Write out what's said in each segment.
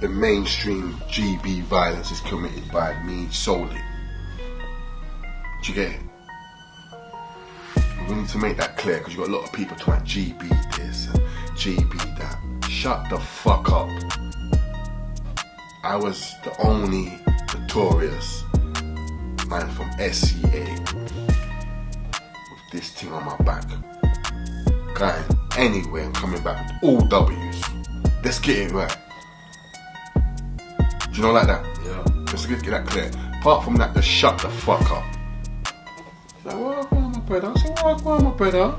the mainstream GB violence is committed by me solely. Do you get it? We need to make that clear, because you've got a lot of people talking about GB this and GB that. Shut the fuck up. I was the only notorious man from SCA with this thing on my back. Going anywhere and coming back with all W's. Let's get it right. Do you know like that? Yeah. Let's get that clear. Apart from that, just shut the fuck up. He's like, well, I'm my brother. I said, well, I'm my brother.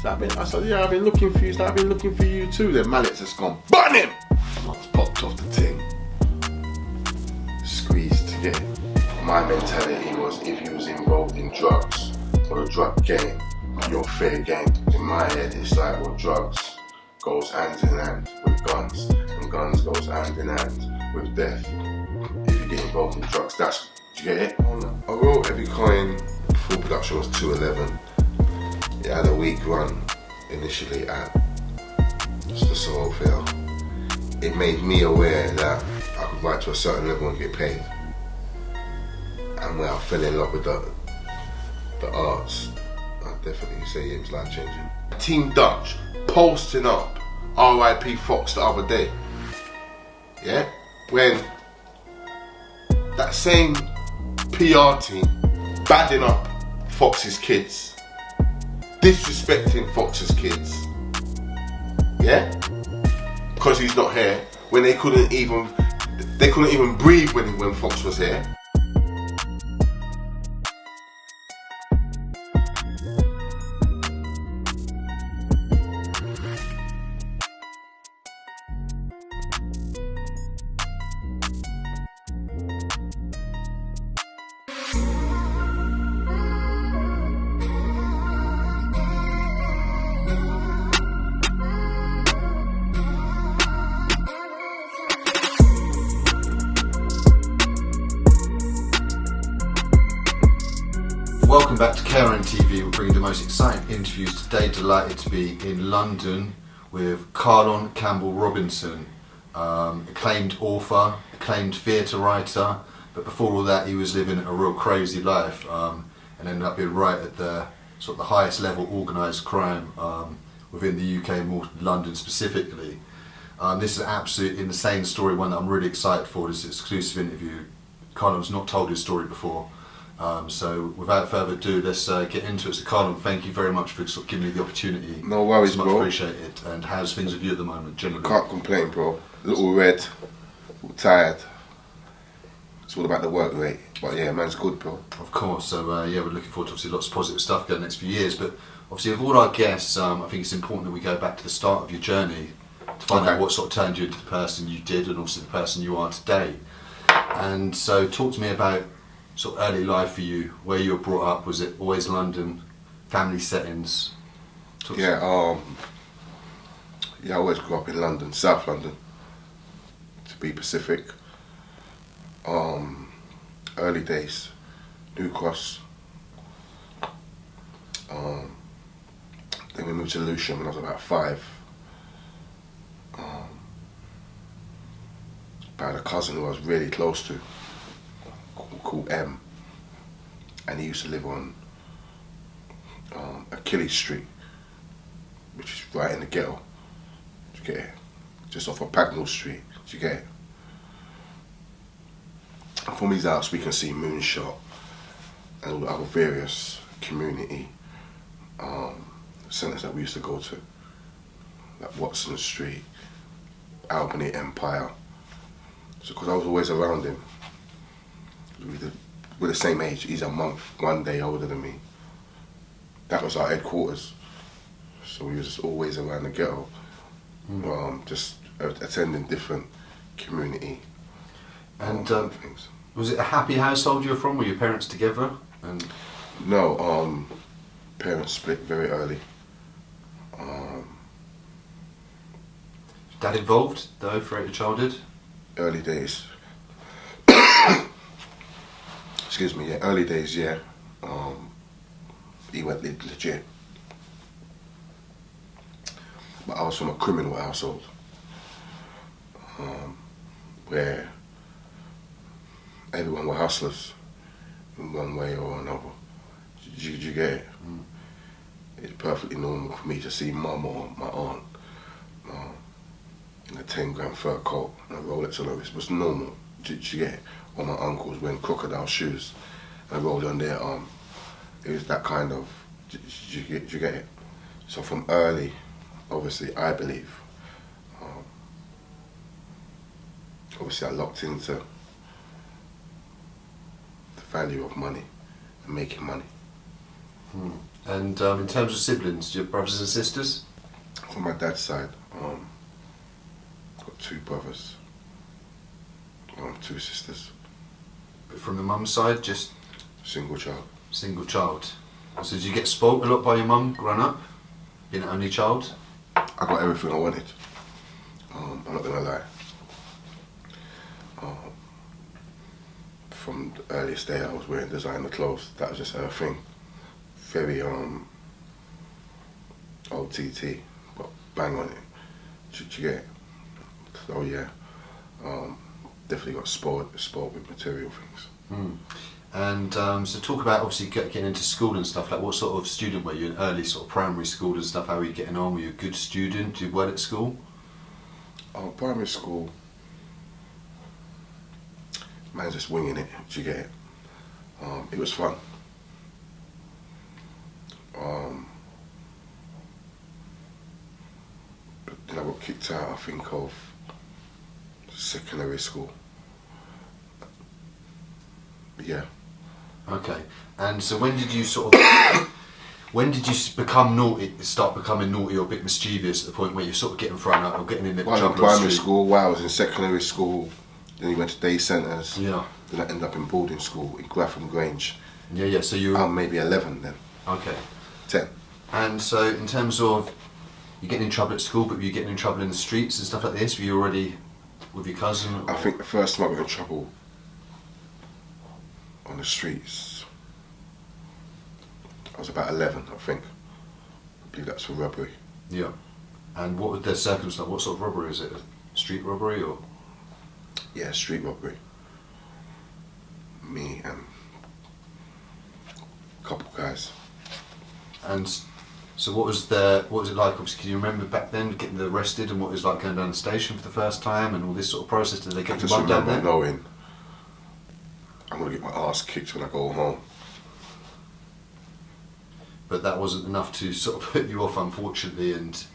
I said, yeah, I've been looking for you. He's like, I've been looking for you too. Then Mallet's just gone, button him! I was popped off the thing. Squeezed to get it. My mentality was, if you was involved in drugs or a drug game, you're fair game. In my head, it's like, well, drugs goes hand in hand with guns, and guns goes hand in hand with death. If you get involved in drugs, that's, do you get it? I wrote Every Coin. Full production was 211. It had a week run initially at just the SOHO fair. It made me aware that I could write to a certain level and get paid. And when I fell in love with the arts, I definitely say it was life changing. Team Dutch posting up R.I.P. Fox the other day. Yeah? When that same PR team badding up Fox's kids, disrespecting Fox's kids, yeah? Because he's not here, when they couldn't even breathe when Fox was here. Welcome back to CARLON TV. We're bringing the most exciting interviews today. Delighted to be in London with CARLON Campbell Robinson, acclaimed author, acclaimed theatre writer, but before all that he was living a real crazy life and ended up being right at the sort of the highest level organised crime within the UK, more London specifically. This is an absolute insane story, one that I'm really excited for. This exclusive interview. CARLON's not told his story before. So without further ado, let's get into it. So CARLON, thank you very much for sort of giving me the opportunity. No worries, it's much bro. appreciated. And how's things with you at the moment, generally? Can't complain, bro. A little red, a little tired. It's all about the work rate. But yeah, man's good, bro. Of course. So yeah, we're looking forward to obviously lots of positive stuff going the next few years. But obviously with all our guests, I think it's important that we go back to the start of your journey to find out what sort of turned you into the person you did and also the person you are today. And so talk to me about sort of early life for you, where you were brought up. Was it always London, family settings? Yeah, I always grew up in London, South London, to be Pacific. Early days, New Cross. Then we moved to Lewisham when I was about 5. By a cousin who I was really close to, called M, and he used to live on Achilles Street, which is right in the ghetto. Do you get it? Just off of Pagnell Street. Do you get it? And from his house we can see Moonshot and all the other various community centres that we used to go to, like Watson Street, Albany Empire. So because I was always around him, we're the same age. He's a month, 1 day older than me. That was our headquarters. So we were just always around the ghetto, just attending different community and things. Was it a happy household you were from? Were your parents together? And no, parents split very early. Dad involved though throughout your childhood? Early days. Excuse me, yeah, early days, yeah. He went legit. But I was from a criminal household. where everyone were hustlers in one way or another. Did you get it? It's perfectly normal for me to see mum or my aunt in a 10 grand fur coat and a Rolex on her wrist. It was normal. Did you get it? Or my uncles wearing crocodile shoes and rolled on their arm. It was that kind of. Did you get it? So from early, obviously, I believe. Obviously, I locked into the value of money and making money. And in terms of siblings, do you have brothers and sisters? From my dad's side, got 2 brothers, 2 sisters. But from the mum's side, just Single child. single child. So did you get spoilt a lot by your mum growing up? Being an only child? I got everything I wanted. I'm not gonna lie. From the earliest day I was wearing designer clothes. That was just her thing. Very OTT, but bang on it. Did you get it? So yeah, definitely got spoiled with material things. And so talk about obviously getting into school and stuff. Like what sort of student were you in early sort of primary school and stuff? How were you getting on? Were you a good student? Did you well at school? Primary school, man, just winging it. Did you get it? It was fun. But then I got kicked out, I think, of secondary school. Yeah. Okay. And so when did you sort of when did you become naughty? Start becoming naughty or a bit mischievous at the point where you're sort of getting thrown out or getting in Well, trouble? in primary school, while I was in secondary school, then you went to day centres. Yeah. Then I ended up in boarding school in Graffham Grange. Yeah. So you were maybe 11 then. okay. 10. And so in terms of you getting in trouble at school, but were you getting in trouble in the streets and stuff like this? Were you already with your cousin? Or? I think the first time I got in trouble on the streets, I was about 11, I think. I believe that's for robbery. Yeah. And what was the circumstance? What sort of robbery is it? A street robbery or? Yeah, street robbery. Me and a couple guys. And so what was it like? Obviously, can you remember back then getting arrested and what it was like going down the station for the first time and all this sort of process? Did they I get you just bumped down remember there? knowing I'm going to get my ass kicked when I go home. But that wasn't enough to sort of put you off, unfortunately, and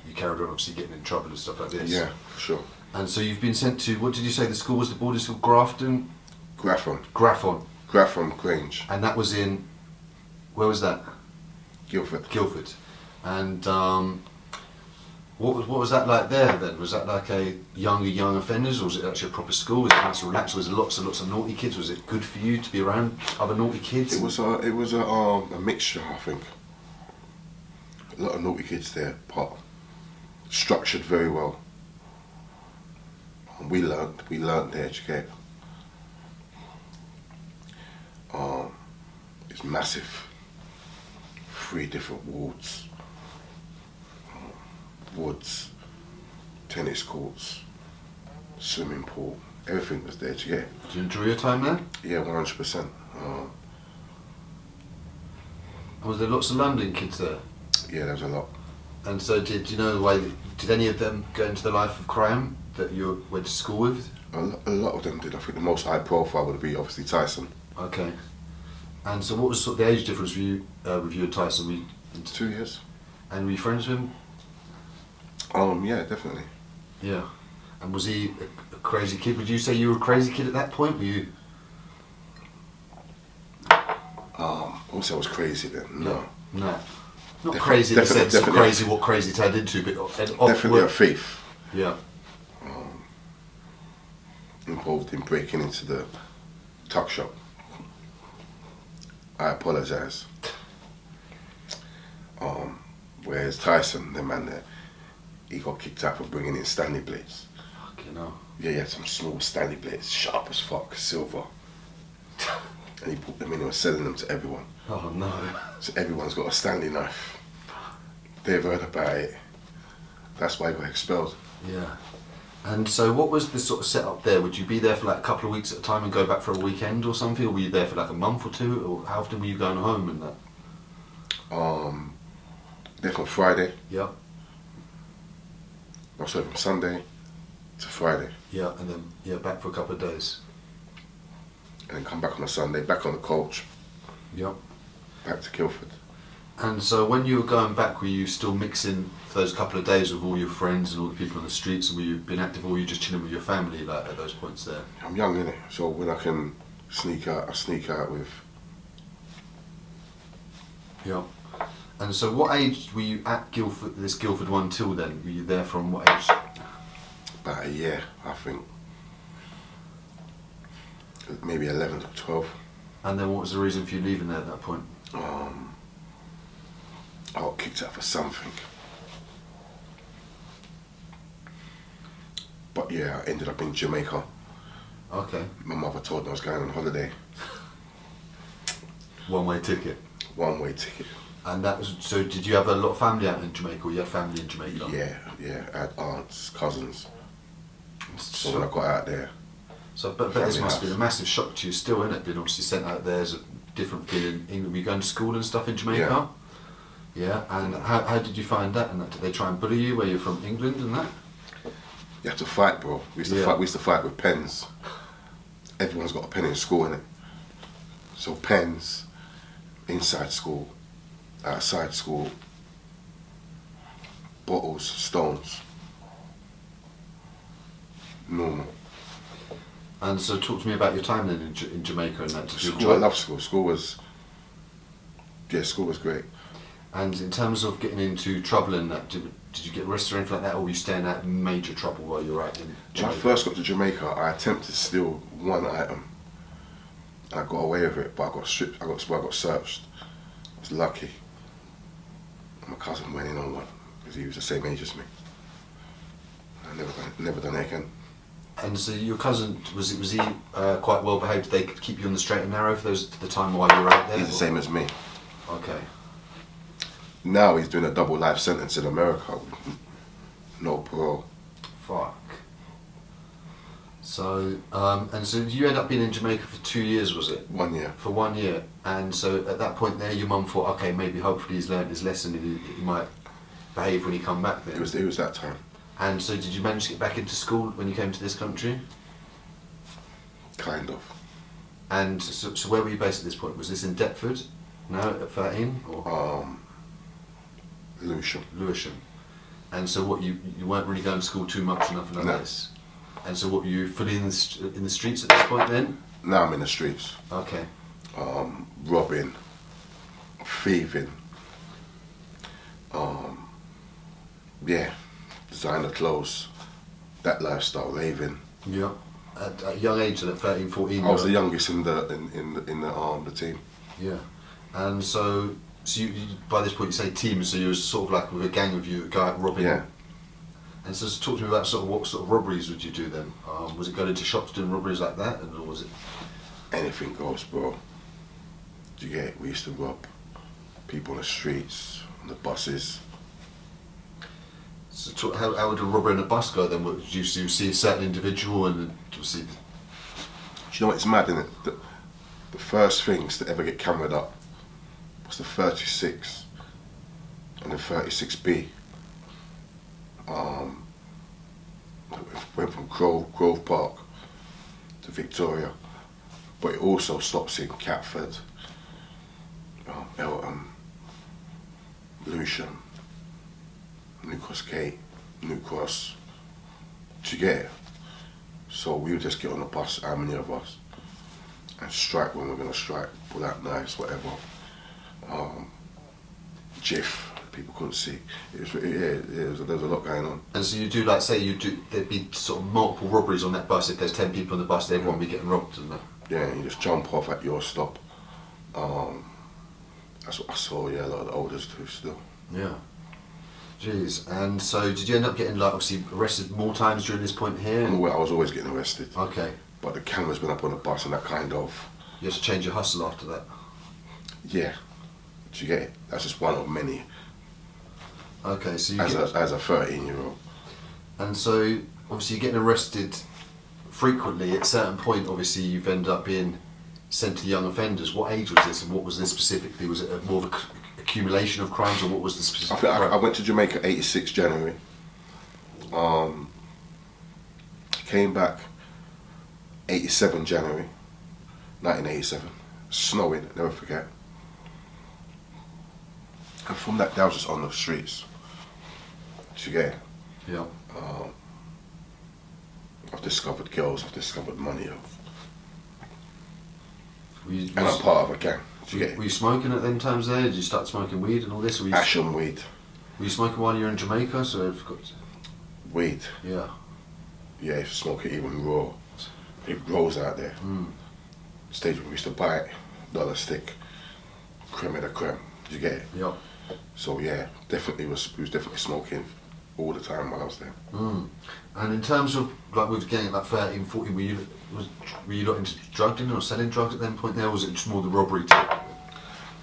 you carried on obviously getting in trouble and stuff like this. Yeah, for sure. And so you've been sent to, what did you say the school was, the boarding school, Grafton? Graffham Graffham. Grange. And that was in, where was that? Guildford. And what was that like there then? Was that like a young offenders, or was it actually a proper school? Was it nice and relaxed? Was there lots of naughty kids? Was it good for you to be around other naughty kids? It was a mixture, I think. A lot of naughty kids there, but structured very well. We learned to educate. It's massive. 3 different wards. Woods, tennis courts, swimming pool, everything was there to get. Did you enjoy your time there? Yeah, 100%. Was there lots of London kids there? Yeah, there was a lot. And so did you know the way, did any of them go into the life of crime that you went to school with? A lot of them did. I think the most high profile would be obviously Tyson. Okay. And so what was sort of the age difference with you and Tyson? Were you 2 years. And were you friends with him? Yeah, definitely. Yeah. And was he a crazy kid? Would you say you were a crazy kid at that point? Were you? Also, I was crazy then. No. Not crazy in the sense of crazy what crazy turned into, but definitely a thief. Yeah. Involved in breaking into the tuck shop. I apologise. Whereas Tyson, the man there, he got kicked out for bringing in Stanley blades. Fucking hell. Yeah, he had some small Stanley blades, sharp as fuck, silver. And he brought them in and was selling them to everyone. Oh no. So everyone's got a Stanley knife. They've heard about it. That's why he got expelled. Yeah. And so what was the sort of setup there? Would you be there for like a couple of weeks at a time and go back for a weekend or something? Or were you there for like a month or two? Or how often were you going home and that? There from Friday. Yeah. Also from Sunday to Friday. Yeah, and then back for a couple of days. And then come back on a Sunday, back on the coach, Yeah. back to Guildford. And so when you were going back, were you still mixing for those couple of days with all your friends and all the people on the streets, and were you being active, or were you just chilling with your family like at those points there? I'm young, innit? So when I can sneak out, I sneak out with. Yeah. And so what age were you at Guildford, this Guildford one till then? Were you there from what age? About a year, I think. Maybe 11 or 12. And then what was the reason for you leaving there at that point? I got kicked out for something. But yeah, I ended up in Jamaica. Okay. My mother told me I was going on holiday. One-way ticket. One-way ticket. And that was, so did you have a lot of family out in Jamaica, or you had family in Jamaica? Yeah. I had aunts, cousins. So when I got out there. So, but this must have been a massive shock to you still, isn't it? Being obviously sent out there as a different feeling in England. Were you going to school and stuff in Jamaica? Yeah. Yeah, and how did you find that? And that, did they try and bully you where you're from England and that? You have to fight, bro. We used to fight with pens. Everyone's got a pen in school, innit? So pens, inside school, outside school, bottles, stones. Normal. And so talk to me about your time then in Jamaica and that. Did you School, enjoy I it? love school. School was great. And in terms of getting into trouble and that, did you get arrested or anything like that, or were you staying out in major trouble while you were out in When Jamaica? I first got to Jamaica, I attempted to steal one item. I got away with it, but I got stripped. I got searched. I was lucky. My cousin went in on one because he was the same age as me. I never done it again. And so your cousin, was he quite well behaved? They could keep you on the straight and narrow for the time while you were out there? He's the same as me. Okay. Now he's doing a double life sentence in America. No parole. Fuck. So, and so you ended up being in Jamaica for 2 years, was it? 1 year. For 1 year. And so at that point there, your mum thought, okay, maybe hopefully he's learned his lesson and he might behave when he come back then. It was that time. And so did you manage to get back into school when you came to this country? Kind of. And so where were you based at this point? Was this in Deptford? No, at 13? Or? Lewisham. Lewisham. And so what, you weren't really going to school too much or nothing like No. this? And so what, were you fully in the streets at this point then? Now I'm in the streets. Okay. Robbing, thieving, designer clothes, that lifestyle, raving. Yeah. At a young age, at 13, 14? I was the youngest in the team. Yeah. And so you, by this point you say team, so you were sort of like with a gang of you that go out robbing? Yeah. And so talk to me about sort of what sort of robberies would you do then? Was it going into shops doing robberies like that, or was it? Anything goes, bro. Do you get it? We used to rob people on the streets, on the buses. So how would a robbery in a bus go then? Would you see a certain individual and do you see? Do you know what? It's mad, isn't it? The first things to ever get cameraed up was the 36 and the 36B. Went from Grove Park to Victoria, but it also stops in Catford, Eltham, Lewisham, New Cross Gate, New Cross. Do you get it? So we would just get on the bus, how many of us, and strike when we're going to strike, pull out knives, whatever. Jiff, people couldn't see. There was a lot going on. And so you do, like, say there'd be sort of multiple robberies on that bus. If there's 10 people on the bus, everyone would be getting robbed, and that. Yeah, you just jump off at your stop. That's what I saw, yeah, a lot of the oldest do still. Yeah. Jeez. And so did you end up getting, like, obviously arrested more times during this point here? I was always getting arrested. Okay. But the camera's been up on the bus and that kind of... You had to change your hustle after that? Yeah. Do you get it? That's just one of many. Okay, so As a 13-year-old. And so obviously you're getting arrested frequently. At a certain point, obviously you've ended up being sent to young offenders. What age was this, and what was this specifically? Was it more of an accumulation of crimes, or what was the specific? I went to Jamaica 86 January. Came back 87 January 1987. Snowing, never forget. And from that, I was just on the streets. Do you get it? Yeah. I've discovered girls, I've discovered money, And I'm part of a gang. Do you get it? Were you smoking at them times there? Did you start smoking weed and all this? Or were you Ash and weed. Were you smoking while you were in Jamaica? So I forgot. Weed. Yeah. Yeah, if you smoke it even raw. It grows out there. Stage where we used to buy it, dollar stick, creme of the creme. Did you get it? Yeah. So yeah, we was definitely smoking all the time while I was there. And in terms of, like, with getting like 13, 14, were you not into drug dealing or selling drugs at that point there, or was it just more the robbery type?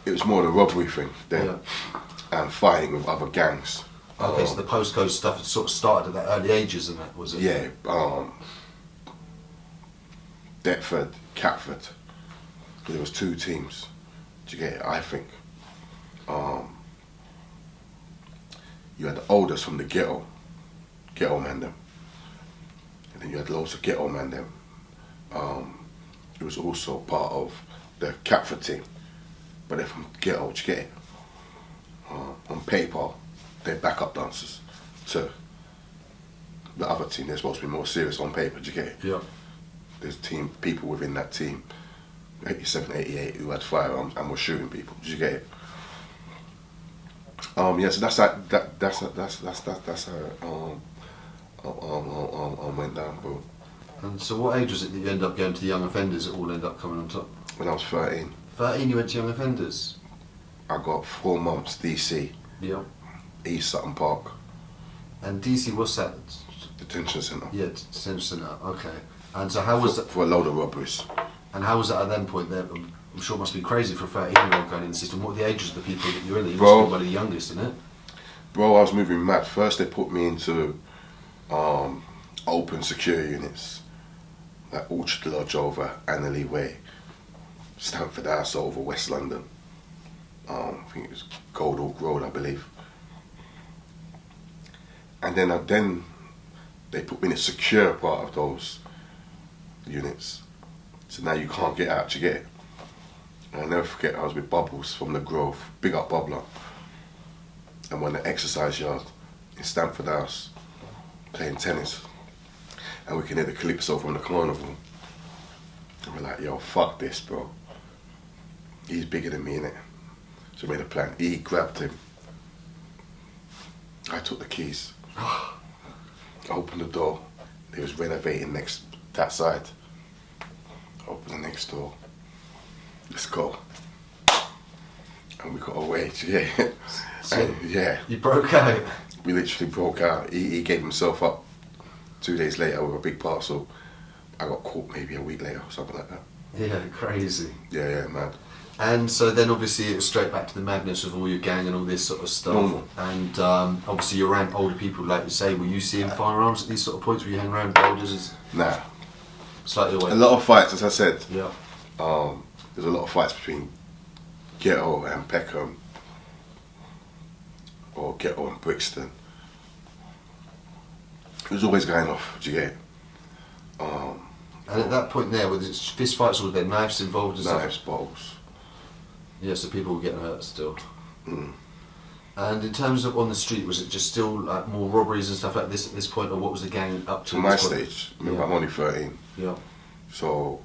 It was more the robbery thing then, and fighting with other gangs. Okay, so the postcode stuff had sort of started at that early ages, and that was it? Yeah, Deptford, Catford. There was two teams. Do you get it? I think. You had the oldest from the ghetto man them. And then you had loads of ghetto man them. It was also part of the Catford team. But they're from ghetto, do you get it? On paper, they're backup dancers to the other team. They're supposed to be more serious on paper, do you get it? Yeah. There's people within that team, 87, 88, who had firearms and were shooting people, did you get it? Yeah, so that's how went down, bro. And so what age was it that you ended up going to the young offenders that all ended up coming on top? When I was 13. 13 you went to young offenders? I got 4 months DC. Yeah. East Sutton Park. And DC, what's that? Detention centre. Yeah, detention centre, okay. And so how was that? For a load of robberies. And how was that at that point there? I'm sure it must be crazy for a 13-year-old going in the system. What are the ages of the people that you're in? You must be one of the youngest, isn't it? Bro, I was moving mad. First they put me into open security units, like Orchard Lodge over Annerley Way, Stamford House over West London. I think it was Gold Oak Road, I believe. And then they put me in a secure part of those units. So now you can't get out, you get it? And I'll never forget, I was with Bubbles from the Grove, big up Bubbler. And we're in the exercise yard in Stamford House, playing tennis. And we can hear the calypso from the carnival. And we're like, yo, fuck this, bro. He's bigger than me, innit? So we made a plan. He grabbed him. I took the keys. Opened the door. They was renovating that side. Open the next door. Let's go. And we got away, yeah. So yeah. You broke out? We literally broke out. He gave himself up 2 days later with a big parcel. I got caught maybe a week later or something like that. Yeah, crazy. Yeah, mad. And so then obviously it was straight back to the madness of all your gang and all this sort of stuff. Normal. And obviously you're around older people, like you say. Were you seeing firearms at these sort of points? Were you hanging around elders? Nah. Slightly away. A lot of fights, as I said. Yeah. There's a lot of fights between Ghetto and Peckham, or Ghetto and Brixton. It was always going off, do you get it? And at that point there, was it fist fights or were there knives involved? Knives, bottles. Yeah, so people were getting hurt still. Mm. And in terms of on the street, was it just still like more robberies and stuff like this at this point, or what was the gang up to? To my stage, remember, I'm only 13. Yeah. So,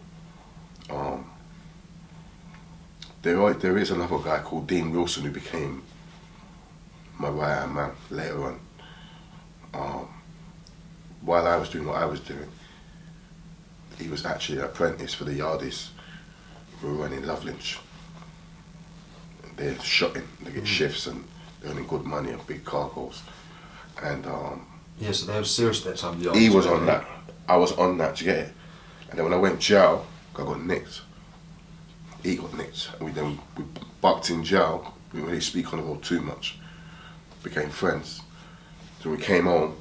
there is another guy called Dean Wilson who became my right-hand man later on. While I was doing what I was doing, he was actually an apprentice for the Yardies who were running Lovelinch. They're shotting, they get shifts and they're earning good money on big cargoes. And yeah, so they were serious at that time. The he was on that. I was on that, do you get it? And then when I went jail, I got nicked. He got nicked. And we bucked in jail. We didn't really speak on the road too much. Became friends. So we came home.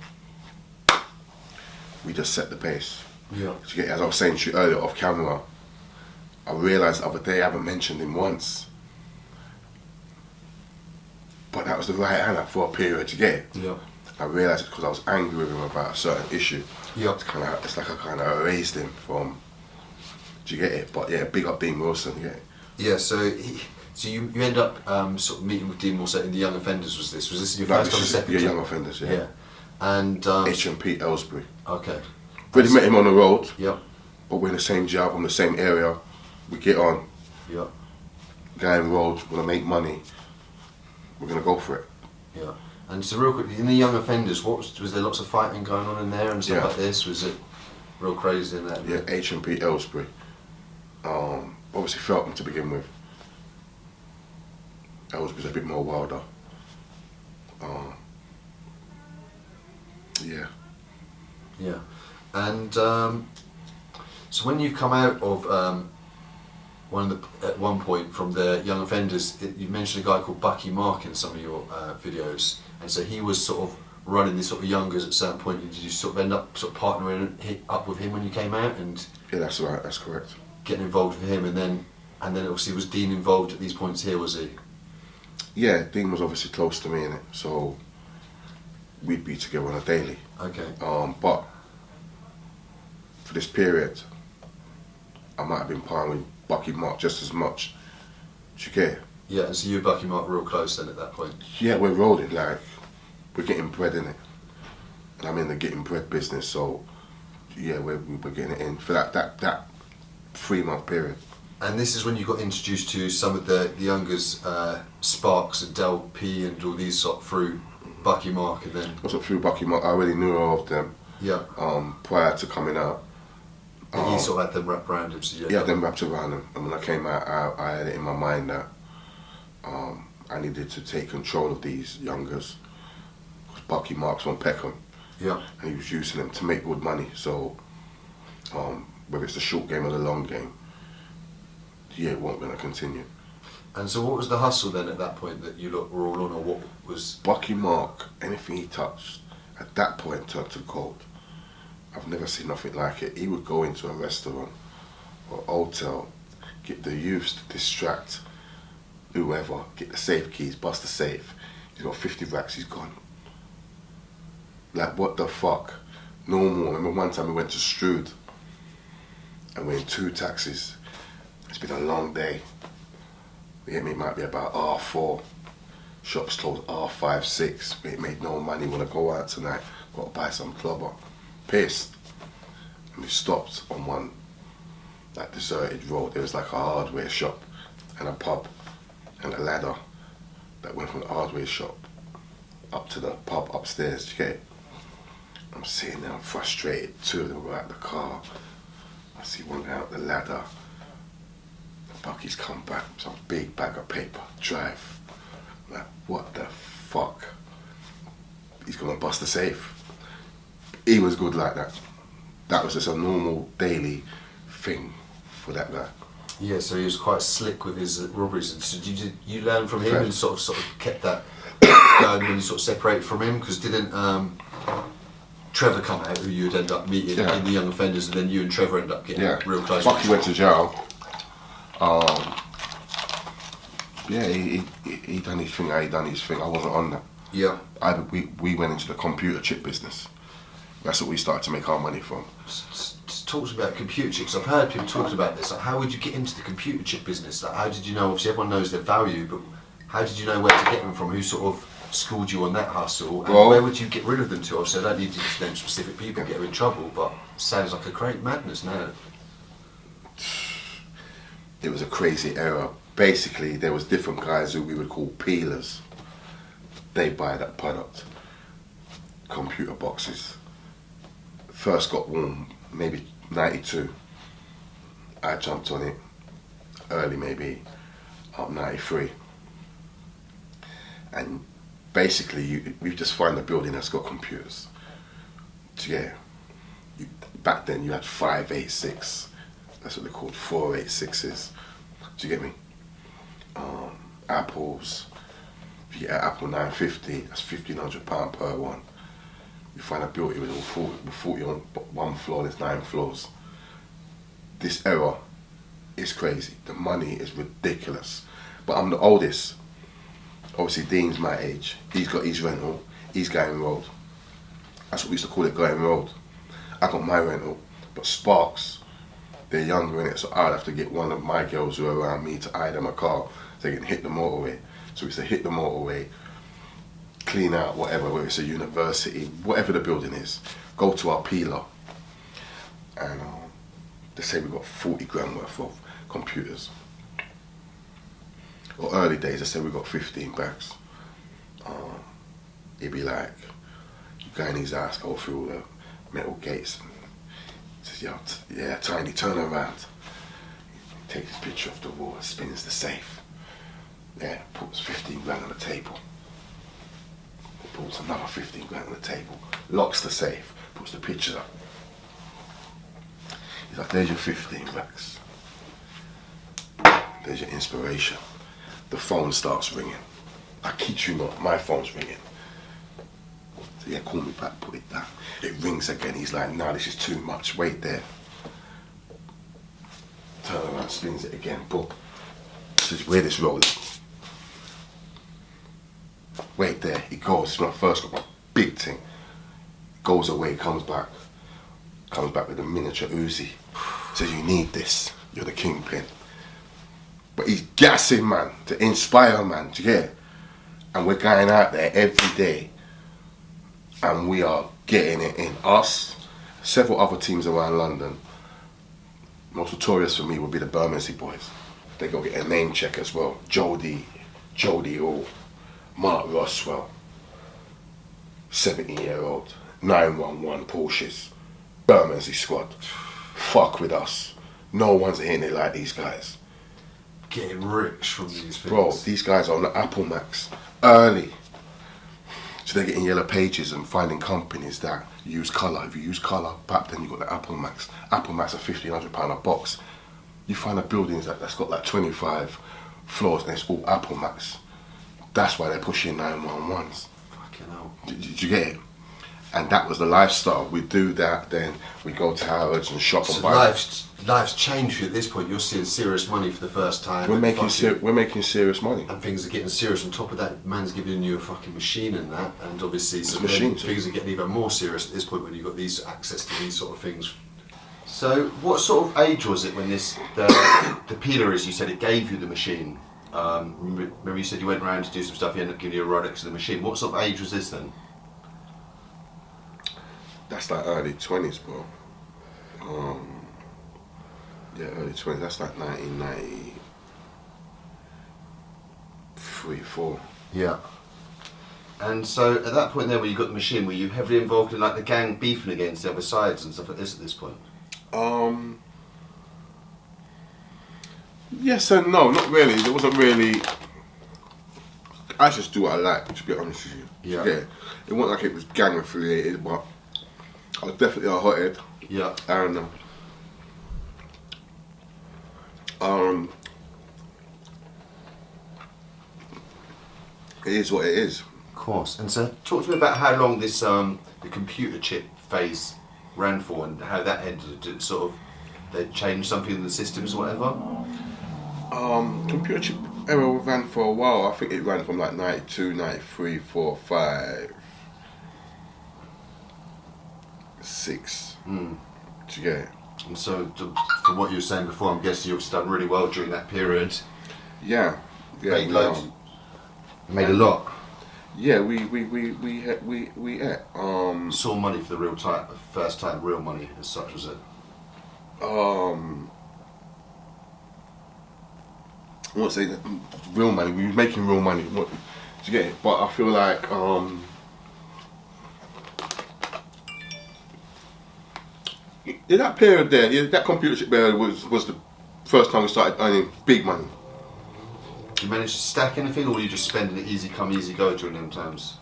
we just set the pace. Yeah. Do you get, as I was saying to you earlier off camera, I realised the other day I haven't mentioned him once. But that was the right answer for a period, you get it? Yeah. I realised it because I was angry with him about a certain issue. Yeah. It's like I kind of erased him from, do you get it? But yeah, big up Dean Wilson, you get it? Yeah, so you end up sort of meeting with Dean Wilson in the Young Offenders, was this your first time or second Yeah, time? Young Offenders, yeah. Yeah. And HMP Aylesbury. okay. Really met him on the road. Yeah. But we're in the same job, from the same area. We get on. Yeah. Guy in the road, wanna make money. We're gonna go for it. Yeah. And so real quickly, in the Young Offenders, was there lots of fighting going on in there and stuff like this? Was it real crazy in that? Yeah, HMP Aylesbury. Obviously Feltham to begin with. Aylesbury's a bit more wilder. Yeah. Yeah. And so when you've come out of at one point from the Young Offenders, you mentioned a guy called Bucky Mark in some of your videos, and so he was sort of running this sort of youngers at a certain point. Did you sort of end up sort of partnering up with him when you came out and? Yeah, that's right. That's correct. Getting involved with him, and then obviously was Dean involved at these points here? Was he? Yeah, Dean was obviously close to me in it, so we'd be together on a daily. Okay. But for this period, I might have been partnering with Bucky Mark just as much. Do you get it? Yeah, and so you and Bucky Mark were real close then at that point? Yeah, we're rolling, like, we're getting bread in it. And I'm in the getting bread business, so yeah, we're getting it in for that 3-month period. And this is when you got introduced to some of the youngers, Sparks and Del P and all these sort of through Bucky Mark, and then... Also through Bucky Mark, I already knew of them. Yeah. Prior to coming out. And you sort of had them wrapped around him, so yeah, them wrapped around him. And when I came out, I had it in my mind that I needed to take control of these youngers. Because Bucky Mark's on Peckham. Yeah. And he was using them to make good money. So, whether it's the short game or the long game, yeah, it wasn't going to continue. And so what was the hustle then at that point that you lot were all on, or what was... Bucky Mark, anything he touched, at that point turned to gold. I've never seen nothing like it. He would go into a restaurant or hotel, get the youths to distract whoever, get the safe keys, bust the safe. He's got 50 racks, he's gone. Like, what the fuck? Normal. I remember one time we went to Strood and we're in 2 taxis. It's been a long day. It might be about R4. Shops closed R5, 6. We ain't made no money. Want to go out tonight? Got to buy some clubber. Pissed. And we stopped on one like deserted road. There was like a hardware shop and a pub and a ladder that went from the hardware shop up to the pub upstairs. Do you get it? I'm sitting there, I'm frustrated. 2 of them were out the car. I see one guy out the ladder. Bucky's come back, some big bag of paper, drive. Like, what the fuck? He's gonna bust the safe. He was good like that. That was just a normal daily thing for that guy. Yeah, so he was quite slick with his robberies. And so did you learn from him and sort of kept that going when you sort of separated from him? Because didn't Trevor come out, who you'd end up meeting in the Young Offenders, and then you and Trevor end up getting real close? Bucky went to jail. Yeah, he done his thing. He done his thing. I wasn't on that. Yeah. We went into the computer chip business. That's what we started to make our money from. Talks about computer chips. I've heard people talking about this. Like, how would you get into the computer chip business? Like, how did you know? Obviously, everyone knows their value, but how did you know where to get them from? Who sort of schooled you on that hustle? And where would you get rid of them to? Obviously, I don't need to name specific people, get them in trouble, but it sounds like a great madness now. It was a crazy era. Basically, there was different guys who we would call peelers. They buy that product. Computer boxes. First got warm, maybe 92. I jumped on it early, maybe up 93. And basically, we just find a building that's got computers. So yeah, back then you had 586. That's what they're called, 486s. Do you get me? Apples. If you get an Apple 950, that's £1,500 per one. You find a building with all 40 on one floor, there's 9 floors. This era is crazy. The money is ridiculous. But I'm the oldest. Obviously Dean's my age. He's got his rental. He's going road. That's what we used to call it, going road. I got my rental. But Sparks, they're younger in it, so I'd have to get one of my girls who are around me to hire them a car so they can hit the motorway. So we used to hit the motorway, clean out whatever, whether it's a university, whatever the building is, go to our peeler, and they say we got 40 grand worth of computers. Or early days, they said we got 15 bags. He'd be like, you go in his house, go through all the metal gates, and he says, yeah, Tiny, turn around. He takes his picture off the wall, spins the safe. Yeah, puts 15 grand on the table. Puts another 15 grand on the table, locks the safe, puts the pictures up. He's like, there's your 15 bucks. There's your inspiration. The phone starts ringing. I kid you not, my phone's ringing. So yeah, call me back, put it down. It rings again, he's like, nah, this is too much, wait there. Turn around, spins it again, book. Says, where this rolling? Wait there, he goes, it's my first got my big thing. Goes away, comes back with a miniature Uzi. Says, you need this, you're the kingpin. But he's gassing, man, to inspire, man, do you get it? And we're going out there every day and we are getting it in. Us, several other teams around London. Most notorious for me would be the Bermondsey boys. They go get a name check as well. Jody Hall, Mark Roswell, 70-year-old, 911 Porsches, Bermondsey squad. Fuck with us. No one's in it like these guys. Getting rich from these things. Bro, these guys are on the Apple Max early. So they're getting yellow pages and finding companies that use colour. If you use colour, back then you got the Apple Max. Apple Max are £1,500 a box. You find a building that's got like 25 floors and it's all Apple Max. That's why they're pushing 911s. Fucking hell. Did you get it? And that was the lifestyle. We do that, then we go to Harrods and shop and buy. Life's changed at this point. You're seeing serious money for the first time. We're making serious money. And things are getting serious. On top of that, man's giving you a fucking machine and that. And obviously, things are getting even more serious at this point when you've got these access to these sort of things. So, what sort of age was it when the peeler, as you said, it gave you the machine? Remember you said you went around to do some stuff, you ended up giving you a Rolex to the machine. What sort of age was this then? That's like early 20s, bro. Yeah, early 20s. That's like 1993, 4. Yeah. And so at that point then, when you got the machine, were you heavily involved in like the gang beefing against the other sides and stuff like this at this point? Yes and no, not really. There wasn't really. I just do what I like, to be honest with you. Yeah. It wasn't like it was gang affiliated, but I was definitely a hothead. Yeah. And it is what it is. Of course. And so talk to me about how long this the computer chip phase ran for and how that ended. Did it sort of they changed something in the systems or whatever? Computer chip era ran for a while. I think it ran from like 92, 93, 4, 5, 6. Do you get it? And so, from what you were saying before, I'm guessing you've done really well during that period. Yeah. Made loads. Made a lot. Yeah, we ate. Saw money for the first time real money as such, was it? I won't say that real money. We were making real money. Do you get it? But I feel like in that period there, that computer chip there was the first time we started earning big money. You managed to stack anything, or were you just spending it easy come, easy go during them times?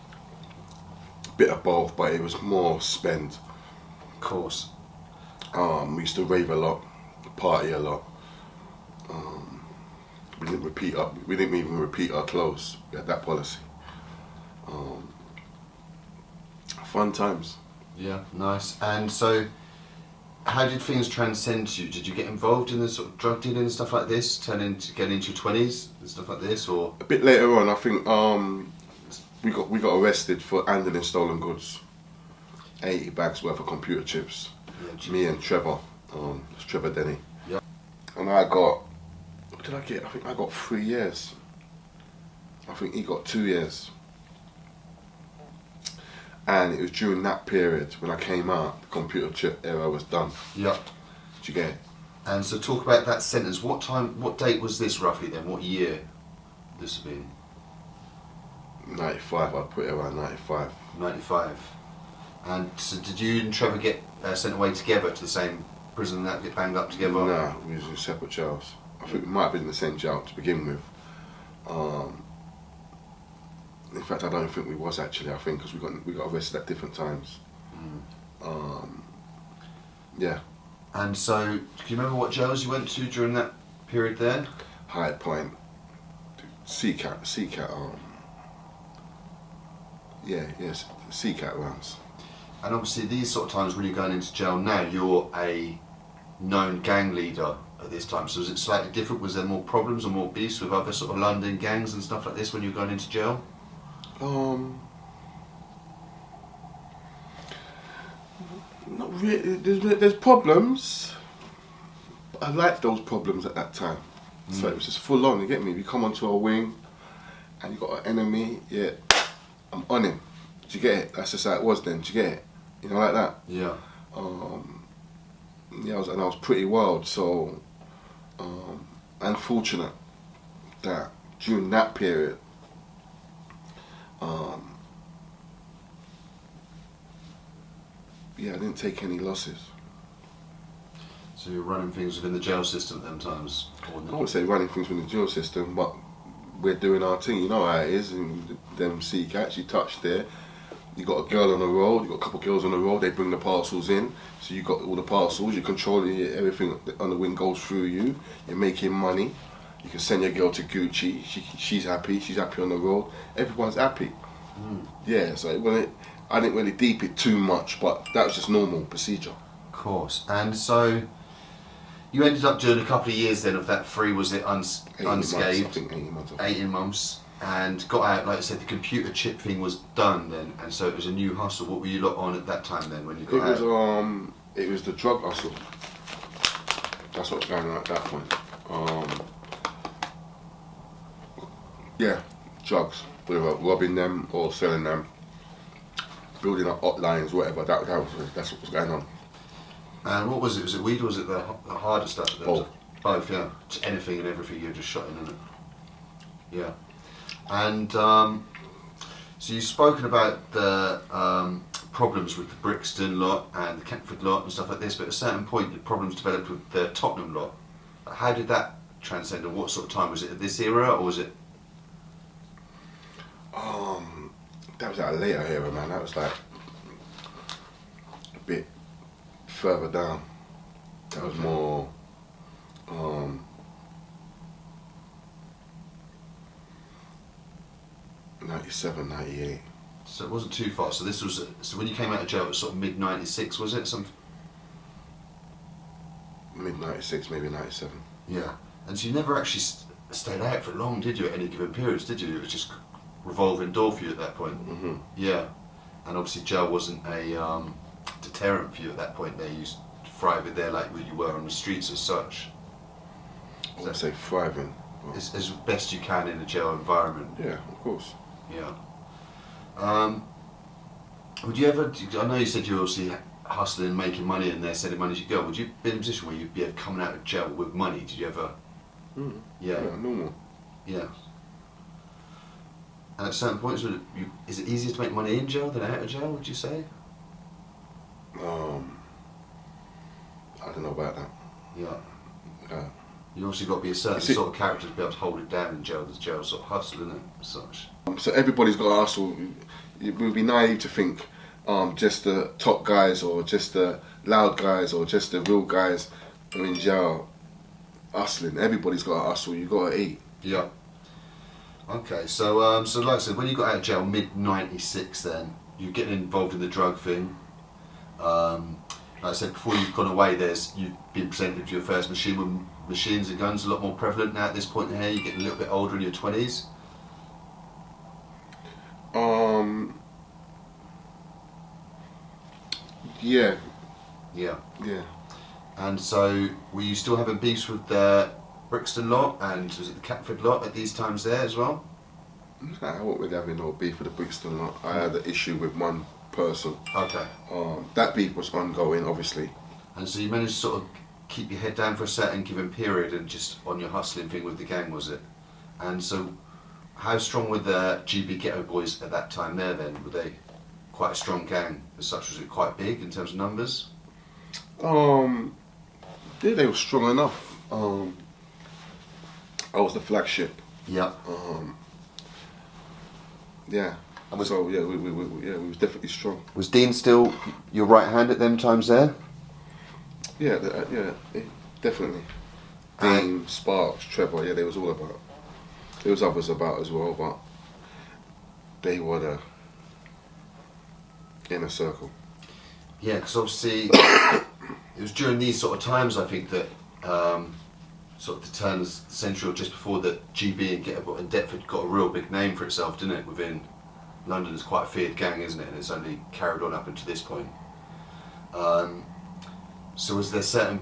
Bit of both, but it was more spend. Of course. We used to rave a lot, party a lot. We didn't even repeat our clothes. We had that policy. Fun times. Yeah, nice. And so, how did things transcend you? Did you get involved in the sort of drug dealing and stuff like this, get into your 20s and stuff like this, or? A bit later on, I think we got arrested for handling stolen goods. 80 bags worth of computer chips. Yeah, me and Trevor, it's Trevor Denny. Yeah. And I got, what did I get? I think I got 3 years. I think he got 2 years. And it was during that period when I came out, the computer chip era was done. Yeah. Did you get it? And so talk about that sentence. What date was this roughly then? What year this had been? 95, I'd put it around 95. 95. And so did you and Trevor get sent away together to the same prison and that, get banged up together? No, we was in separate jails. I think we might have been in the same jail to begin with. In fact, I don't think we was actually. I think because we got arrested at different times. Yeah. And so, do you remember what jails you went to during that period there? High Point, CCAT. Yes, CCAT rounds. And obviously, these sort of times when you're going into jail now, you're a known gang leader at this time. So was it slightly different? Was there more problems or more beefs with other sort of London gangs and stuff like this when you were going into jail? Not really. There's problems. But I liked those problems at that time. So it was just full on. You get me? You come onto a wing, and you got an enemy. Yeah, I'm on him. Do you get it? That's just how it was then. Do you get it? You know, like that. Yeah. Yeah, I was pretty wild. So, unfortunate that during that period, yeah, I didn't take any losses. So you're running things within the jail system at them times? I wouldn't say running things within the jail system, but we're doing our thing. You know how it is. And them CCATs, you touch there. You got a girl on the road. You got a couple of girls on the road. They bring the parcels in. So you got all the parcels. You're controlling it. Everything on the wing goes through you. You're making money. You can send your girl to Gucci. She's happy. She's happy on the road. Everyone's happy. Yeah. So I didn't really deep it too much, but that was just normal procedure. Of course. And so you ended up doing a couple of years then of that free, was it, unscathed? Months, I think 18 months. 18 months. And got out, like I said, the computer chip thing was done then, and so it was a new hustle. What were you lot on at that time then when you got out? It was the drug hustle. That's what was going on at that point. Yeah, drugs. Whether robbing them or selling them, building up hotlines, whatever. That's what was going on. And what was it? Was it weed or was it the harder stuff? Both. Both, yeah. Just anything and everything you just shot in, isn't it? Yeah. And so you've spoken about the problems with the Brixton lot and the Kentford lot and stuff like this, but at a certain point the problems developed with the Tottenham lot. How did that transcend, and what sort of time? Was it at this era or was it? That was at a later era, man. That was like a bit further down. That was more 97, 98. So it wasn't too far. So this was, so when you came out of jail it was sort of mid 96, was it? Mid 96, maybe 97. Yeah. And so you never actually stayed out for long, did you, at any given periods, did you? It was just revolving door for you at that point. Yeah. And obviously jail wasn't a deterrent for you at that point there. You used to thrive there like you were on the streets as such. I would say thriving. As best you can in a jail environment. Yeah, of course. Yeah. Would you ever, I know you said you were obviously hustling and making money and there, sending money as you go. Would you be in a position where you'd be coming out of jail with money? Did you ever? Yeah. Yeah, normal. Yeah. And at certain points, is it easier to make money in jail than out of jail, would you say? I don't know about that. Yeah. You obviously got to be a certain sort of character to be able to hold it down in jail. There's jail sort of hustle, isn't it, as such? So everybody's got to hustle. It would be naive to think just the top guys or just the loud guys or just the real guys are in jail hustling. Everybody's got to hustle. You got to eat. Yeah. Okay, so like I said, when you got out of jail mid '96, then you're getting involved in the drug thing. Like I said before, you've gone away. You've been presented with your first machine. When machines and guns are a lot more prevalent now at this point in here. You're getting a little bit older in your 20s. Yeah. Yeah. Yeah. And so, were you still having beefs with the Brixton lot and was it the Catford lot at these times there as well? Nah, I wasn't really having no beef with the Brixton lot. I had an issue with one person. Okay. That beef was ongoing, obviously. And so you managed to sort of keep your head down for a certain given period and just on your hustling thing with the gang, was it? And so, how strong were the GB Ghetto Boys at that time there then? Were they quite a strong gang as such? Was it quite big in terms of numbers? Yeah, they were strong enough. I was the flagship. Yeah. Yeah. So yeah, we was definitely strong. Was Dean still your right hand at them times there? Yeah, definitely. Dean, Sparks, Trevor, yeah, they was all about. There was others about as well, but they were the inner circle. Yeah, because obviously it was during these sort of times, I think, that sort of the turn of the century or just before that GB and Ghetto and Deptford got a real big name for itself, didn't it? Within London, it's quite a feared gang, isn't it? And it's only carried on up until this point. So was there certain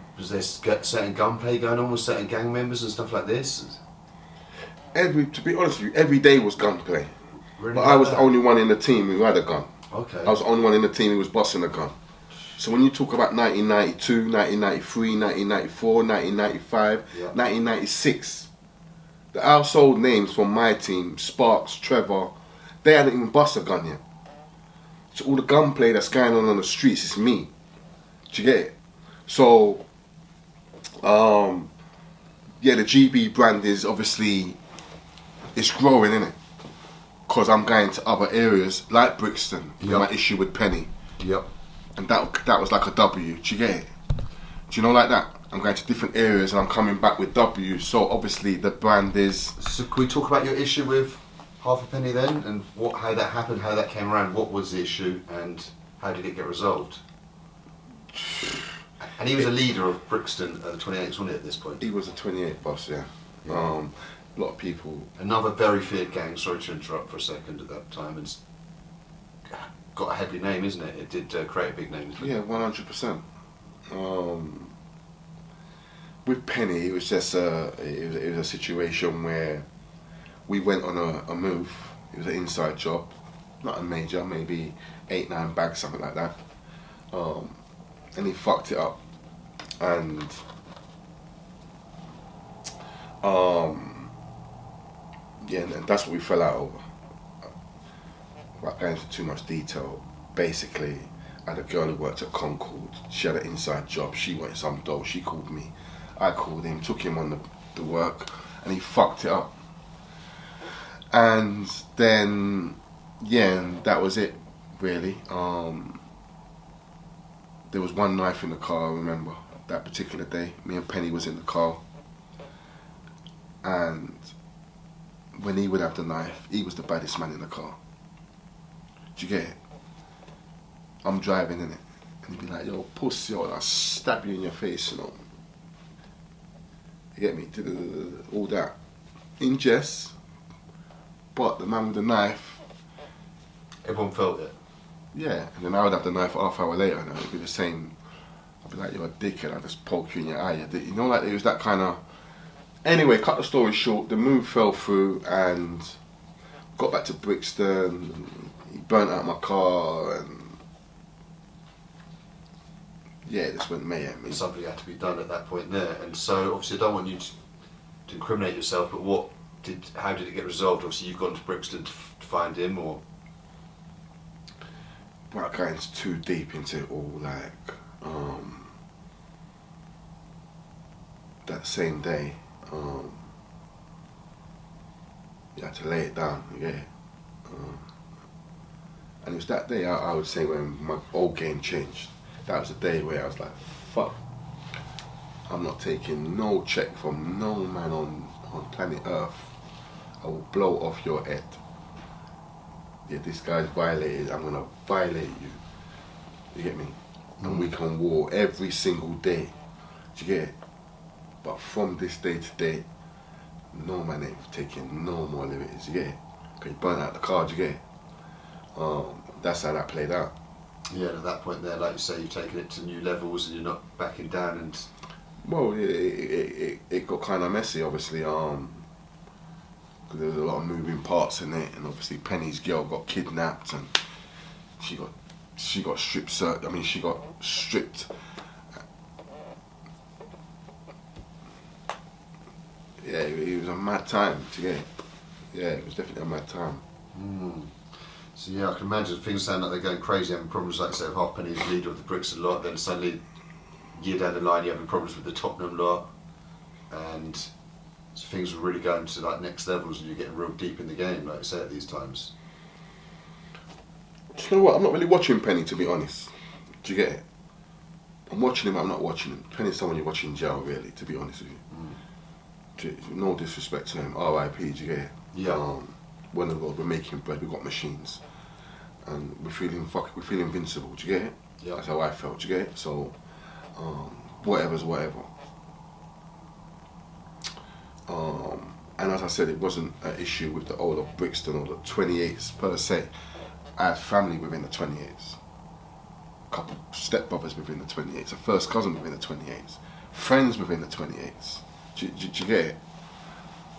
gunplay going on with certain gang members and stuff like this? To be honest with you, every day was gunplay. Really? But I was the only one in the team who had a gun. Okay. I was the only one in the team who was busting a gun. So when you talk about 1992, 1993, 1994, 1995, 1996, the household names from my team, Sparks, Trevor, they hadn't even bust a gun yet. So all the gunplay that's going on the streets is me. Do you get it? So, yeah, the GB brand is obviously, it's growing, isn't it? Because I'm going to other areas like Brixton, my issue with Penny. Yep. And that was like a W. Do you get it? Do you know, like that? I'm going to different areas and I'm coming back with W. So obviously the brand is. So can we talk about your issue with Half a Penny then, and how that happened, how that came around? What was the issue, and how did it get resolved? And he was a leader of Brixton, the 28s, wasn't it, at this point? He was a 28 boss, yeah. A lot of people. Another very feared gang. Sorry to interrupt for a second at that time. It's got a heavy name, isn't it? It did create a big name. Yeah, 100%. With Penny, it was just it was a situation where we went on a move. It was an inside job, not a major, maybe 8-9 bags, something like that. And he fucked it up, and yeah, and that's what we fell out over. Without going into too much detail, basically, I had a girl who worked at Concord. She had an inside job. She wanted some dough. She called me. I called him, took him on the work, and he fucked it up. And then, yeah, and that was it, really. There was one knife in the car, I remember, that particular day. Me and Penny was in the car. And when he would have the knife, he was the baddest man in the car. Do you get it? I'm driving in it, and he'd be like, yo, pussy, I'll stab you in your face, you know. You get me? All that. In jest, but the man with the knife. Everyone felt it. Yeah, and then I would have the knife half hour later, and it would be the same. I'd be like, you're a dickhead, I'll just poke you in your eye. You know, like, it was that kind of. Anyway, cut the story short, the move fell through, and got back to Brixton. He burnt out my car, and yeah, this went mayhem. Something had to be done at that point there, and so obviously I don't want you to incriminate yourself, but how did it get resolved? Obviously you've gone to Brixton to find him, or? Without going too deep into it all, like, that same day, you had to lay it down, you get it? And it was that day, I would say, when my old game changed. That was the day where I was like, fuck, I'm not taking no check from no man on planet Earth. I will blow off your head. Yeah, this guy's violated, I'm gonna violate you. You get me? and we can war every single day. Do you get it? But from this day to day, no man ain't taking no more liberties. You get it? Cause you burn out the car. Do you get it? That's how that played out. Yeah, and at that point there, like you say, you've taken it to new levels and you're not backing down. And well, it got kind of messy, obviously. Because there was a lot of moving parts in it, and obviously Penny's girl got kidnapped, and she got stripped. I mean, she got stripped. Yeah, it was a mad time to get it. Yeah, it was definitely a mad time. so yeah, I can imagine things sound like they're going crazy, having problems like say with Halfpenny's leader of the Brixton lot, then suddenly a year down the line you're having problems with the Tottenham lot, and so things were really going to like next levels and you're getting real deep in the game, like you say at these times. Do you know what? I'm not really watching Penny, to be honest. Do you get it? I'm watching him, I'm not watching him. Penny's someone you watch in jail, really, to be honest with you. No disrespect to him, R.I.P., do you get it? Yeah. When the Lord, we're making bread, we've got machines. And we're feeling invincible, do you get it? Yeah. That's how I felt, do you get it? So, whatever's whatever. And as I said, it wasn't an issue with the old of Brixton or the 28s per se. I had family within the 28s. A couple stepbrothers within the 28s. A first cousin within the 28s. Friends within the 28s. Do you get it?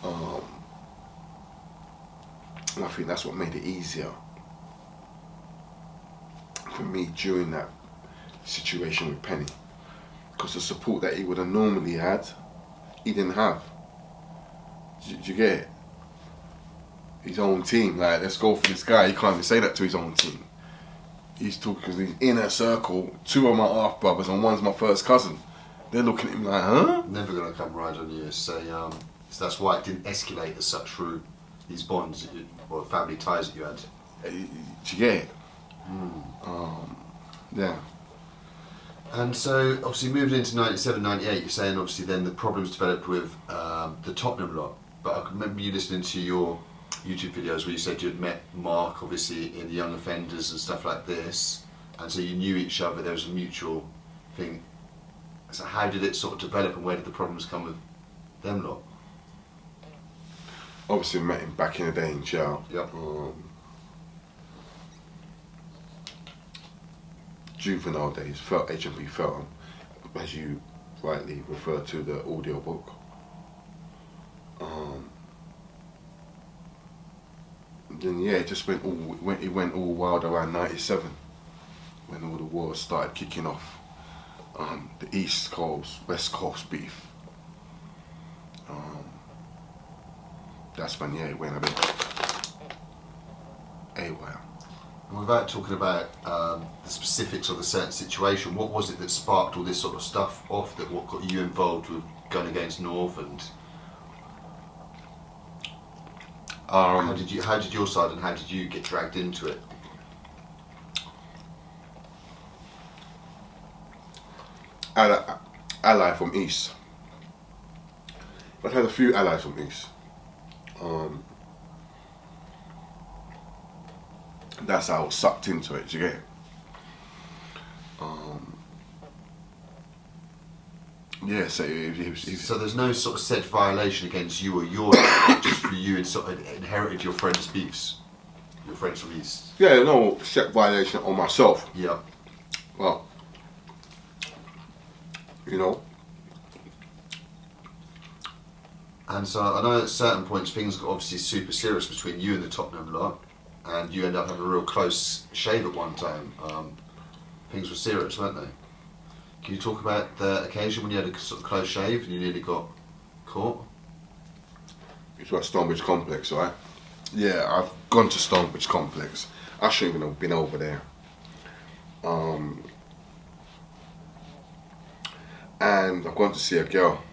And I think that's what made it easier for me during that situation with Penny. Because the support that he would have normally had, he didn't have. Do you get it? His own team, like, let's go for this guy. He can't even say that to his own team. He's talking because he's in a circle. 2 are my half brothers and 1's my first cousin. They're looking at him like, huh? Never going to come right on you. So that's why it didn't escalate as such through these bonds or family ties that you had. Do you get it? Yeah. And so, obviously, moving into 97, 98, you're saying obviously then the problems developed with the Tottenham lot. But I can remember you listening to your YouTube videos where you said you'd met Mark, obviously, in the young offenders and stuff like this. And so you knew each other, there was a mutual thing. So how did it sort of develop and where did the problems come with them lot? Obviously met him back in the day in jail. Yep. Juvenile days, HMP Felton, as you rightly refer to the audio book. Then yeah, it just went all wild around 97 when all the wars started kicking off. The East Coast, West Coast beef. That's when it went a bit AWOL. And without talking about the specifics of the certain situation, what was it that sparked all this sort of stuff off? That what got you involved with going against North, and how did your side and how did you get dragged into it? Ally from East. I've had a few allies from East. That's how I was sucked into it, do you get it? Yeah, so So there's no sort of said violation against you or your life, just for you and sort of inherited your friends' beefs, your friends from East. Yeah, no set violation on myself. Yeah. Well, you know. And so I know at certain points things got obviously super serious between you and the Tottenham lot, and you end up having a real close shave at one time. Things were serious, weren't they? Can you talk about the occasion when you had a sort of close shave and you nearly got caught? It's about Stonebridge Complex, right? Yeah, I've gone to Stonebridge Complex. I shouldn't even have been over there. And I've gone to see a girl.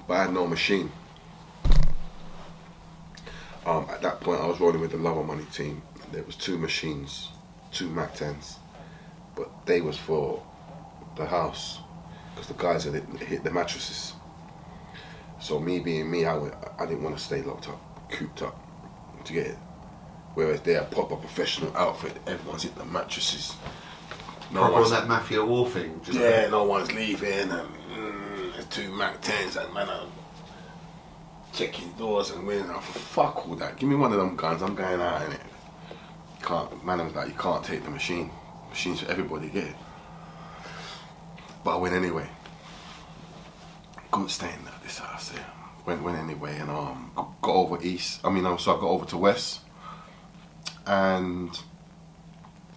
But I had no machine. At that point I was rolling with the Lover Money team. There was 2 machines, 2 Mac 10s, but they was for the house because the guys had hit the mattresses. So me being me, I didn't want to stay locked up, cooped up, to get it. Whereas they're a proper professional outfit, everyone's in the mattresses. Proper on that mafia war thing. Yeah, no one's leaving, and there's 2 Mac 10s, and man, I'm checking doors and winning. Fuck all that. Give me one of them guns. I'm going out in it. Can't. Man, was like, you can't take the machine. Machines for everybody, get it. But I went anyway. Couldn't stay in this house there. Went anyway, and got over east. I got over to west, and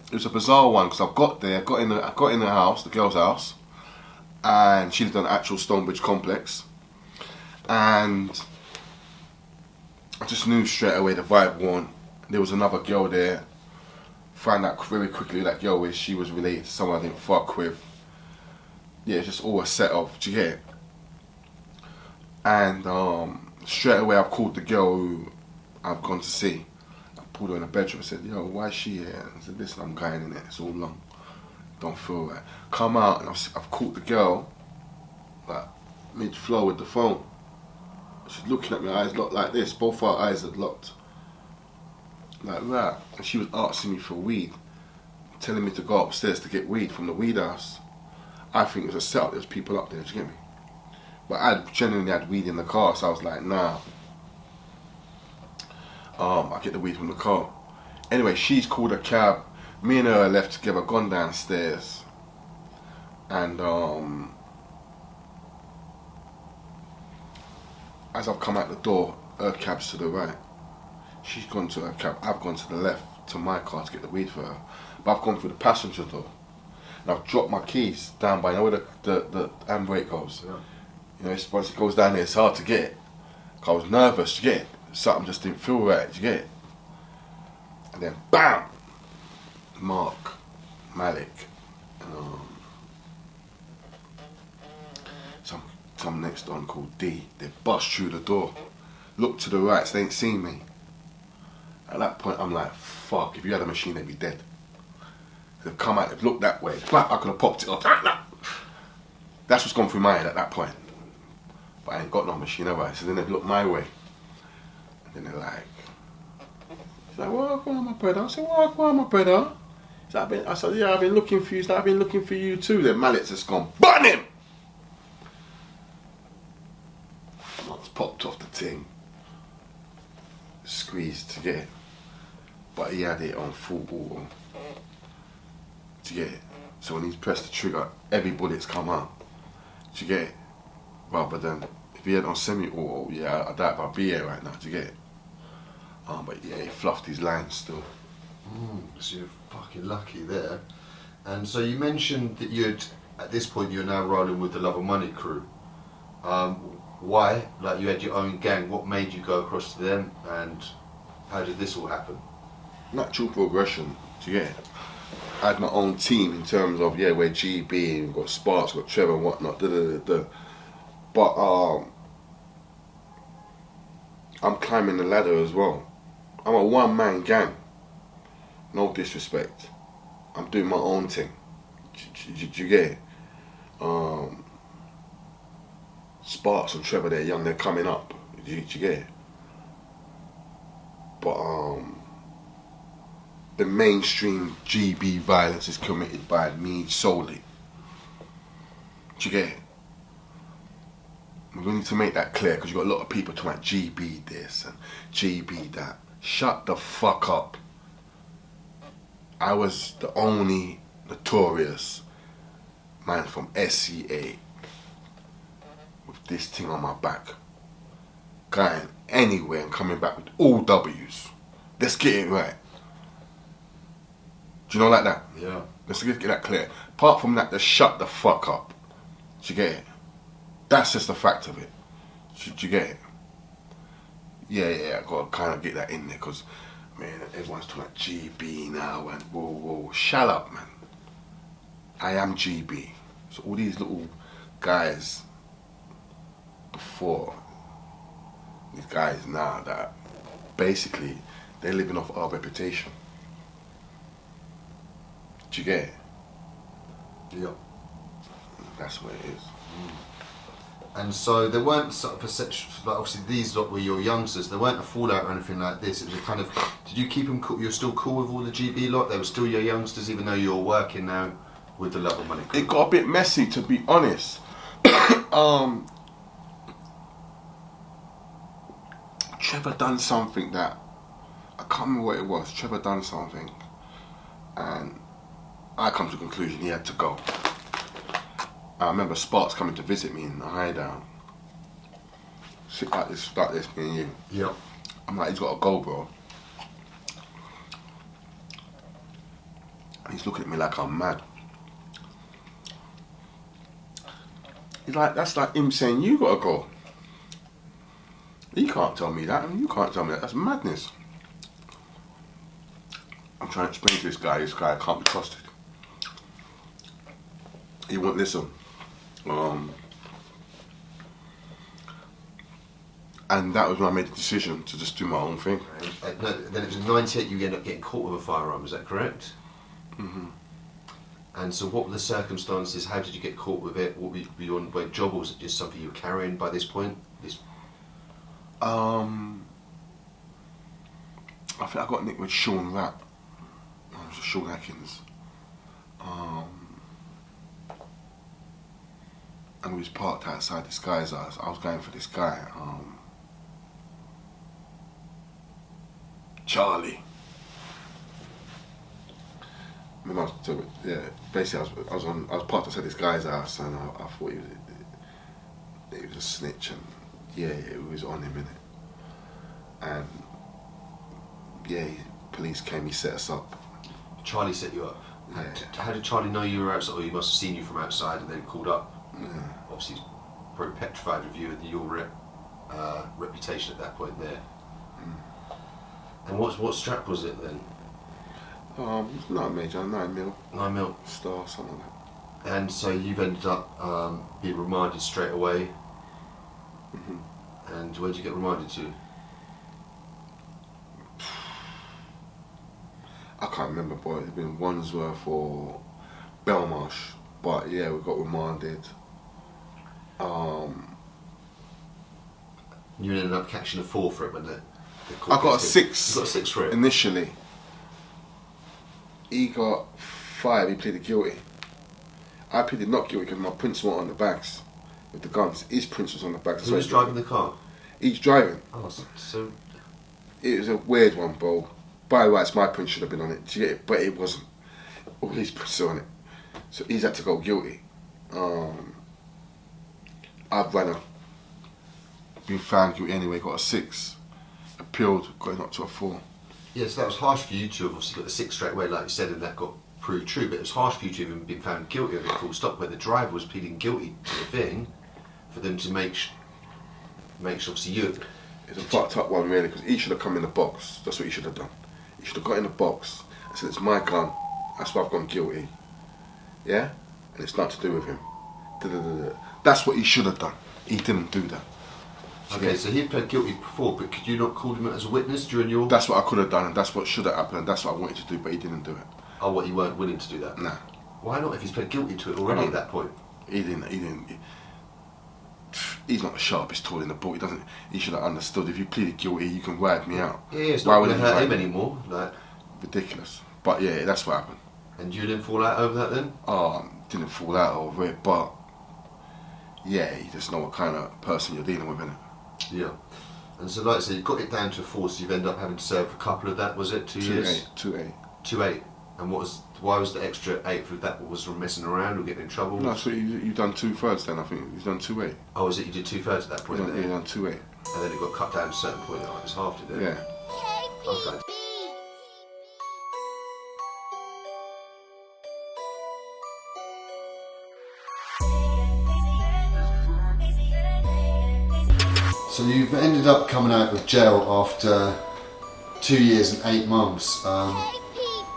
it was a bizarre one because I got there, got in the house, the girl's house, and she lived on the actual Stonebridge complex, and I just knew straight away the vibe won. There was another girl there. Found out very quickly who that girl was. She was related to someone I didn't fuck with. Yeah, it's just all a set up. Do you get it? And straight away I've called the girl who I've gone to see. I pulled her in the bedroom and said, yo, why is she here? And I said, listen, I'm going in it. It's all long. Don't feel right. Come out, and I've caught the girl like mid-flow with the phone. She's looking at me, eyes locked like this. Both our eyes had locked. Like that. And she was asking me for weed. Telling me to go upstairs to get weed from the weed house. I think it was a setup, there's people up there, do you get me? But I genuinely had weed in the car, so I was like, nah. I get the weed from the car. Anyway, she's called a cab. Me and her left together, gone downstairs. And as I've come out the door, her cab's to the right. She's gone to her cab, I've gone to the left, to my car to get the weed for her. But I've gone through the passenger door. And I've dropped my keys down by, you know where the handbrake goes? Yeah. You know, once it goes down there, it's hard to get it. I was nervous, you get it? Something just didn't feel right, you get it? And then, BAM! Mark, Malik, and some next one called D. They bust through the door. Look to the right, so they ain't seen me. At that point, I'm like, fuck, if you had a machine, they'd be dead. They've come out, they've looked that way. I could have popped it off. That's what's gone through my head at that point. But I ain't got no machine, have I? So then they've looked my way. And then they're like, she's like, well, go on, my brother. I said, well, go on, my brother. I said, yeah, I've been looking for you. She's like, I've been looking for you too. Then Malik's just gone, burn him! It's popped off the thing. Squeezed to get it. But he had it on full auto. Do you get it? So when he's pressed the trigger, every bullet's come out. Do you get it? Rather than, if he had on semi-auto, yeah, I doubt if I'd be here right now. Do you get it? But yeah, he fluffed his lines still. So you're fucking lucky there. And so you mentioned that at this point, you're now rolling with the Love of Money crew. Why? Like, you had your own gang. What made you go across to them, and how did this all happen? Natural progression. Do you get it? I had my own team in terms of, yeah, we're GB, we've got Sparks, we've got Trevor and whatnot, But I'm climbing the ladder as well. I'm a one-man gang. No disrespect. I'm doing my own thing. Do you get it? Sparks and Trevor, they're young, they're coming up. Do you get it? But the mainstream GB violence is committed by me solely. Do you get it? We need to make that clear, because you've got a lot of people talking about GB this and GB that. Shut the fuck up. I was the only notorious man from SCA with this thing on my back, going anywhere and coming back with all W's. Let's get it right. Do you know, like that? Yeah. Let's get that clear. Apart from that, just shut the fuck up. Do you get it? That's just the fact of it. Do you get it? Yeah, I gotta kind of get that in there, because, man, everyone's talking about GB now, and whoa, shut up, man. I am GB. So all these little guys before, these guys now that basically they're living off our reputation. Do you get it? Yeah. That's what it is. And so there weren't sort of a such, like obviously these lot were your youngsters. There weren't a fallout or anything like this. It was a kind of. Did you keep them cool? You're still cool with all the GB lot. They were still your youngsters, even though you're working now with the Love and Money crew. It got a bit messy, to be honest. Trevor done something that I can't remember what it was. Trevor done something, and I come to the conclusion he had to go. I remember Sparks coming to visit me in the hideout. Shit like this, me and you. Yeah. I'm like, he's got to go, bro. And he's looking at me like I'm mad. He's like, that's like him saying, you got to go. You can't tell me that, and you can't tell me that. That's madness. I'm trying to explain to this guy can't be trusted. He won't listen. And that was when I made the decision to just do my own thing. No, then it was in '98 you ended up getting caught with a firearm, is that correct? Mm-hmm. And so what were the circumstances? How did you get caught with it? What were you on by job, or was it just something you were carrying by this point? I think I got nicked with Sean Rapp. Sean Atkins. And we was parked outside this guy's house. I was going for this guy, Charlie. Basically I was parked outside this guy's house, and I thought he was a snitch, and it was on him, innit? And police came, he set us up. Charlie set you up? Yeah. How did Charlie know you were outside, or he must have seen you from outside and then called up? Yeah. Obviously he's probably petrified of you and your reputation at that point there. And what strap was it then? It's not major, 9mm. 9mm. Star, something like that. And so you've ended up being remanded straight away. Mm-hmm. And where did you get remanded to? I can't remember, boy. It's been Wandsworth or Belmarsh, but we got remanded. You ended up catching a 4 for it, wasn't it? I got a 6. You got a 6 for it? Initially. He got 5, he pleaded guilty. I pleaded not guilty because my prints weren't on the bags with the guns. His prints was on the bags. Who was driving the car? He's driving. Oh, so... It was a weird one, bro. By rights, my print should have been on it. Do you get it? But it wasn't. All his prints are on it. So he's had to go guilty. I've been found guilty anyway, got a 6. Appealed, got it up to a 4. Yeah, so that was harsh for you to have obviously got the 6 straight away, like you said, and that got proved true, but it was harsh for you to have even been found guilty of it, full stop, where the driver was pleading guilty to the thing, for them to make sure obviously you... It's a fucked up one, really, because he should have come in the box. That's what he should have done. He should have got in the box and said, it's my gun, that's why I've gone guilty. Yeah? And it's nothing to do with him. That's what he should have done. He didn't do that. Okay, so he pled guilty before, but could you not call him as a witness during your... That's what I could have done, and that's what should have happened, and that's what I wanted to do, but he didn't do it. Oh, what, you weren't willing to do that? Nah. Why not, if he's pled guilty to it already at that point? He didn't. He's not the sharpest tool in the book. He should have understood, if you pleaded guilty, you can ride me out. Yeah, it's not going to hurt him anymore. Like... Ridiculous. But yeah, that's what happened. And you didn't fall out over that then? Oh, didn't fall out over it, but yeah, you just know what kind of person you're dealing with, innit? Yeah. And so, like I said, you got it down to a 4, so you've ended up having to serve a couple of that, was it? 2 years? 2-8. 2-8. And why was the extra 8 for that? Was from messing around or getting in trouble? No, so you've done 2/3 then, I think. You've done 2-8. Oh, was it you did 2/3 at that point? You've done 2-8. And then it got cut down to a certain point, like it was half, did it? Yeah. Okay. So you've ended up coming out of jail after 2 years and 8 months.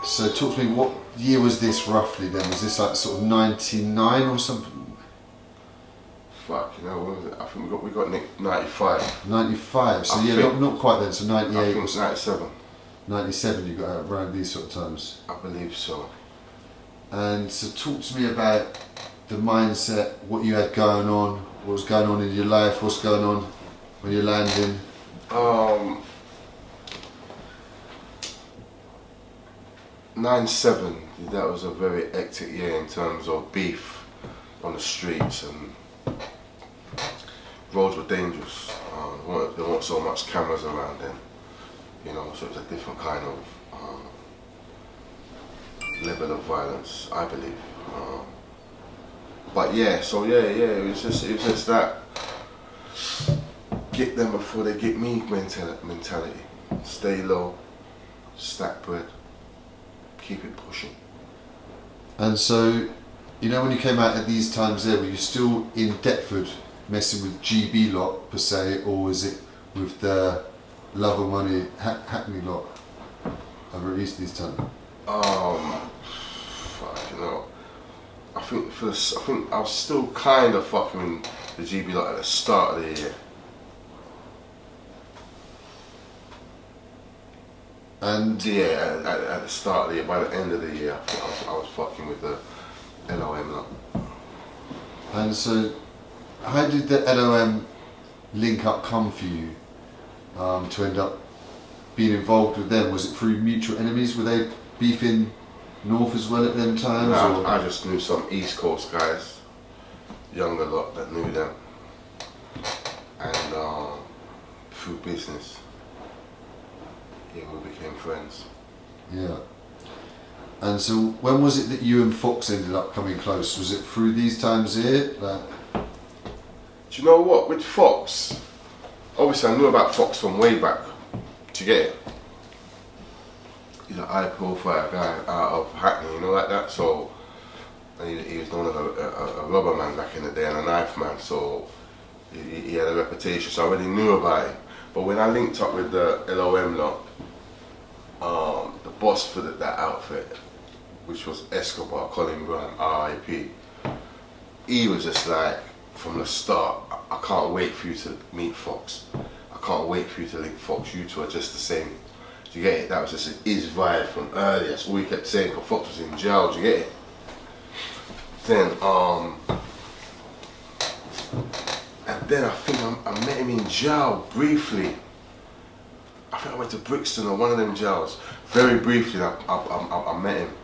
So talk to me, what year was this roughly then? Was this like sort of 99 or something? Fuck, what was it? I think we got nicked 95. 95, so not quite then, so 98. I think it was 97. 97 you got out around these sort of times? I believe so. And so talk to me about the mindset, what you had going on, What's going on in your life? What's going on when you're landing? 9/7, that was a very hectic year in terms of beef on the streets, and roads were dangerous. There weren't so much cameras around then, you know, so it was a different kind of level of violence, I believe. But yeah, so it was just that get them before they get me mentality. Stay low, stack bread, keep it pushing. And so, you know, when you came out at these times there, were you still in Deptford messing with GB lot per se, or was it with the Love of Money Hackney lot I've released these times? Fuck, you know, I think I was still kind of fucking the GB lot at the start of the year. And yeah, at the start of the year, by the end of the year, I think I was fucking with the LOM lot. And so, how did the LOM link up come for you to end up being involved with them? Was it through mutual enemies? Were they beefing north as well at them times? No, I just knew some East Coast guys, younger lot that knew them, and through business, yeah, we became friends. Yeah. And so, when was it that you and Fox ended up coming close? Was it through these times here? Do you know what? With Fox, obviously I knew about Fox from way back. Do you get it? He's a high profile guy out of Hackney, you know, like that. So, and he was known as a rubber man back in the day and a knife man. So, he had a reputation. So I already knew about him. But when I linked up with the LOM lot, the boss for that outfit, which was Escobar, Colin Brown, RIP, he was just like, from the start, I can't wait for you to meet Fox. I can't wait for you to link Fox. You two are just the same. Do you get it? That was just his vibe from earlier. That's all he kept saying, because Fox was in jail. Do you get it? Then, and then I think I met him in jail briefly. I think I went to Brixton or one of them jails. Very briefly, I met him.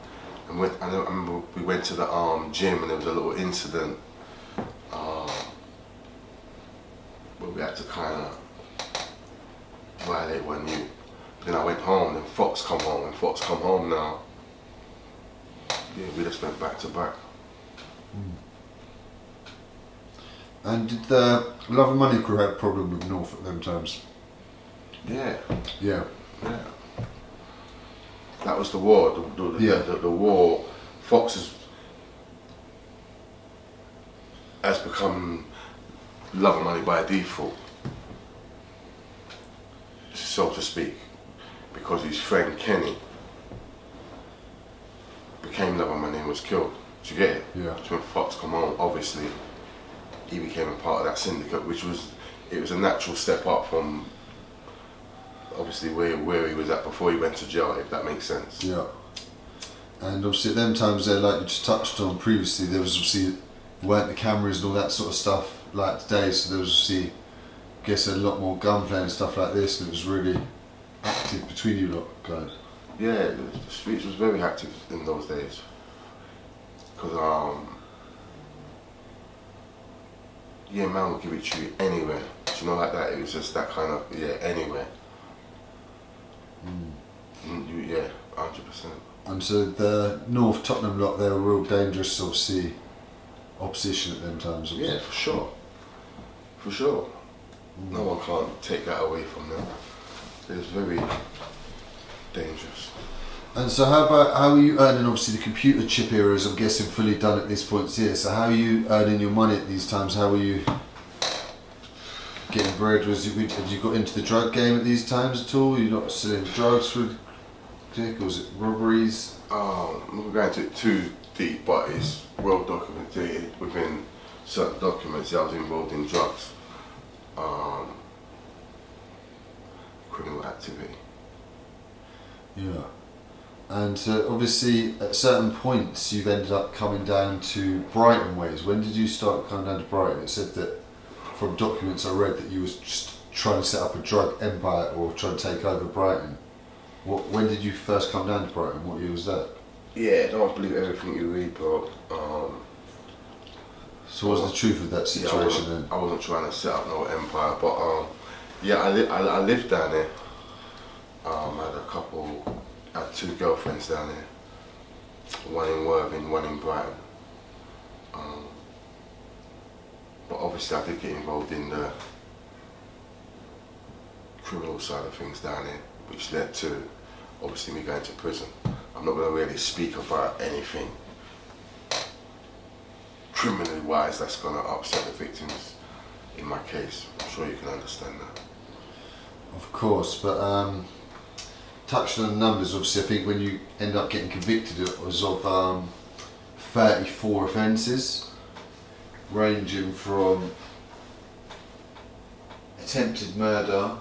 And I remember we went to the gym and there was a little incident where we had to kind of violate one you. Then I went home, then Fox come home, and Fox come home now. Yeah, we just went back to back. And did the Love and Money crew have a problem with North at them times? Yeah. Yeah. Yeah. That was the war. The war. Fox has become Love and Money by default, so to speak, because his friend Kenny became Love and Money and was killed. Did you get it? Yeah. So when Fox come on, obviously, he became a part of that syndicate, which was a natural step up from obviously where he was at before he went to jail, if that makes sense. Yeah. And obviously at them times there, like you just touched on previously, there was obviously weren't the cameras and all that sort of stuff like today, so there was obviously, I guess, a lot more gunplay and stuff like this, and it was really active between you lot guys. Yeah, the streets was very active in those days. Because yeah, man will give it to you anywhere. Do you know, like that? It was just that kind of, yeah, anywhere. Yeah, 100%. And so the North Tottenham lot, they were real dangerous, obviously, opposition at them times. Obviously. Yeah, for sure. For sure. No one can't take that away from them. It was very dangerous. And so how are you earning, obviously the computer chip era is, I'm guessing, fully done at this point here, so how are you earning your money at these times? How are you getting bread? Had you got into the drug game at these times at all? You're not selling drugs for or was it robberies? I'm not going to it too deep, but it's well documented within certain documents that I was involved in drugs, criminal activity. Yeah. And obviously at certain points you've ended up coming down to Brighton ways. When did you start coming down to Brighton? It said that from documents I read that you was just trying to set up a drug empire or trying to take over Brighton. When did you first come down to Brighton? What year was that? Yeah, don't believe everything you read, bro. So what's the truth of that situation then? I wasn't trying to set up no empire, but yeah, I lived down there. I had 2 girlfriends down there. One in Worthing, one in Brighton. But obviously I did get involved in the criminal side of things down there, which led to obviously me going to prison. I'm not going to really speak about anything criminally wise that's going to upset the victims in my case. I'm sure you can understand that. Of course, but touching on the numbers, obviously I think when you end up getting convicted it was of 34 offences, ranging from attempted murder,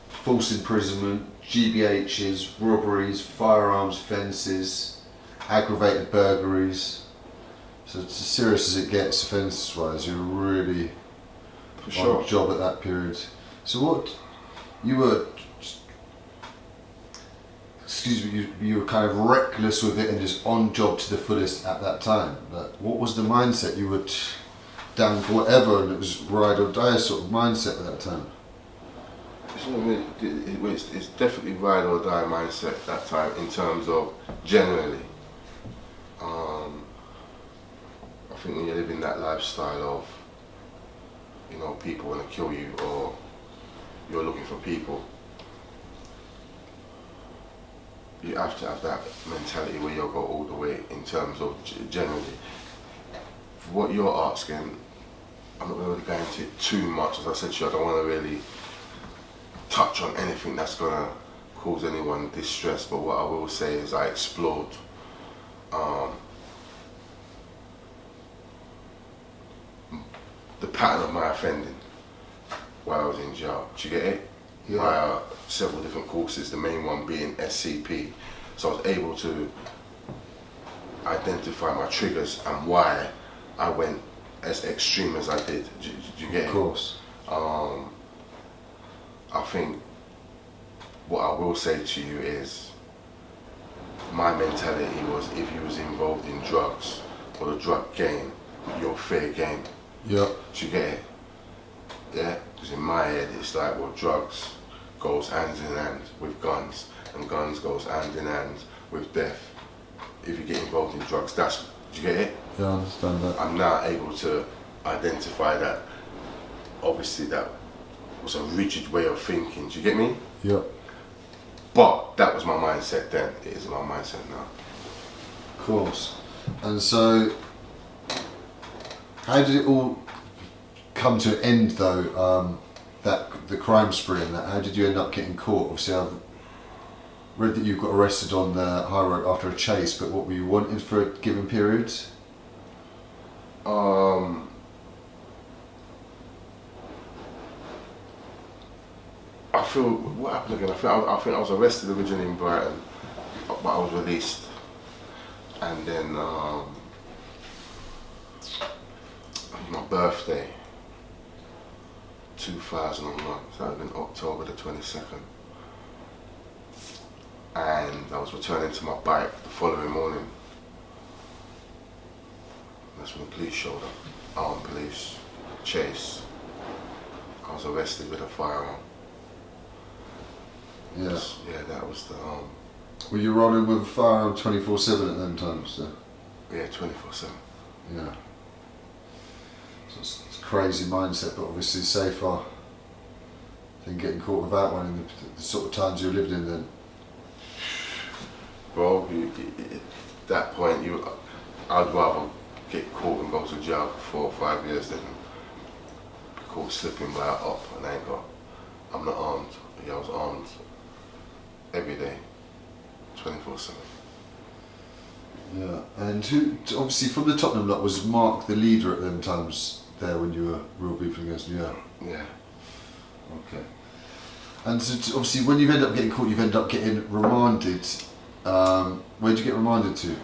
false imprisonment, GBHs, robberies, firearms offences, aggravated burglaries. So it's as serious as it gets offences wise. You're really on job at that period. So what you were, excuse me, you were kind of reckless with it and just on job to the fullest at that time. But what was the mindset? You were down for whatever and it was ride or die sort of mindset at that time? It's definitely ride or die mindset at that time in terms of generally. I think when you're living that lifestyle of, you know, people want to kill you or you're looking for people, you have to have that mentality where you'll go all the way in terms of generally. For what you're asking, I'm not really going into it too much. As I said to you, I don't want to really touch on anything that's going to cause anyone distress, but what I will say is I explored the pattern of my offending while I was in jail. Do you get it? Yeah. Via several different courses, the main one being SCP. So I was able to identify my triggers and why I went as extreme as I did. Do you get it? Of course. I think what I will say to you is my mentality was if you was involved in drugs or the drug game, you're fair game. Yeah. Do you get it? Yeah? Because in my head it's like, well, drugs goes hand in hand with guns and guns goes hand in hand with death. If you get involved in drugs, that's, do you get it? Yeah, I understand that. I'm now able to identify that obviously that was a rigid way of thinking, do you get me? Yeah. But that was my mindset then, it is my mindset now. Of course. And so, how did it all come to an end though, the crime spree and that? How did you end up getting caught? Obviously I've read that you got arrested on the high road after a chase, but what were you wanted for a given period? I feel, what happened again? I think I was arrested originally in Brighton, but I was released. And then my birthday, 2001, so that would have been October the 22nd. And I was returning to my bike the following morning. That's when the police showed up, armed police, chase. I was arrested with a firearm. Yeah. Yeah, that was the Were you rolling with a firearm 24/7 at them times? So? yeah, 24/7. Yeah. So it's a crazy mindset, but obviously safer than getting caught without one in the sort of times you lived in then. Bro, at that point, I'd rather get caught and go to jail for 4 or 5 years than be caught slipping by a op and I'm not armed. Yeah, I was armed every day, 24/7. Yeah, and who, obviously from the Tottenham lot, was Mark the leader at them times there when you were real beefing against him? Yeah. Yeah. Okay. And so obviously when you end up getting caught, you've ended up getting remanded. Where did you get remanded to?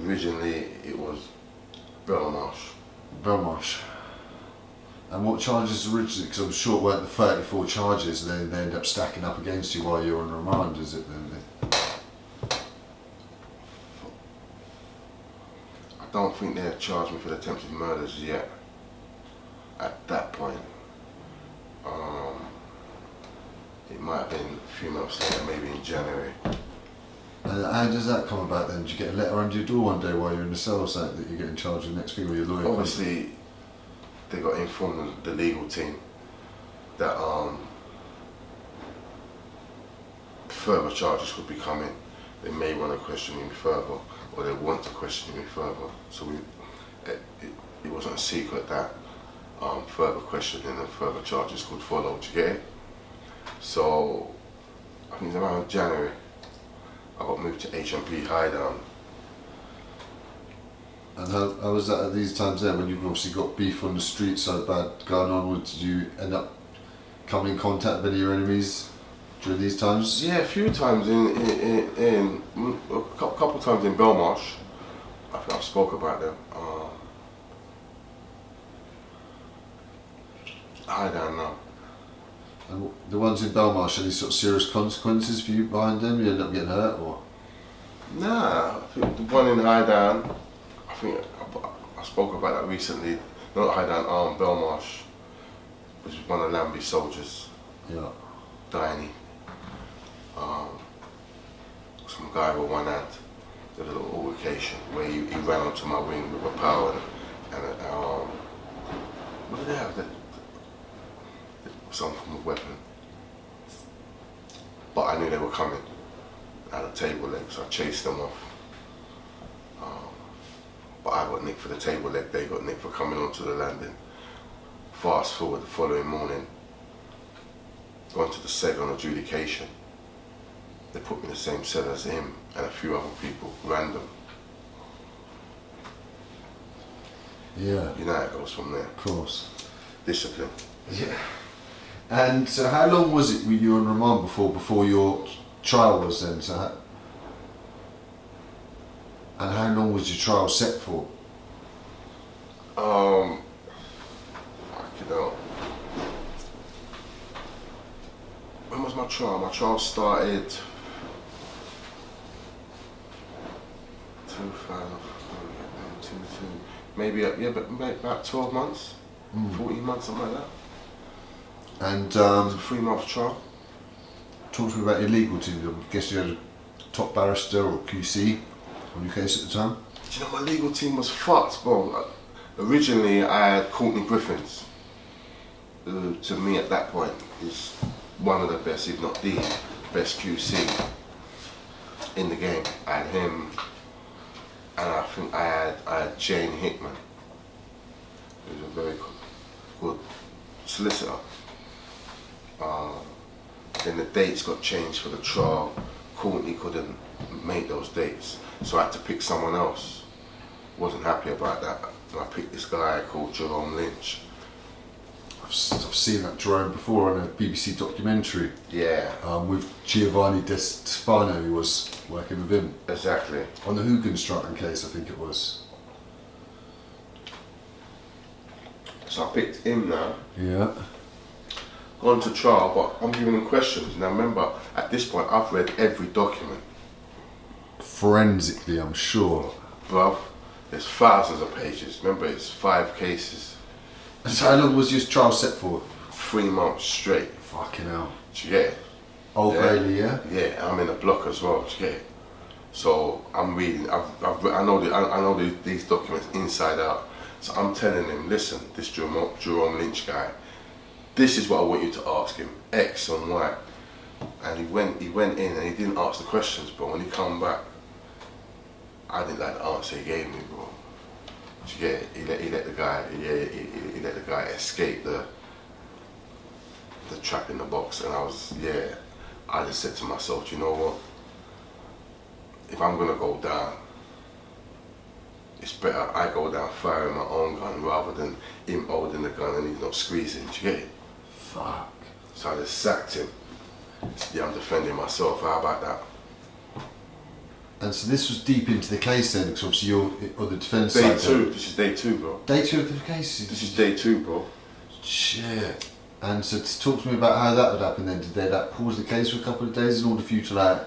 Originally it was Belmarsh. Belmarsh. And what charges originally? Because I'm sure it weren't the 34 charges, and then they end up stacking up against you while you're on remand, is it then? I don't think they had charged me for the attempted murders yet. At that point, it might have been a few months later, maybe in January. And how does that come about then? Do you get a letter under your door one day while you're in the cell saying that you're getting charged with the next thing with your lawyer? Obviously, they got informed the legal team that further charges could be coming. They may want to question me further, or they want to question me further. So it wasn't a secret that further questioning and further charges could follow. Do you get it? So I think it's around January I got moved to HMP Highdown. And how was that at these times then, when you've obviously got beef on the street so bad going on? Did you end up coming in contact with any of your enemies during these times? Yeah, a few times a couple times in Belmarsh. I think I spoke about them. Highdown now. And the ones in Belmarsh, any sort of serious consequences for you behind them? You end up getting hurt, or? Nah, I think the one in Highdown, I think I spoke about that recently. Not Highdown, Belmarsh, which was one of Lambie's soldiers. Yeah. Diney. Some guy with one hand. There was a little altercation where he ran onto my wing with a power and what did they have? Some form of weapon. But I knew they were coming. I had a table leg, so I chased them off. But I got nicked for the table leg, they got nicked for coming onto the landing. Fast forward the following morning, gone to the SEG on adjudication. They put me in the same cell as him and a few other people, random. Yeah. You know how it goes from there. Of course. Discipline. Yeah. And so how long was it you were on remand before your trial was then? And how long was your trial set for? When was my trial? My trial started 2002, maybe about 12 months, 14 months, something like that. And It was a 3-month trial. talk to me about your legal team. I guess you had a top barrister or QC on your case at the time? Do you know, my legal team was fucked, bro. Originally, I had Courtney Griffiths, who to me at that point is one of the best, if not the best QC in the game. I had him, and I think I had Jane Hickman, who's a very good solicitor. Then the dates got changed for the trial. Courtney couldn't make those dates, so I had to pick someone else. Wasn't happy about that. And I picked this guy called Jerome Lynch. I've seen that Jerome before on a BBC documentary. Yeah. With Giovanni De Stefano, who was working with him. Exactly. On the Hugenstraten case, I think it was. So I picked him now. Yeah. Gone to trial, but I'm giving him questions. Now remember, at this point, I've read every document. Forensically, I'm sure. Bruv, there's thousands of pages. Remember, it's 5 cases. So how long was your trial set for? 3 months straight. Fucking hell. Do you get it? Old Yeah. Bailey, yeah? Yeah, I'm in a block as well. Do you get it? So I'm reading. I know these documents inside out. So I'm telling him, listen, this Jerome Lynch guy, this is what I want you to ask him, X and Y. And he went in and he didn't ask the questions, but when he come back, I didn't like the answer he gave me, bro. Do you get it? He let the guy escape the trap in the box, and I just said to myself, you know what? If I'm gonna go down, it's better I go down firing my own gun rather than him holding the gun and he's not squeezing. Do you get it? Fuck. So I just sacked him. Yeah, I'm defending myself. How about that? And so this was deep into the case then, because obviously you're on the defence side. Day 2. This is day 2, bro. Day 2 of the case? This is day 2, bro. Shit. And so talk to me about how that would happen then. Did they like pause the case for a couple of days in order for you to like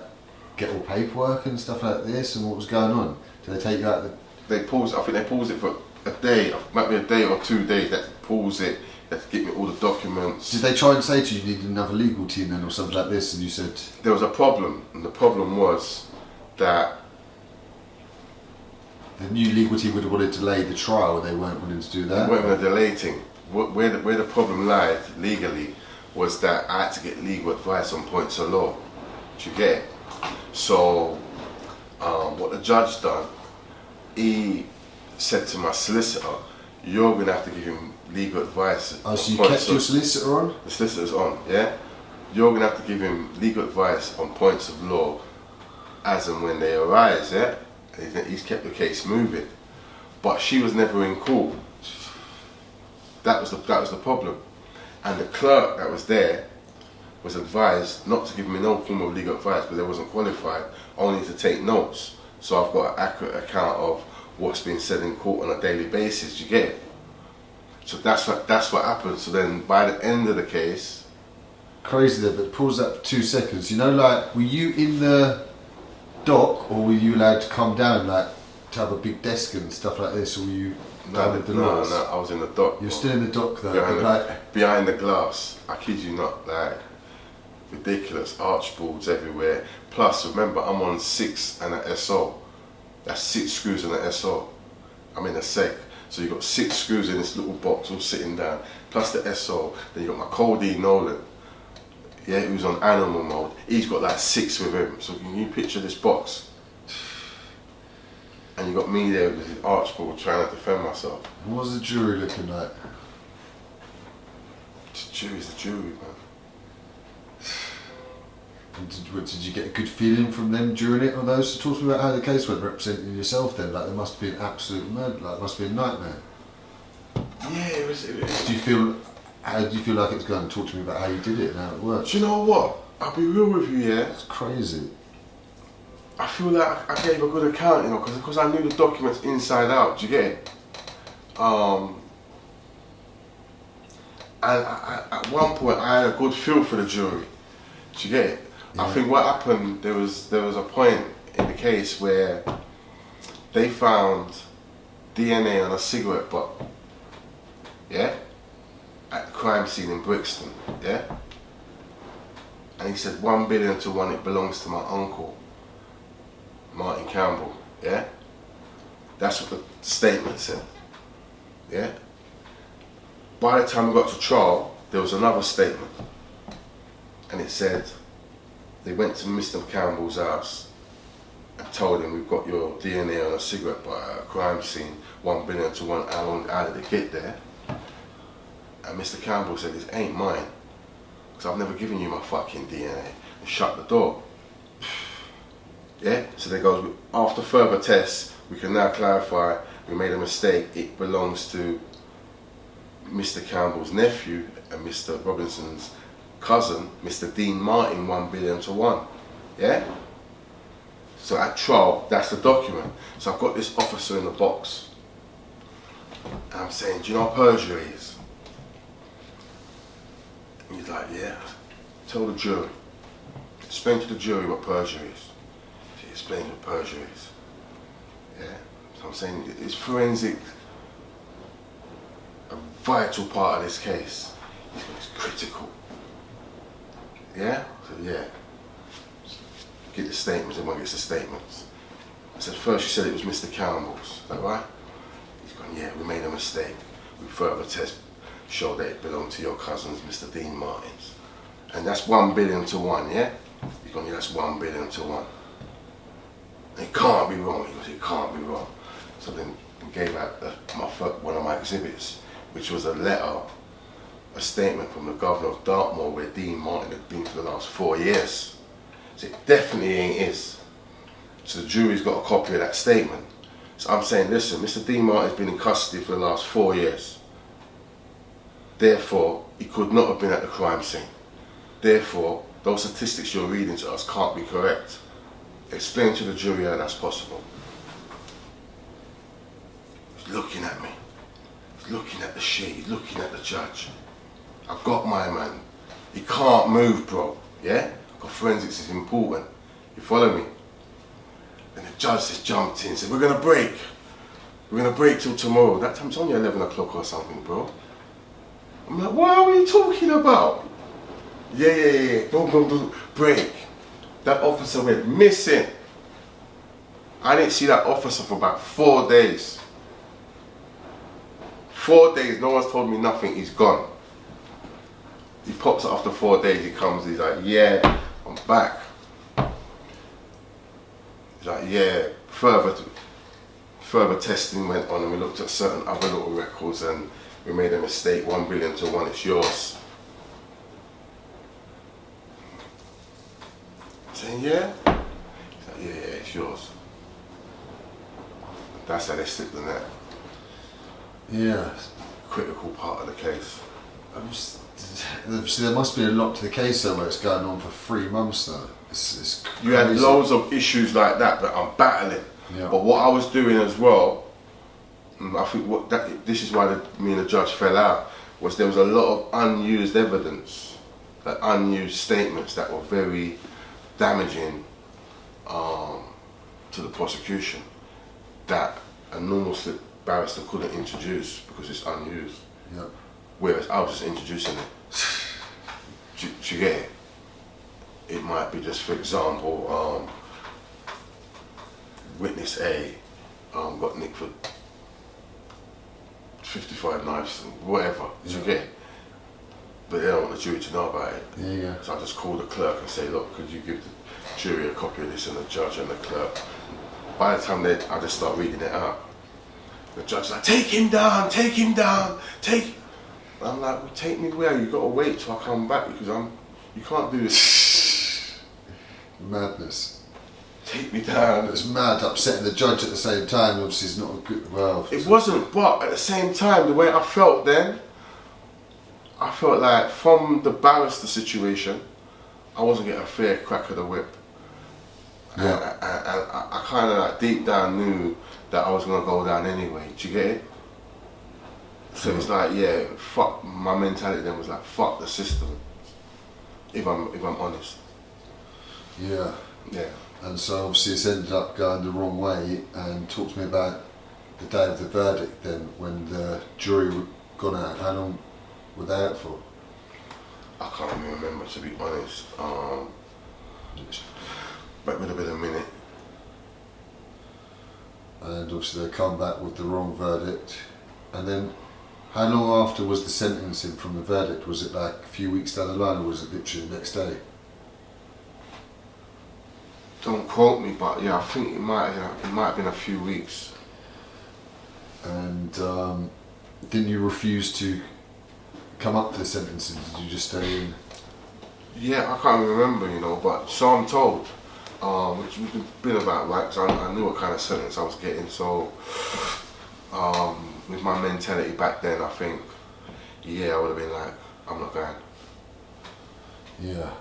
get all paperwork and stuff like this, and what was going on? Did they take you out? They paused. I think they paused it for a day. Might be a day or 2 days. They had to pause it. They had to get me all the documents. Did they try and say to you needed another legal team then, or something like this, and you said there was a problem, and the problem was that the new legal team would have wanted to delay the trial? They weren't wanting to do that. They weren't going to delay thing. Where the problem lied legally was that I had to get legal advice on points of law. Do you get it? So what the judge done, he said to my solicitor, "You're going to have to give him legal advice." Oh, so you kept your solicitor on? The solicitor's on, yeah? You're going to have to give him legal advice on points of law as and when they arise, yeah? And he's kept the case moving. But she was never in court. That was the problem. And the clerk that was there was advised not to give me no form of legal advice because they wasn't qualified, only to take notes. So I've got an accurate account of what's being said in court on a daily basis, you get it? So that's what happened. So then by the end of the case... Crazy there, but pause that for 2 seconds. You know, like, were you in the dock, or were you allowed to come down, like, to have a big desk and stuff like this, or were you... No, I was in the dock. You're still in the dock though, behind the glass. I kid you not, like ridiculous archboards everywhere. Plus, remember, I'm on 6 and an SO. That's 6 screws and an SO. I'm in a sec, so you got 6 screws in this little box all sitting down. Plus the SO. Then you got my Cody Nolan. Yeah, who's on animal mode. He's got like 6 with him. So can you picture this box? And you got me there with this archboard trying to defend myself. What was the jury looking like? The jury's the jury, man. And did you get a good feeling from them during it on those? So talk to me about how the case went representing yourself then. Like, there must have been absolute murder, like, it must have been a nightmare. Yeah, it was. How did you feel like it was going? Talk to me about how you did it and how it worked. Do you know what? I'll be real with you, yeah? It's crazy. I feel like I gave a good account, you know, because I knew the documents inside out. Do you get it? And at one point, I had a good feel for the jury. Do you get it? Yeah. I think what happened, there was a point in the case where they found DNA on a cigarette butt, yeah, at the crime scene in Brixton, yeah. And he said 1 billion to 1, it belongs to my uncle, Martin Campbell, yeah? That's what the statement said, yeah? By the time we got to trial, there was another statement. And it said, they went to Mr. Campbell's house and told him, we've got your DNA on a cigarette butt at a crime scene, 1 billion to 1, how did it get there? And Mr. Campbell said, this ain't mine, because I've never given you my fucking DNA. And shut the door. Yeah, so there goes, after further tests, we can now clarify we made a mistake. It belongs to Mr. Campbell's nephew and Mr. Robinson's cousin, Mr. Dean Martin, 1 billion to 1. Yeah? So at trial, that's the document. So I've got this officer in the box. And I'm saying, do you know what perjury is? And he's like, yeah. Tell the jury. Explain to the jury what perjury is. He explains what perjury is. Yeah? So I'm saying it's forensic, a vital part of this case. It's critical. Yeah? So yeah. Get the statements, everyone gets the statements. I said, first you said it was Mr. Campbell's. Is that right? He's gone, yeah, we made a mistake. We further test showed that it belonged to your cousins, Mr. Dean Martins. And that's 1 billion to 1, yeah? He's gone, yeah, that's 1 billion to 1. And it can't be wrong. He goes, it can't be wrong. So then we gave out one of my exhibits, which was a letter, a statement from the governor of Dartmoor where Dean Martin had been for the last 4 years. So it definitely ain't his. So the jury's got a copy of that statement. So I'm saying, listen, Mr. Dean Martin's been in custody for the last 4 years. Therefore, he could not have been at the crime scene. Therefore, those statistics you're reading to us can't be correct. explain to the jury how that's possible. He's looking at me. He's looking at the sheet. He's looking at the judge. I've got my man. He can't move, bro. Yeah? Because forensics is important. You follow me? And the judge just jumped in and said, we're going to break. We're going to break till tomorrow. That time's only 11 o'clock or something, bro. I'm like, what are we talking about? Yeah. Boom, boom, boom. Break. That officer went missing. I didn't see that officer for about 4 days. 4 days, no one's told me nothing, he's gone. He pops up after 4 days, he comes, he's like, yeah, I'm back. He's like, yeah, further testing went on and we looked at certain other little records and we made a mistake, 1 billion to 1, it's yours. I'm saying, yeah? He's like, yeah, it's yours. That's how they slipped the net. Yeah. Critical part of the case. See, there must be a lot to the case though where it's going on for 3 months now. It's you had loads of issues like that I'm battling. Yeah. But what I was doing as well, I think this is why me and the judge fell out, was there was a lot of unused evidence, like unused statements that were very damaging to the prosecution that a normal barrister couldn't introduce because it's unused. Yeah. Whereas I was just introducing it. Do you get it? It might be just, for example, witness A got nicked for 55 knives, whatever. Do you get it? But they don't want the jury to know about it. Yeah. So I just call the clerk and say, look, could you give the jury a copy of this, and the judge and the clerk. By the time I just start reading it out. The judge's like, take him down, take him down, take. I'm like, well, take me where? You got to wait till I come back because you can't do this. Madness. Take me down. It's mad, upsetting the judge at the same time. Obviously, it's not a good. Well, it wasn't, but at the same time, the way I felt then, I felt like from the barrister situation, I wasn't getting a fair crack of the whip. Yeah. And I kind of like deep down knew that I was going to go down anyway. Do you get it? So it's like, yeah, fuck, my mentality then was like, fuck the system, if I'm honest. Yeah. Yeah. And so obviously it's ended up going the wrong way. And talk to me about the day of the verdict then, when the jury gone out. How long were they out for? I can't even remember, to be honest. But it would have been a minute. And obviously they come back with the wrong verdict. And then, how long after was the sentencing from the verdict? Was it like a few weeks down the line, or was it literally the next day? Don't quote me, but yeah, I think it might have been a few weeks. And didn't you refuse to come up to the sentencing? Did you just stay in? Yeah, I can't even remember, you know, but so I'm told. Which we've been about, right? Because I knew what kind of sentence I was getting. So, with my mentality back then, I think, yeah, I would have been like, I'm not going. Yeah,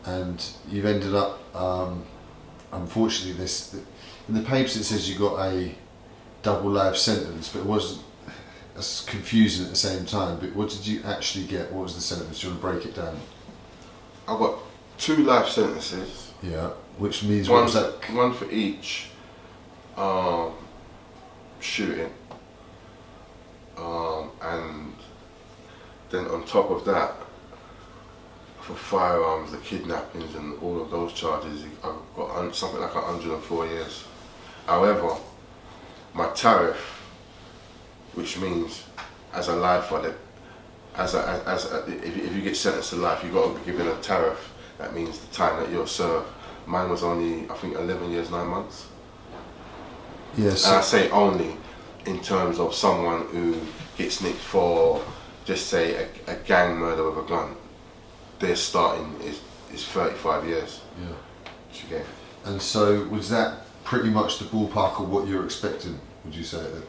and you've ended up, unfortunately, in the papers it says you got a double life sentence, but it wasn't. That's confusing at the same time. But what did you actually get? What was the sentence? Do you want to break it down? I got 2 life sentences. Yeah, which means what was that? One for each shooting, and then on top of that, for firearms, the kidnappings and all of those charges, I got something like 104 years. However, my tariff, which means as a lifer, if you get sentenced to life, you've got to be given a tariff. That means the time that you're served. Mine was only, I think, 11 years, 9 months. Yes. And I say only in terms of someone who gets nicked for, just say, a gang murder with a gun. Their starting is 35 years. Yeah. You get. And so was that pretty much the ballpark of what you were expecting? Would you say then?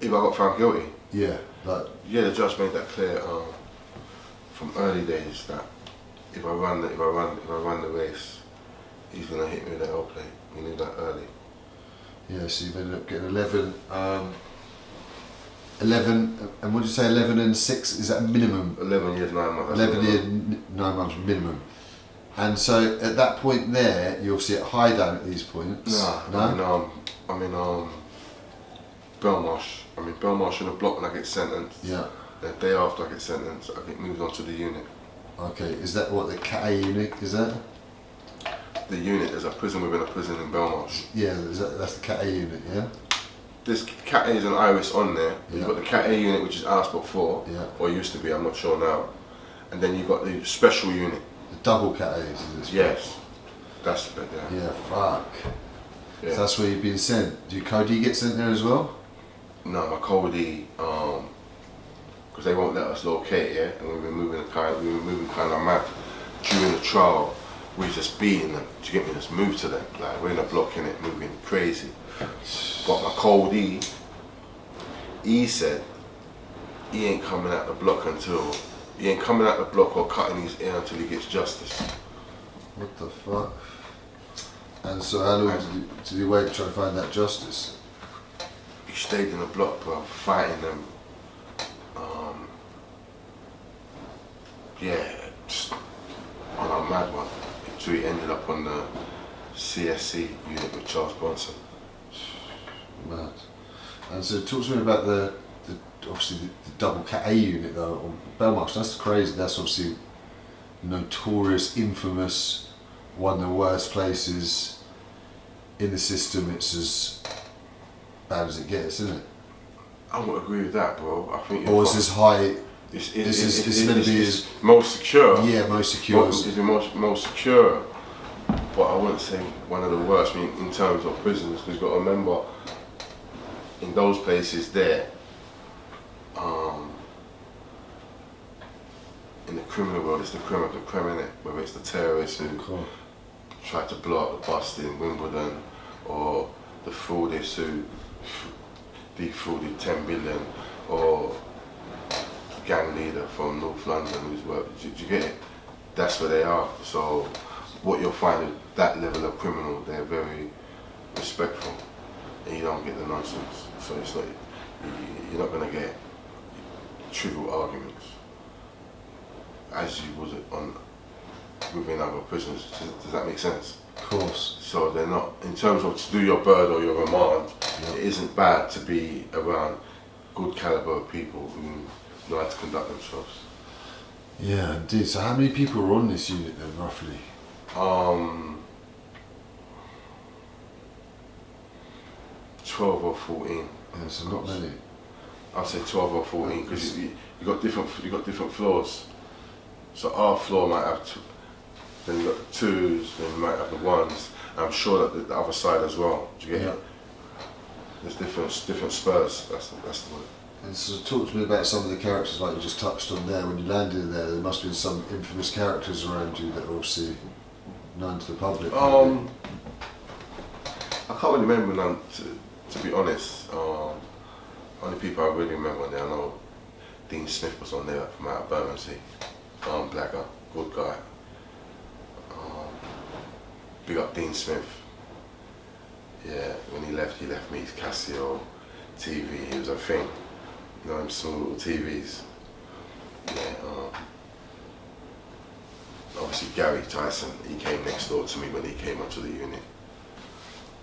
If I got found guilty. Yeah. Yeah, the judge made that clear from early days that if I run the race, he's going to hit me with that L plate. We knew that early. Yeah, so you've ended up getting 11. 11, and what did you say, 11 and 6, is that a minimum? 11 years, 9 months. 11 years, 9 months minimum. And so at that point there, you're obviously at high down at these points. No? I'm in Belmarsh. I'm in Belmarsh in the block when I get sentenced. Yeah. The day after I get sentenced, I get moved on to the unit. Okay, is that what the Cat A unit, is that? The unit, there's a prison within a prison in Belmarsh. Yeah, that's the Cat A unit, yeah? This Cat A is an iris on there. Yeah. You've got the Cat A unit, which is Asport 4, yeah, or used to be, I'm not sure now. And then you've got the special unit. The double Cat A's, is this? Yes. That's the bit, yeah. Yeah, fuck. Yeah. So that's where you've been sent. Do Cody get sent there as well? No, my Cody, because they won't let us locate, yeah? And we've been moving kind of mad. During the trial, we was just beating them. Do you get me? Just move to them. Like, we're in a block in it, moving crazy. But my Cody, he said he ain't coming out the block or cutting his ear until he gets justice. What the fuck? And so how long did he wait to try to find that justice? He stayed in the block, bro, fighting them. Yeah, just on a mad one. So he ended up on the CSC unit with Charles Bronson. Mad. And so talk to me about the obviously the double Cat A unit though on Belmarsh. That's crazy. That's obviously notorious, infamous, one of the worst places in the system. It's as bad as it gets, isn't it? I would agree with that, bro. I think. Or is this high? It's meant to be as most secure. Yeah, most secure. It's the most secure, but I wouldn't say one of the worst. I mean, in terms of prisons, because you've got to remember, in those places there, in the criminal world, it's the crime of the crime, innit? Whether it's the terrorists who tried to blow up the bust in Wimbledon, or the fraudists who defrauded 10 billion, or gang leader from North London who's worked. Do you get it? That's where they are. So what you'll find is that level of criminal, they're very respectful, and you don't get the nonsense. So it's like you're not going to get trivial arguments as you would within other prisons. Does that make sense? Of course. So they're not, in terms of to do your bird or your remand, it isn't bad to be around good caliber of people who know how to conduct themselves. Yeah, indeed. So how many people are on this unit then, roughly? 12 or 14. Yeah, so not many. I'd say 12 or 14 because you got different floors. So our floor might have two, then you got the twos, then you might have the ones. And I'm sure that the other side as well. Do you get it? There's different spurs. That's the word. And so talk to me about some of the characters like you just touched on there. When you landed there must have been some infamous characters around you that are obviously known to the public. I can't really remember none, to be honest. Only people I really remember on there, I know Dean Smith was on there from out of Bermondsey. Blacker, good guy. Big up Dean Smith. Yeah, when he left me his Casio TV, he was a thing. You know, them small little TVs. Yeah, obviously Gary Tyson, he came next door to me when he came onto the unit.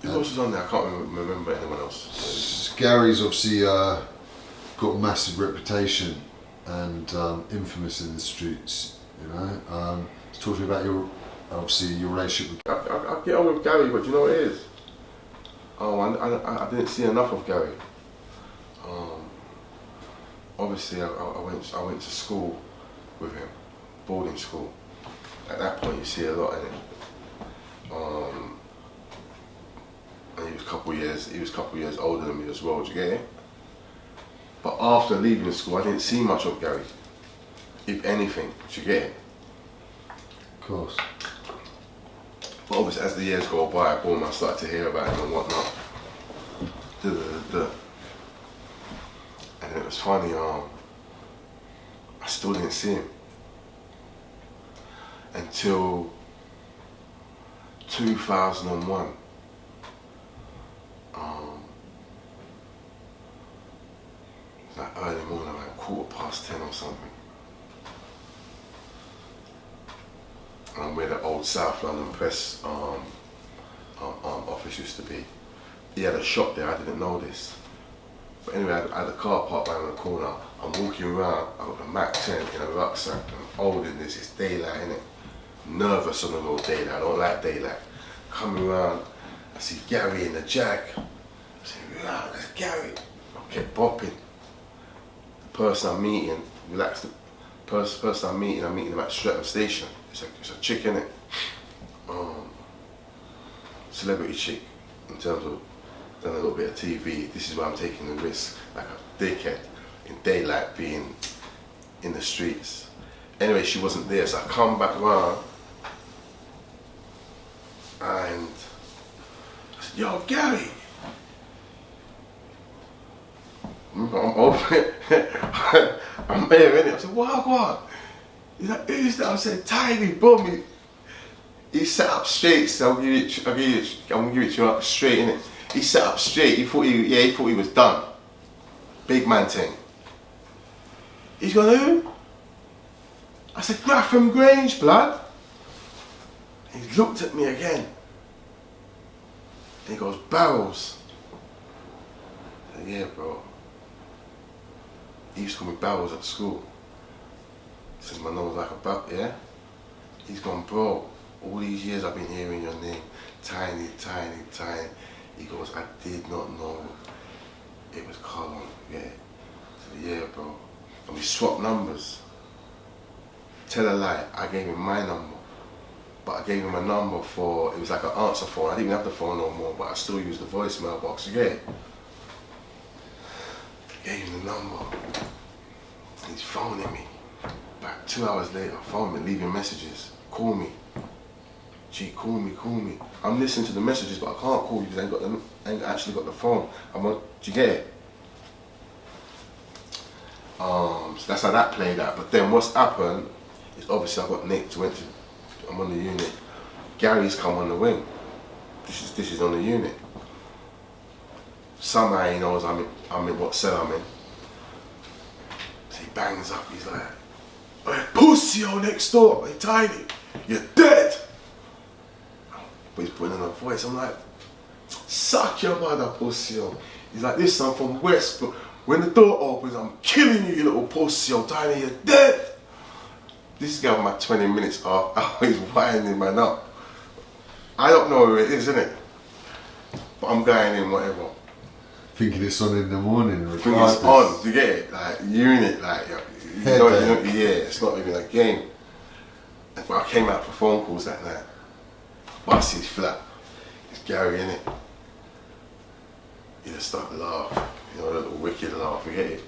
Who else was on there? I can't remember anyone else. Gary's obviously got a massive reputation and infamous in the streets, you know. Talk to me about your relationship with I get on with Gary, but do you know what it is? I didn't see enough of Gary. Obviously, I went to school with him, boarding school. At that point, you see a lot in it. And he was a couple of years older than me as well. Do you get it? But after leaving school, I didn't see much of Gary. If anything, do you get it? Of course. But obviously, as the years go by, I started to hear about him and whatnot. And it was funny, I still didn't see him until 2001. It's like early morning, like 10:15 or something. And I'm where the old South London Press office used to be. He had a shop there, I didn't know this. But anyway, I had a car parked around the corner. I'm walking around, I've got a Mac 10 in a rucksack, and I'm holding this, it's daylight, innit? Nervous on a little daylight, I don't like daylight. Coming around, I see Gary in the Jag. I say, wow, that's Gary. I kept bopping. The person I'm meeting, relaxed. The person I'm meeting him at Streatham Station. It's a chick, innit? Celebrity chick, in terms of done a little bit of TV. This is why I'm taking the risk, like a dickhead, in daylight being in the streets. Anyway, she wasn't there, so I come back around and I said, yo, Gary. I'm over I'm there, innit? I said, what? He's like, who's that? I said, Tiny, boom. He sat up straight, so I'm gonna give it to you up straight, innit? He sat up straight, he thought he was done. Big man thing. He's gone, who? I said, Graffham Grange, blood. He looked at me again. And he goes, Barrels. I said, yeah, bro. He used to call me Barrels at school. Since my nose was like a buck, yeah? He's gone, bro, all these years I've been hearing your name. Tiny. He goes, I did not know it was CARLON, yeah. I said, yeah, bro. And we swapped numbers. Tell a lie, I gave him my number. But I gave him a number for, it was like an answer phone. I didn't even have the phone no more, but I still used the voicemail box, yeah. I gave him the number. He's phoning me. About 2 hours later, phone me, leaving messages. Call me. Gee, call me. I'm listening to the messages, but I can't call you because I ain't actually got the phone. Do you get it? So that's how that played out. But then what's happened is obviously I got nicked, I'm on the unit. Gary's come on the wing. This is on the unit. Somehow he knows I'm in what cell I'm in. So he bangs up, he's like, hey, pussy on next door, hey Tiny, you're dead. But he's putting in a voice, I'm like, suck your mother, pussy. He's like, listen, I'm from West, but when the door opens, I'm killing you, you little pussy, Tiny, you're dead. This guy with my 20 minutes off, he's winding man up. I don't know who it is, innit? But I'm going in, whatever. Thinking it's on in the morning, thinking it's on, do you get it? Like, unit, like, it's not even a game. But I came out for phone calls that night. Bust his flat. It's Gary, innit? He just started to laugh. You know, a little wicked laugh, you get it?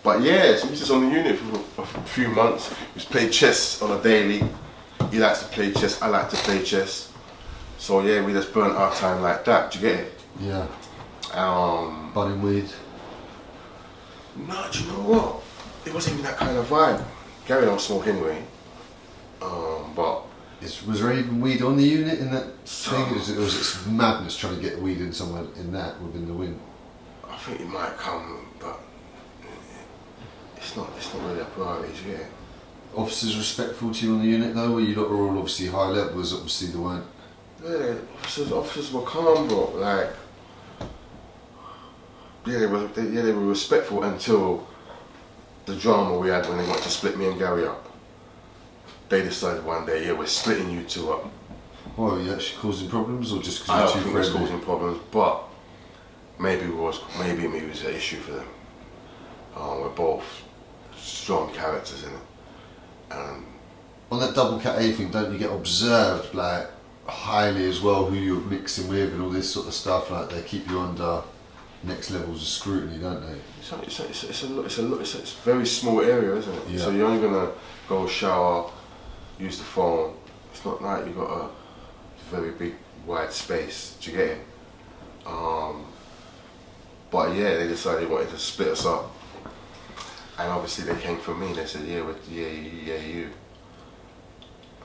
But yeah, so we was just on the unit for a few months. We just played chess on a daily. He likes to play chess, I like to play chess. So yeah, we just burnt our time like that, do you get it? Yeah. Budding weed? No, do you know what? It wasn't even that kind of vibe. Gary don't smoke anyway. But was there even weed on the unit in that thing? Or was it madness trying to get weed in somewhere in that within the wing? I think it might come, but it's not really a priority, yeah. Officers respectful to you on the unit though? Were you lot were all obviously high levels, obviously they weren't? Yeah, officers were calm, bro. Like, they were respectful until the drama we had when they wanted to split me and Gary up. They decided one day, yeah, we're splitting you two up. Why, were you actually causing problems, or just I because don't you were think too it was friendly? causing problems, but maybe it was an issue for them. We're both strong characters in it. On that double cat A thing, don't you get observed like highly as well, who you're mixing with and all this sort of stuff? Like they keep you under next levels of scrutiny, don't they? It's a very small area, isn't it? Yeah. So you're only gonna go shower, use the phone. It's not like you've got a very big wide space. Do you get it? But yeah, they decided they wanted to split us up, and obviously they came for me. They said, yeah, you.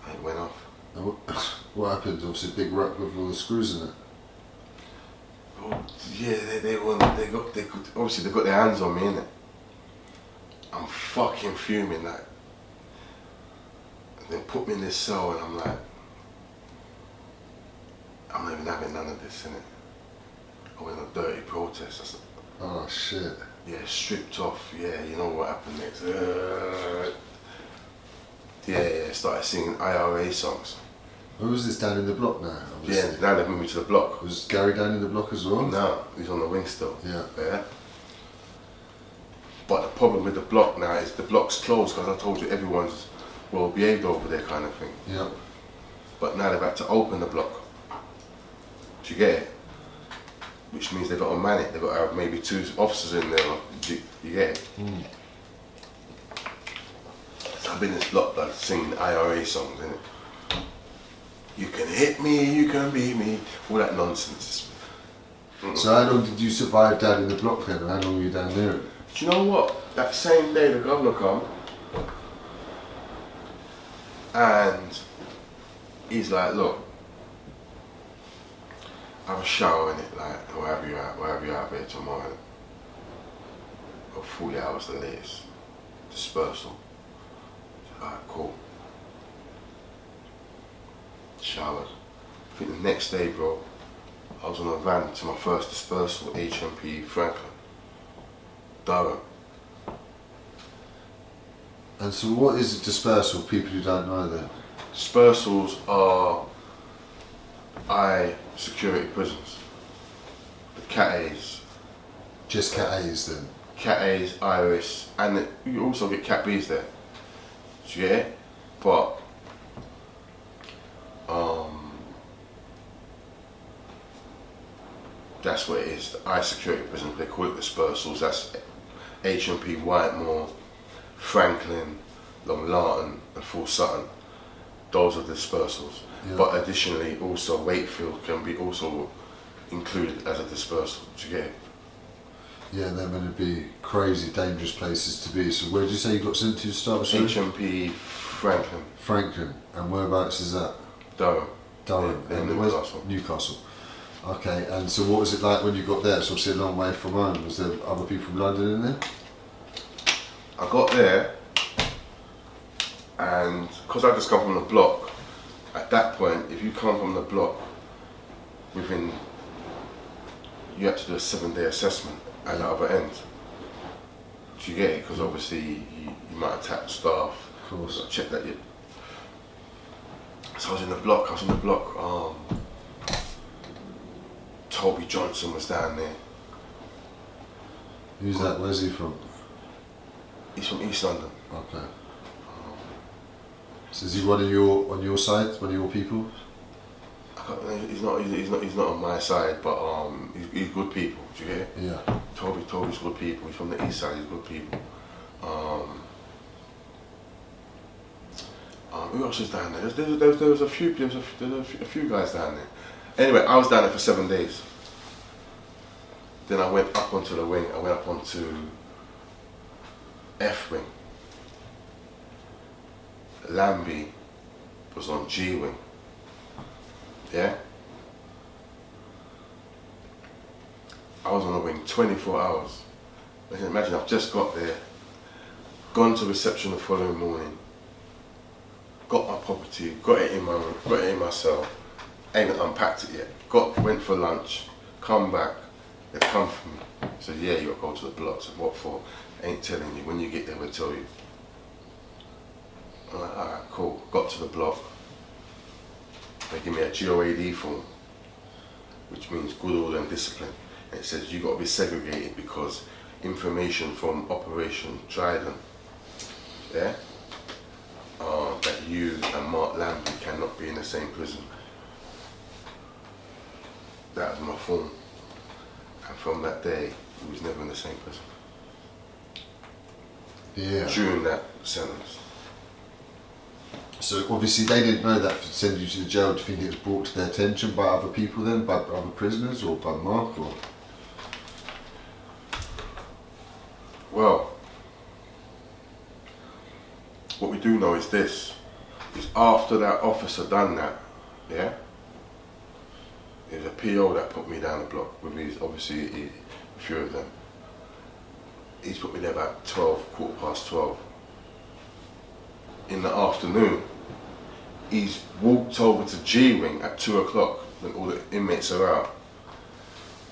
And it went off. What happened? Obviously, big ruck with all the screws in it. Well, yeah, obviously they got their hands on me, innit? I'm fucking fuming, like. And they put me in this cell, and I'm like, I'm not even having none of this, innit? I went on a dirty protest. Oh shit. Yeah, stripped off. Yeah, you know what happened next. Yeah, started singing IRA songs. Where was this, down in the block now? Obviously. Yeah, now they've moved me to the block. Was Gary down in the block as well? No, he's on the wing still. Yeah. But the problem with the block now is the block's closed, because I told you everyone's well behaved over there, kind of thing. Yeah. But now they've had to open the block. Do you get it? Which means they've got to man it. They've got to have maybe 2 officers in there. You get it? Mm. So I've been in this block like singing IRA songs, innit? You can hit me, you can beat me, all that nonsense. So how long did you survive down in the block then, and how long were you down there? Do you know what? That same day the governor come, and he's like, look, have a shower in it, like, we'll have you out there tomorrow. Or 40 hours the latest. Dispersal. Alright, cool. Showered. I think the next day, bro, I was on a van to my first dispersal, HMP Franklin. Durham. And so what is a dispersal, people who don't know that? Dispersals are security prisons. The Cat A's. Just Cat A's then? Cat A's, Iris, and you also get Cat B's there. Do you get it? But that's what it is. The I security prison, they call it dispersals. That's HMP Whitemore, Franklin, Long Larton and Full Sutton. Those are the dispersals. Yeah. But additionally also Wakefield can be also included as a dispersal. Do you get it? Yeah, they're going to be crazy dangerous places to be. So where did you say you got sent to start with? HMP Franklin. Franklin. And whereabouts is that? Durham. Durham. Yeah, and Newcastle. Newcastle. Okay, and so what was it like when you got there? It's obviously a long way from home. Was there other people from London in there? I got there, and because I just come from the block, at that point, if you come from the block, you have to do a 7-day assessment at the other end. Do you get it? Because obviously you might attack staff. Of course. Check that you. So I was in the block. Toby Johnson was down there. Who's that? Where's he from? He's from East London. Okay. So is he on your side? One of your people? He's not on my side, but he's good people. Do you get it? Yeah. Toby's good people. He's from the east side. He's good people. Who else was down there? There was a few guys down there. Anyway, I was down there for 7 days. Then I went up onto the wing. I went up onto F wing. Lambie was on G wing. Yeah? I was on the wing 24 hours. Imagine I've just got there, gone to reception the following morning, got my property, got it in my room, got it in my cell, ain't unpacked it yet. Went for lunch, come back, they've come for me. So yeah, you gotta go to the block. So what for? Ain't telling you. When you get there, we'll tell you. I'm like, alright, cool. Got to the block. They give me a GOAD form, which means good order and discipline. And it says you got to be segregated because information from Operation Trident, yeah, that you and Mark Lambie cannot be in the same prison. That was my form. And from that day, we was never in the same prison. Yeah. During that sentence. So obviously they didn't know that to send you to the jail. Do you think it was brought to their attention by other people then, by other prisoners, or by Mark, or? Well, what we do know is this, is after that officer done that, Yeah? It was a PO that put me down the block with his, obviously, a few of them. He's put me there about 12, quarter past 12. In the afternoon, he's walked over to G-Wing at 2 o'clock when all the inmates are out.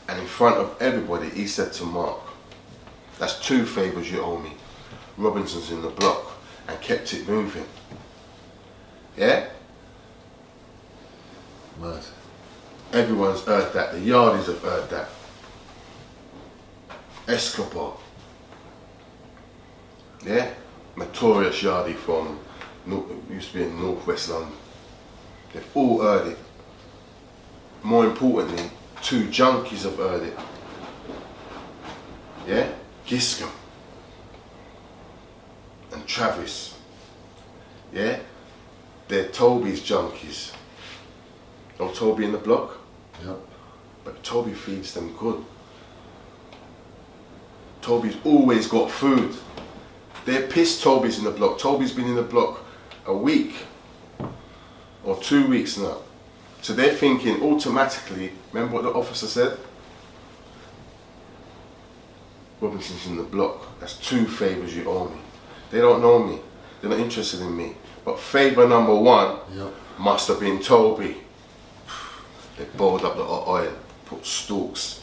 And in front of everybody, he said to Mark, "That's 2 favours you owe me. Robinson's in the block," and kept it moving. Yeah? Mad. Everyone's heard that. The yardies have heard that. Escobar. Yeah? Notorious yardie from, used to be in northwest London. They've all heard it. More importantly, 2 junkies have heard it. Yeah? Giscombe and Travis. Yeah? They're Toby's junkies. Oh, Toby in the block? Yep. But Toby feeds them good. Toby's always got food. They're pissed Toby's in the block. Toby's been in the block a week or 2 weeks now. So they're thinking automatically, remember what the officer said? Robinson's in the block. That's 2 favours you owe me. They don't know me. They're not interested in me. But favour number 1 must have been Toby. They boiled up the hot oil, put stalks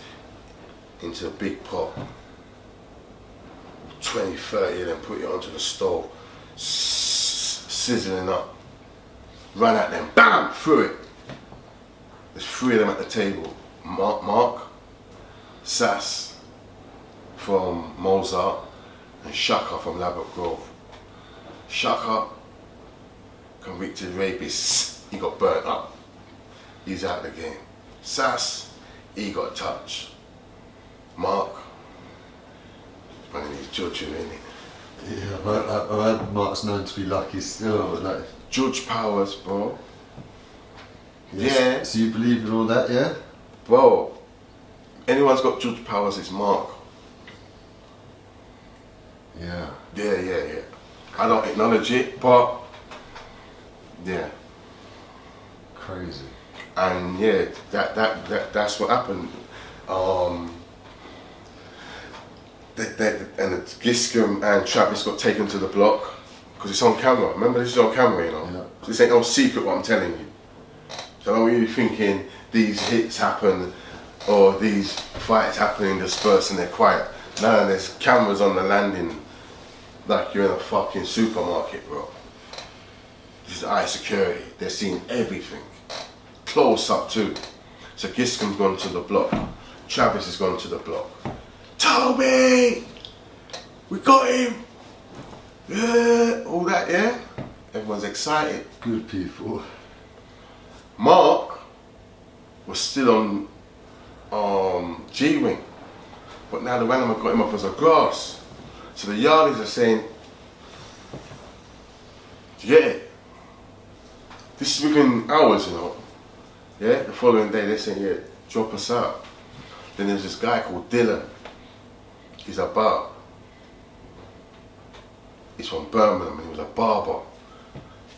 into a big pot. 20, 30 of them, put it onto the stove, sizzling up. Run at them, bam, through it. There's 3 of them at the table. Mark, Sass from Mozart, and Shaka from Labrador Grove. Shaka, convicted rapist, he got burnt up. He's out of the game. Sass, he got touched. Mark, running his judge, innit? Yeah, I've had Mark's known to be lucky still. Like, Judge powers, bro. yes. Yeah. So you believe in all that, yeah? Bro, anyone's got judge powers, it's Mark. Yeah. Yeah. I don't acknowledge it, but yeah. Crazy. And yeah, that's what happened. And Giscombe and Travis got taken to the block because it's on camera. Remember, this is on camera, you know. Yeah. So this ain't no secret what I'm telling you. So I don't want you thinking these hits happen or these fights happening dispersed and they're quiet. No, there's cameras on the landing like you're in a fucking supermarket, bro. This is high security. They're seeing everything. Close up too. So Giscombe's gone to the block. Travis has gone to the block. Toby! We got him! Yeah, all that, yeah? Everyone's excited. Good people. Mark was still on G-Wing, but now the Randomer got him up as a grass. So the yardies are saying, do you get it? This is within hours, you know. Yeah, the following day they're saying, yeah, drop us out. Then there's this guy called Dylan. He's a barber. He's from Birmingham and he was a barber.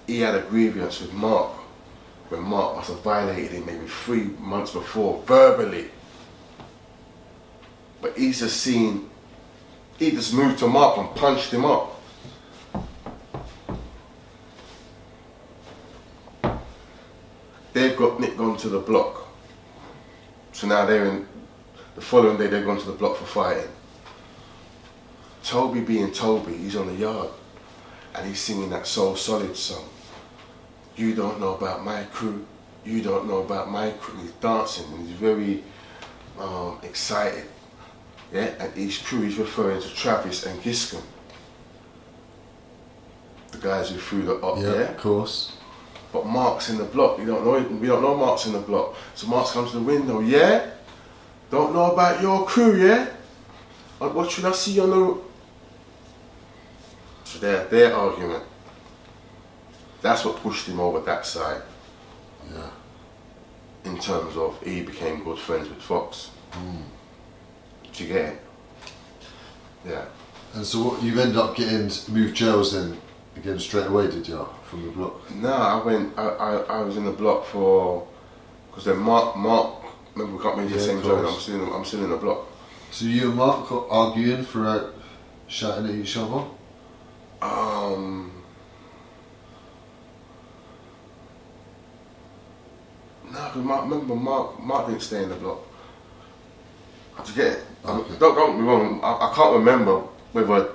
He had a grievance with Mark when Mark must have violated him maybe 3 months before, verbally. But he's just seen, he just moved to Mark and punched him up. They've got Nick gone to the block. So now they're in, the following day they've gone to the block for fighting. Toby being Toby, he's on the yard and he's singing that Soul Solid song. You don't know about my crew, you don't know about my crew. He's dancing and he's very excited. Yeah, and his crew he's referring to Travis and Giscombe. The guys who threw the up, Yeah, yeah? of course. But Mark's in the block, we don't know Mark's in the block. So Mark's comes to the window, yeah? Don't know about your crew, yeah? What should I see on the... So their argument. That's what pushed him over that side. Yeah. In terms of he became good friends with Fox. Do you get it? Yeah. And so what, you ended up getting moved jails then again straight away, did you? from the block? No, I was in the block for, because then Mark, remember we got me to the same zone, I'm still in the block. So you and Mark got arguing throughout shouting at each other? No, because remember Mark didn't stay in the block. Did you get it? Okay. Don't get me wrong, I can't remember whether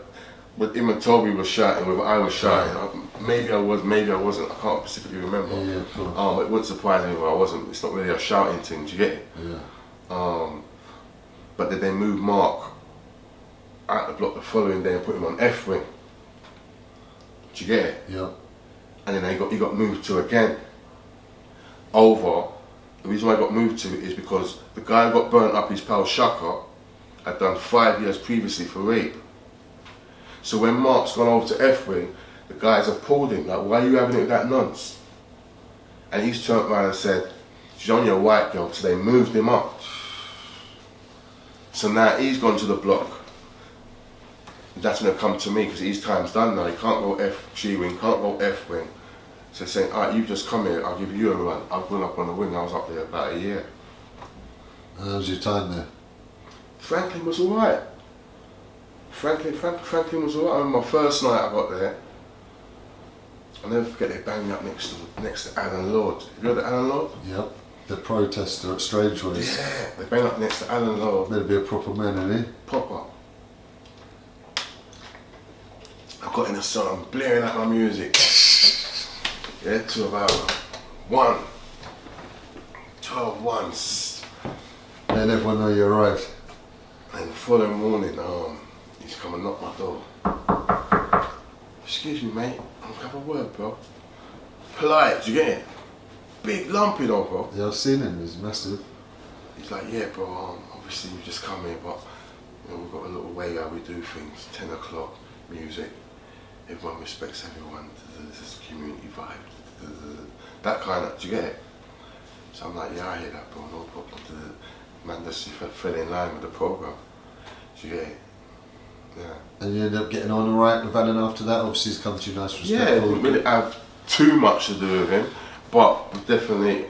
him and Toby was shouting, whether I was shouting. Maybe I was, maybe I wasn't. I can't specifically remember. Yeah, cool. It wouldn't surprise me if I wasn't. It's not really a shouting thing, do you get it? Yeah. But then they moved Mark out the block the following day and put him on F wing. Do you get it? Yeah. And then he got moved to again. Over. The reason why I got moved to is because the guy who got burnt up, his pal Shaka, had done 5 years previously for rape. So when Mark's gone over to F wing, the guys have pulled him, like, why are you having it with that nonce? And he's turned around and said, she's only a white girl, so they moved him up. So now he's gone to the block. That's when they've come to me, because his time's done now. He can't go G wing, can't go F wing. So they're saying, alright, you just come here, I'll give you a run. I've gone up on the wing, I was up there about a year. How was your time there? Franklin was alright. Franklin was alright. I remember my first night I got there, I'll never forget they banged me up next to Alan Lord. You know the Alan Lord? Yep. The protester at Strangeways. Yeah, they banged up next to Alan Lord. Better be a proper man, isn't he? Proper. I got in the sun, I'm blaring out my music. Yeah, to about 12 once. Let everyone know you arrived. And the following morning, he's come and knocked my door. Excuse me, mate, I'm gonna have a word, bro. Polite, do you get it? Big lumpy though, bro. Yeah, I've seen him, he's massive. He's like, yeah, bro, obviously you just come here, but you know, we've got a little way how we do things. 10 o'clock, music, everyone respects everyone, this community vibe, that kind of, do you get it? So I'm like, yeah, I hear that, bro, no problem. Man, just fell in line with the program, do you get it? Yeah. And you ended up getting on alright with Alan after that? Obviously he's come to you nice, respectful. Yeah, it didn't really have too much to do with him, but we definitely,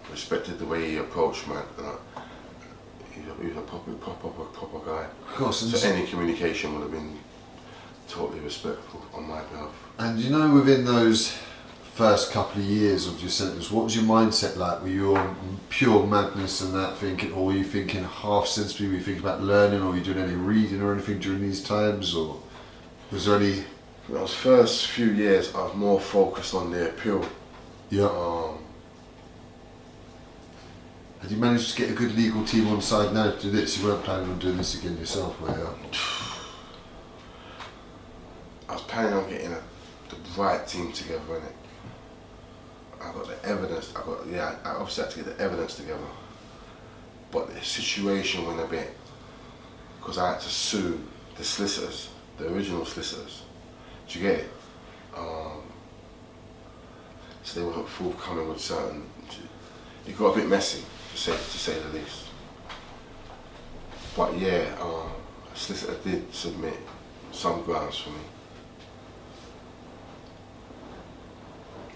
respected the way he approached man. He was a proper guy. Of course. So any communication would have been totally respectful on my behalf. And you know, within those first couple of years of your sentence, what was your mindset like? Were you on pure madness and that thinking, or were you thinking half sensibly? Were you thinking about learning, or were you doing any reading or anything during these times, or was there any? In those first few years, I was more focused on the appeal. Yeah. Had you managed to get a good legal team on side now to do this? You weren't planning on doing this again yourself, were you? I was planning on getting the right team together, innit? I got the evidence, I obviously had to get the evidence together. But the situation went a bit, because I had to sue the solicitors, the original solicitors. Do you get it? So they weren't forthcoming with certain, it got a bit messy, to say the least. But yeah, a solicitor did submit some grounds for me.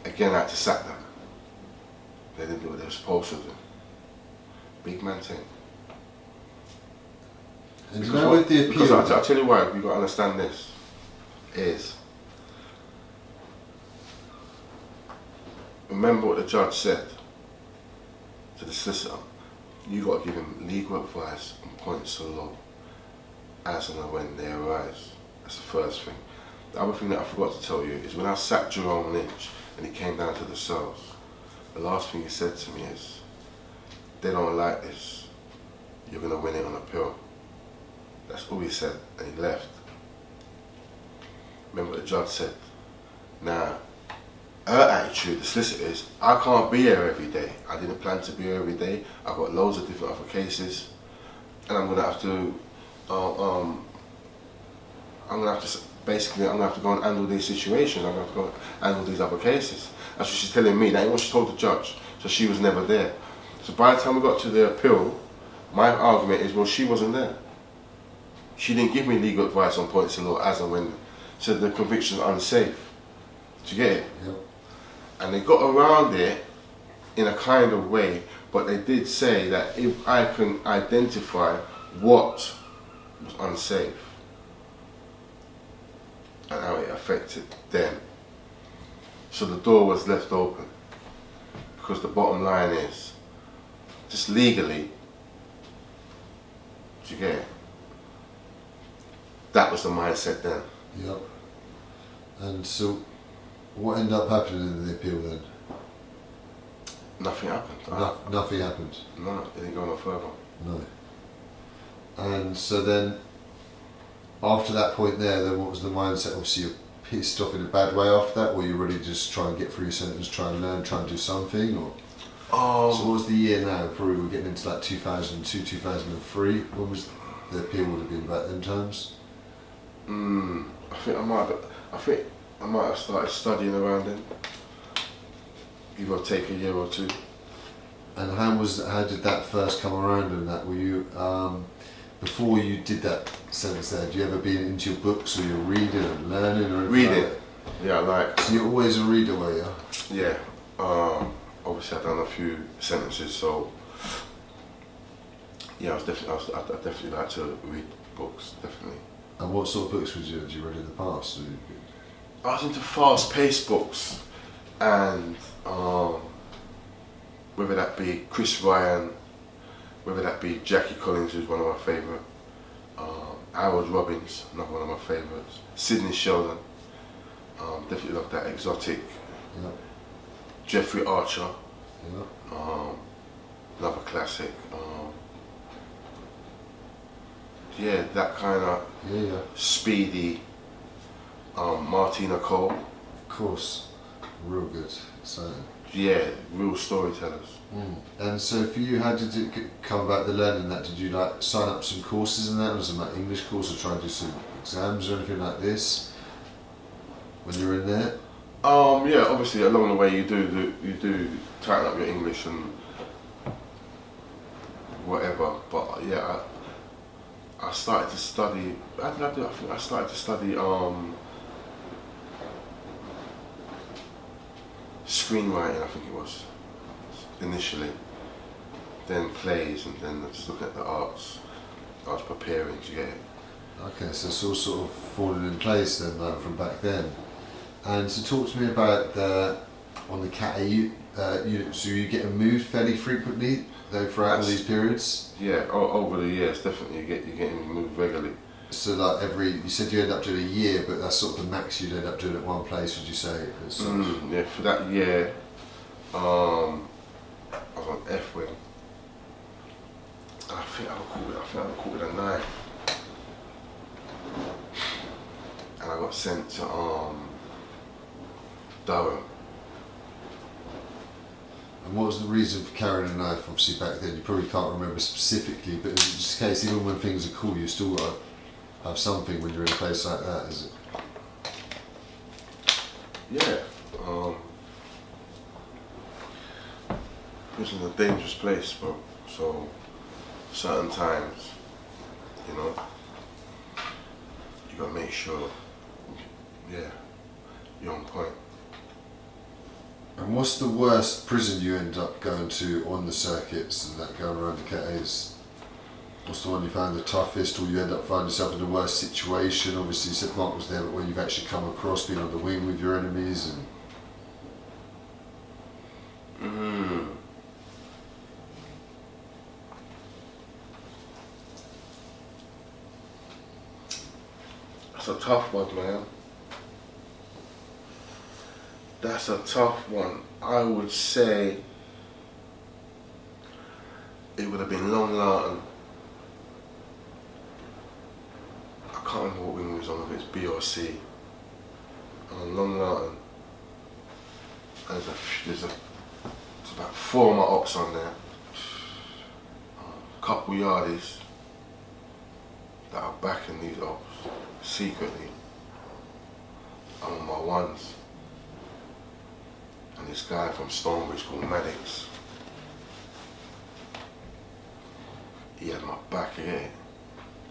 Again, I had to sack them. They didn't do what they were supposed to do. Big man thing. And you know, with the appeal, because I'll tell you why, you've got to understand this, is, remember what the judge said to the solicitor. You got to give him legal advice on points of law as and when they arise. That's the first thing. The other thing that I forgot to tell you is when I sacked Jerome Lynch and he came down to the cells, the last thing he said to me is, they don't like this, you're going to win it on appeal. That's all he said, and he left. Remember what the judge said? Now, her attitude, the solicitor, is, I can't be here every day. I didn't plan to be here every day. I've got loads of different other cases, and I'm going to have to, basically, I'm going to have to go and handle these situations. I'm going to have to go and handle these other cases. That's what she's telling me. That ain't what she told the judge. So she was never there. So by the time we got to the appeal, my argument is, well, she wasn't there. she didn't give me legal advice on points of law as and when. Said the conviction's unsafe. Do you get it? Yep. And they got around it in a kind of way, but they did say that if I can identify what was unsafe and how it affected them. So the door was left open. Because the bottom line is, just legally, do you get it? That was the mindset then. Yep. And so, what ended up happening in the appeal then? Nothing happened. Nothing happened? No, it didn't go no further. No. And so then, after that point there, then what was the mindset? Obviously you're pissed off in a bad way after that, or were you ready to just try and get through your sentence, try and learn, try and do something? Or so what was the year now? Probably we're getting into like 2002, 2003. When was the appeal would have been about them times? I think I might have started studying around then. Give or take a year or two. And how did that first come around and that? Were you before you did that sentence there, do you ever been into your books or you're reading and learning or anything? Reading. Like that? Yeah, like. So you're always a reader, were you? Yeah. Obviously I've done a few sentences, so yeah, I definitely like to read books, definitely. And what sort of books had you read in the past? I was into fast-paced books, and whether that be Chris Ryan, whether that be Jackie Collins, who's one of my favourite, Harold Robbins, another one of my favourites, Sidney Sheldon, definitely love that exotic, Yeah. Jeffrey Archer, Yeah. another classic. Yeah, that kind of Yeah. speedy, Martina Cole. Of course. Real good. So. Yeah, real storytellers. And so for you, how did it come about the learning that? Did you like sign up some courses in that? Was it like English course or try and do some exams or anything like this when you were in there? Yeah, obviously along the way you do tighten up your English and whatever. But yeah, I started to study. How did I do? I think I started to study screenwriting. I think it was initially. Then plays, and then just looking at the arts. I was preparing to get it. Okay, so it's all sort of fallen in place then, like, from back then. And so talk to me about on the CAT. So you getting moved fairly frequently though throughout all these periods? Yeah, over the years, definitely you're getting moved regularly. So like you said you end up doing a year, but that's sort of the max you'd end up doing at one place, would you say? Yeah, for that year, I was on F-Wing. I think I got caught with a knife. And I got sent to Durham. And what was the reason for carrying a knife? Obviously back then, you probably can't remember specifically, but is it just a case even when things are cool, you still got to have something when you're in a place like that, is it? Yeah. This is a dangerous place, bro. So, certain times, you know, you gotta make sure, yeah, you're on point. And what's the worst prison you end up going to on the circuits and that going around the CATs? What's the one you found the toughest, or you end up finding yourself in the worst situation? Obviously you said Mark was there, but when you've actually come across being on the wing with your enemies and... That's a tough one, man. That's a tough one. I would say it would have been Long Lartin. I can't remember what wing was on, if it's B or C. On Long Lartin. And there's about 4 of my ops on there. A couple yardies that are backing these ops secretly. I'm on my ones. And this guy from Stonebridge called Maddox, he had my back here.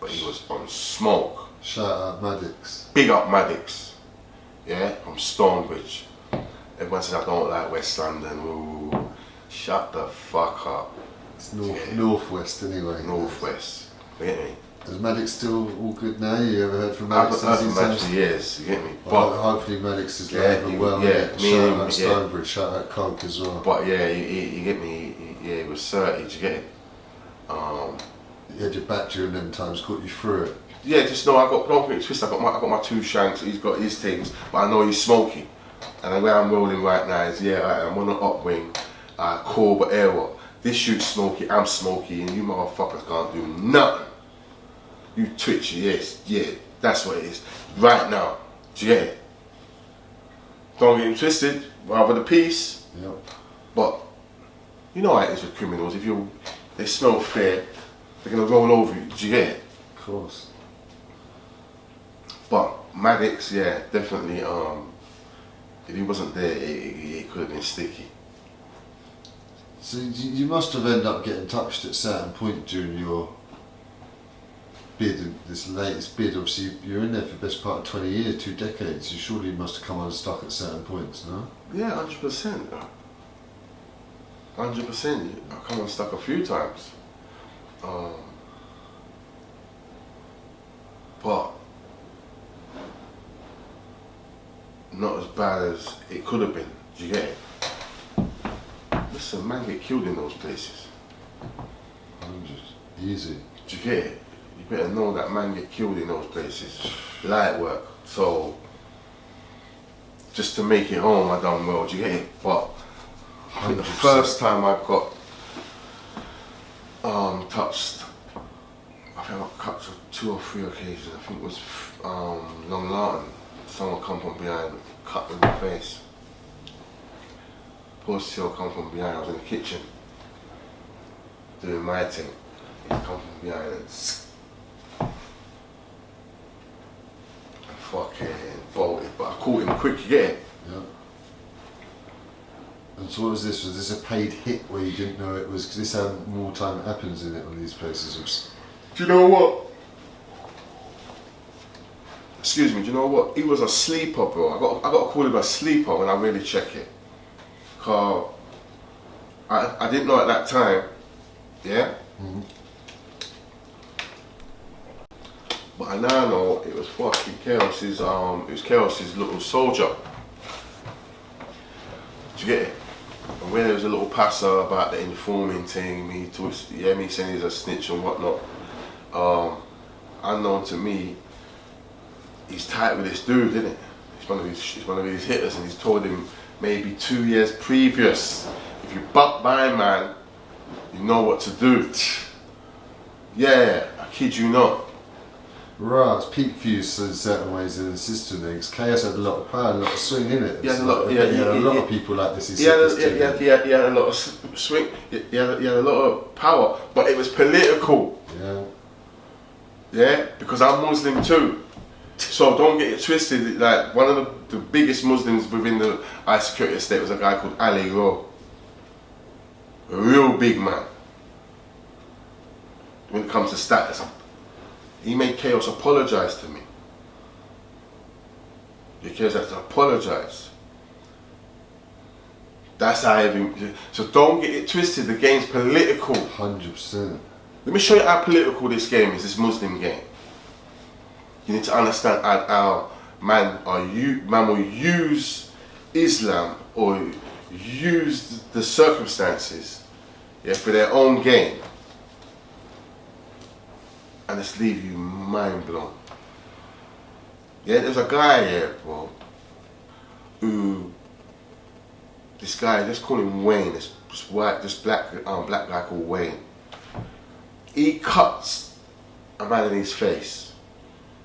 but he was on smoke. Shout out Maddox. Big up Maddox, yeah, from Stonebridge. Everyone says I don't like West London. Ooh, shut the fuck up. It's northwest anyway. Northwest, you get me? Is Maddox still all good now? You ever heard from I've Maddox? not heard from Maddox for years, you get me? Well, hopefully Maddox is living well. Shout out Stonebridge, shout out Coke as well. But yeah, you get me? He was 30, do you get it? He had your back during them times, got you through it. Yeah, just know don't get it twisted. I got my two shanks. He's got his things, but I know he's smoky. And the way I'm rolling right now is I'm on an upwing, cool but air what. This shoot's smoky, I'm smoky, and you motherfuckers can't do nothing. You twitchy, yes, yeah, that's what it is. Right now, do you get it? Don't get him twisted. Rather the peace. Yep. But you know how it is with criminals. If they smell fear, they're gonna roll over you. Do you get it? Of course. But Maddox, yeah, definitely. If he wasn't there, it could have been sticky. So you must have ended up getting touched at a certain point during your bid, this latest bid. Obviously, you're in there for the best part of 20 years, 2 decades. You surely must have come unstuck at certain points, no? Yeah, 100%. 100%. I come unstuck a few times. But not as bad as it could have been. Do you get it? Listen, man get killed in those places. 100. Easy. Do you get it? You better know that man get killed in those places. Light work. So just to make it home, I done well. Do you get it? But I think the first time I got touched, I think I got cut on 2 or 3 occasions. I think it was Long Larton. Someone come from behind, cut me in the face. Post hill come from behind. I was in the kitchen doing my thing. He come from behind and fucking bolted. But I caught him quick, you get it? Yeah. And so what was this? Was this a paid hit where you didn't know it was? Because this how more time happens in it on these places. Do you know what? Excuse me, do you know what? He was a sleeper, bro. I got to call him a sleeper when I really check it. Cause I didn't know at that time, yeah? Mm-hmm. But I now know it was fucking Chaos's, it was Chaos's little soldier. Do you get it? And when there was a little passer about the informing thing, me saying he's a snitch and whatnot, unknown to me, he's tight with this dude, isn't it? He's one of his hitters, and he's told him maybe 2 years previous, if you buck my man, you know what to do. Yeah, I kid you not. Right, it's peak views in certain ways in the system there, because Chaos had a lot of power, a lot of swing in it. He had a lot of people like this. He had a lot of swing, he had a lot of power, but it was political. Yeah. Yeah, because I'm Muslim too. So don't get it twisted, like one of the biggest Muslims within the high security estate was a guy called Ali Rowe. A real big man. When it comes to status, he made Chaos apologise to me. Chaos had to apologise. That's how so don't get it twisted, the game's political. 100%. Let me show you how political this game is, this Muslim game. You need to understand how man will use Islam or use the circumstances, yeah, for their own gain. And it's leave you mind blown. Yeah, there's a guy here, bro, who, this guy, let's call him Wayne, this black guy called Wayne. He cuts a man in his face.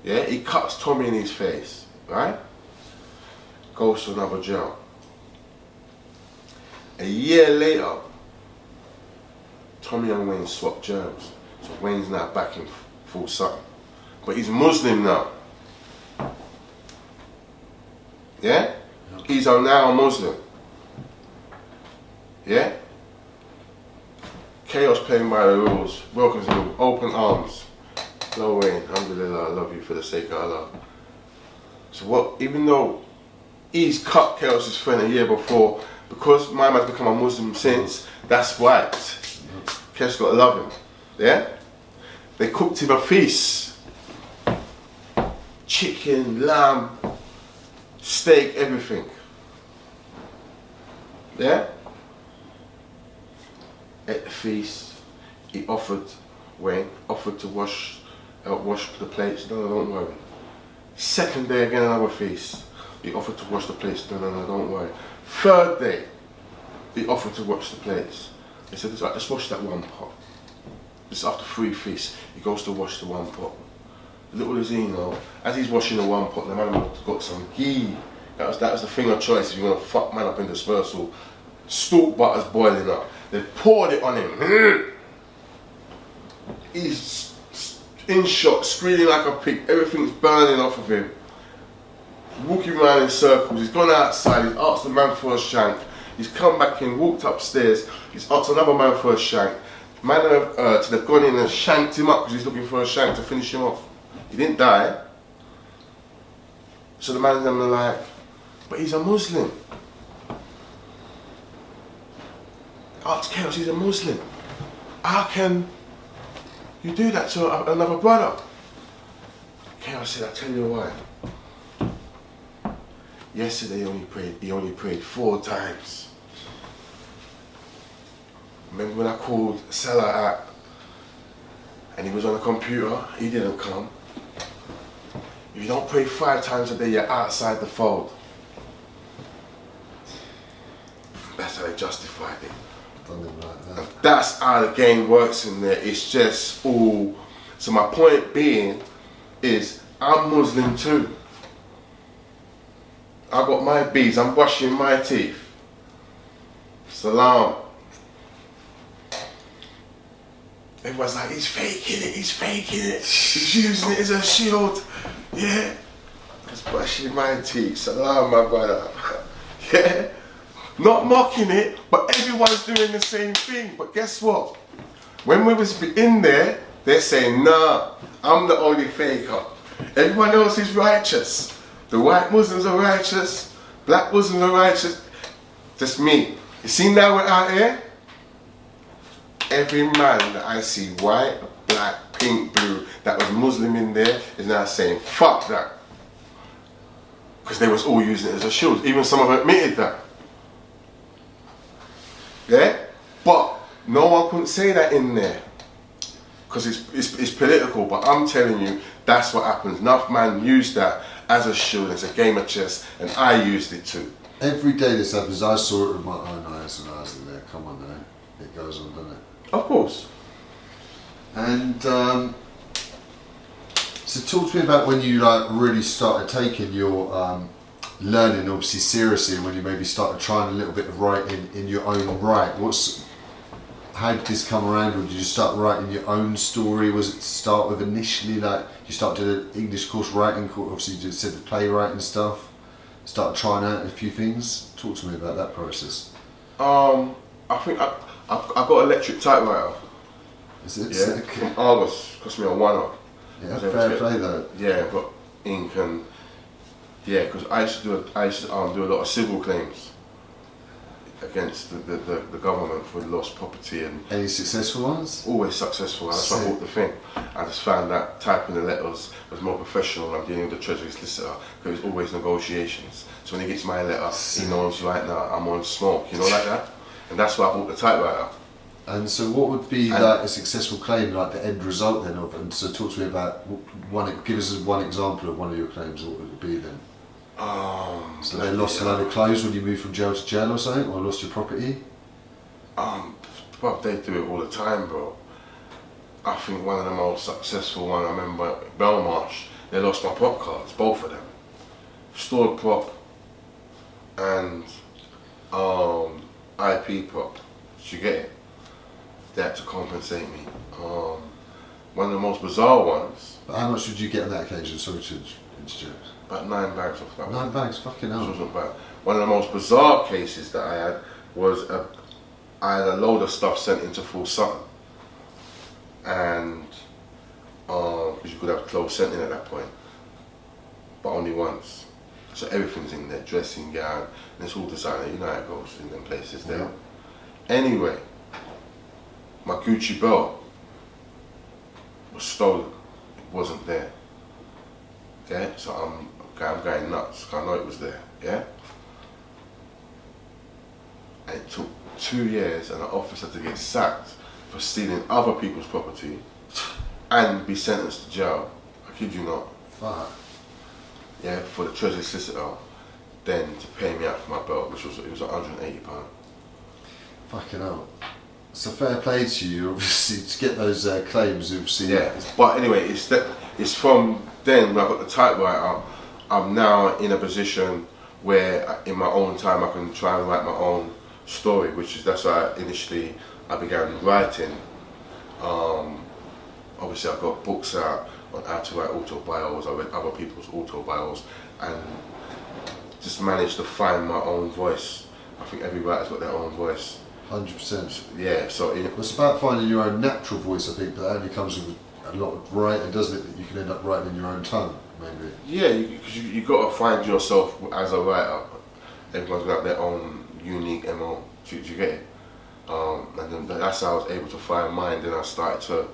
Yeah, he cuts Tommy in his face, right? Goes to another jail. A year later, Tommy and Wayne swap jails. So Wayne's now back in full something. But he's Muslim now. Yeah? He's now a Muslim. Yeah? Chaos playing by the rules. Welcomes him with open arms. No way, alhamdulillah, I love you for the sake of Allah. So what, even though he's cut Chaos's friend a year before, because my man's become a Muslim since, that's right. Chaos got to love him. Yeah? They cooked him a feast. Chicken, lamb, steak, everything. Yeah? At the feast, he offered to wash the plates. No, don't worry. Second day, again another feast. He offered to wash the plates. No, don't worry. Third day, he offered to wash the plates. He said, right, let's wash that one pot. This is after 3 feasts. He goes to wash the one pot. Little does he know, as he's washing the one pot, the man got some ghee. That was the thing of choice if you want to fuck man up in dispersal. Stalk butter's boiling up. They poured it on him. He's in shock, screaming like a pig. Everything's burning off of him. Walking around in circles. He's gone outside. He's asked the man for a shank. He's come back in, walked upstairs. He's asked another man for a shank. Man of they've gone in and shanked him up because he's looking for a shank to finish him off. He didn't die. So the man and them are like, but he's a Muslim. Ask Chaos, he's a Muslim. How can you do that to another brother? Chaos said, I'll tell you why. Yesterday he only prayed 4 times. Remember when I called Salah out and he was on the computer, he didn't come. If you don't pray 5 times a day, you're outside the fold. That's how they justified it. Something like that. And that's how the game works in there. It's just all. So my point being is, I'm Muslim too. I got my beads. I'm brushing my teeth. Salam. Everyone's like, he's faking it. He's using it as a shield. Yeah. I was brushing my teeth. Salam, my brother. Yeah. Not mocking it, but everyone's doing the same thing. But guess what? When we was in there, they're saying, nah, I'm the only faker. Everyone else is righteous. The white Muslims are righteous, black Muslims are righteous. Just me. You see now we're out here? Every man that I see, white, black, pink, blue, that was Muslim in there, is now saying, fuck that. Because they was all using it as a shield. Even some of them admitted that. Yeah? But no one couldn't say that in there. Because it's political. But I'm telling you, that's what happens. Enough man used that as a shield, as a game of chess, and I used it too. Every day this happens, I saw it with my own eyes and I was there, come on now. It goes on, doesn't it? Of course. And so talk to me about when you like really started taking your learning obviously seriously, and when you maybe started trying a little bit of writing in your own right. How did this come around? Or did you start writing your own story? Was it to start with initially, like you started an English course, writing course, obviously you just said the playwriting stuff, started trying out a few things? Talk to me about that process. I think I got an electric typewriter. Is it? Yeah, from Argos, cost me a £1. Yeah, fair play though. Yeah, but ink and yeah, because I used to do a lot of civil claims against the government for lost property and. Any successful ones? Always successful. That's why I bought the thing. I just found that typing the letters was more professional. I'm dealing with the Treasury solicitor because it's always negotiations. So when he gets my letter, he knows right now I'm on smoke. You know, like that. And that's why I bought the typewriter. And so what would be like a successful claim, like the end result then of, and so talk to me about give us one example of one of your claims, what would it be then? So they lost a load of clothes when you moved from jail to jail or something, or lost your property? But they do it all the time, bro. I think one of the most successful one, I remember Belmarsh, they lost my prop cards, both of them. Stored prop and IP prop. Did you get it? They had to compensate me. One of the most bizarre ones. But how much did you get on that occasion? Sorry to interject. About 9 bags off that one. 9 bags, fucking hell. Which wasn't bad. One of the most bizarre cases that I had was I had a load of stuff sent into Full Sutton. And because you could have clothes sent in at that point, but only once. So everything's in there, dressing gown, and it's all designer. You know how it goes in them places there. Yeah. Anyway, my Gucci belt was stolen. It wasn't there. Yeah, so I'm going nuts. I know it was there. Yeah. And it took 2 years and an officer to get sacked for stealing other people's property and be sentenced to jail. I kid you not. Fuck. Yeah, for the treasury solicitor then to pay me out for my belt, which was £180. Fucking hell. So fair play to you, obviously, to get those claims. Obviously. Yeah, but anyway, it's from then when I got the typewriter, I'm now in a position where in my own time I can try and write my own story, that's why initially I began writing. Obviously I've got books out on how to write autobios. I read other people's autobios and just managed to find my own voice. I think every writer's got their own voice. 100%. Yeah, so it's about finding your own natural voice, I think, but that only comes with a lot of writing, doesn't it? That you can end up writing in your own tongue, maybe. Yeah, because you got to find yourself as a writer. Everyone's got their own unique MO. Do you get it? And then that's how I was able to find mine. Then I started to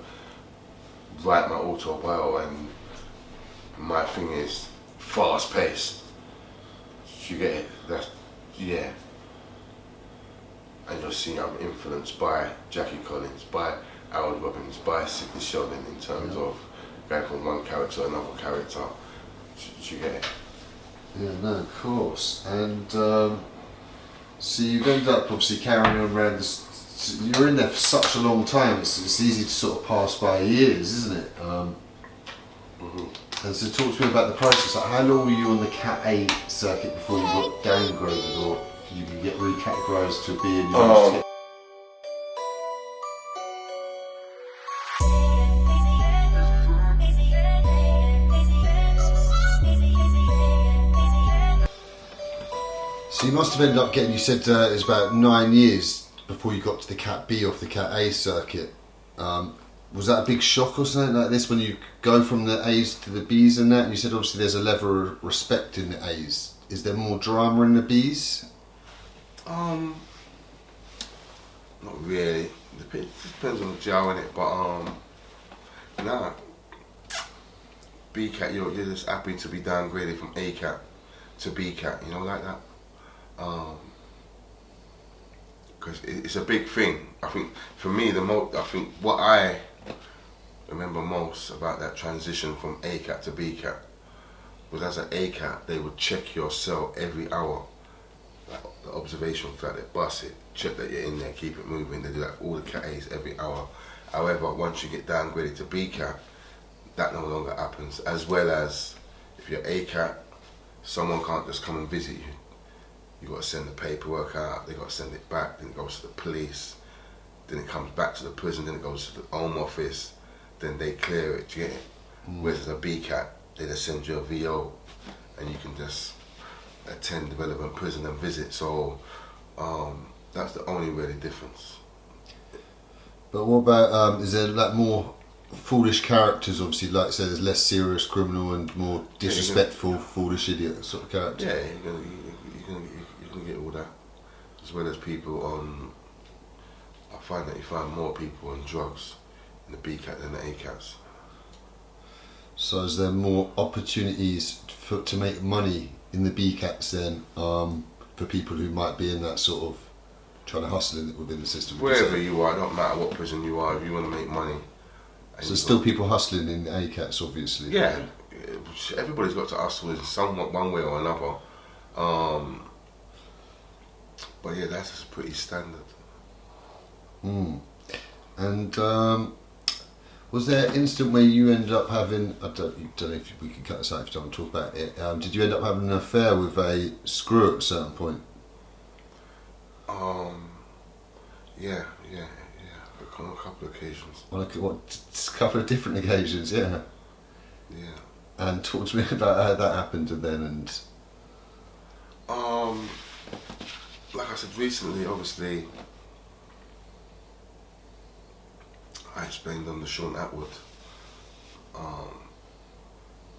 write my autobio, and my thing is fast paced. Do you get it? Yeah. And you'll see I'm influenced by Jackie Collins, by Howard Robbins, by Sidney Sheldon in terms of going from one character to another character. Do you get it? Yeah, no, of course. And so you've ended up obviously carrying on around this. You're in there for such a long time. It's easy to sort of pass by years, isn't it? And so talk to me about the process. Like, how long were you on the Cat A circuit before you got downgraded, or you could get recategorised to be in your So you must have ended up getting, you said it was about 9 years before you got to the Cat B off the Cat A circuit. Was that a big shock or something like this when you go from the A's to the B's and that? And you said obviously there's a level of respect in the A's. Is there more drama in the B's? Not really. Depends on the jail, innit? But nah. B cat, you're just happy to be downgraded from A cat to B cat, you know, like that. Because it's a big thing. I think for me, I think what I remember most about that transition from A cat to B cat was, as an A cat, they would check your cell every hour. Like the observation flat, they bust it, check that you're in there, keep it moving. They do that for all the Cat A's every hour. However, once you get downgraded to B cat, that no longer happens. As well as if you're A cat, someone can't just come and visit you. You got to send the paperwork out. They got to send it back. Then it goes to the police. Then it comes back to the prison. Then it goes to the Home Office. Then they clear it. Do you get it? Whereas as a B cat, they just send you a VO, and you can just attend the relevant prison and visit. So that's the only really difference. But what about, is there like more foolish characters? Obviously, like I said, there's less serious criminal and more disrespectful, foolish idiot sort of character. Yeah, you can get all that. As well as people on, I find that you find more people on drugs in the B cat than the A cats. So is there more opportunities to make money in the B cats then, for people who might be in that sort of trying to hustle within the system? Wherever you are, it don't matter what prison you are, if you want to make money. So there's still people hustling in the A cats, obviously. Yeah, everybody's got to hustle in somewhat, one way or another. But yeah, that's just pretty standard. And was there an instant where you ended up having, I don't know if we can cut this out if you don't want to talk about it, did you end up having an affair with a screw at a certain point? Yeah, on a couple of occasions. Well, a couple of different occasions, yeah. Yeah. And talk to me about how that happened then, and... like I said recently, obviously, I explained on the Sean Atwood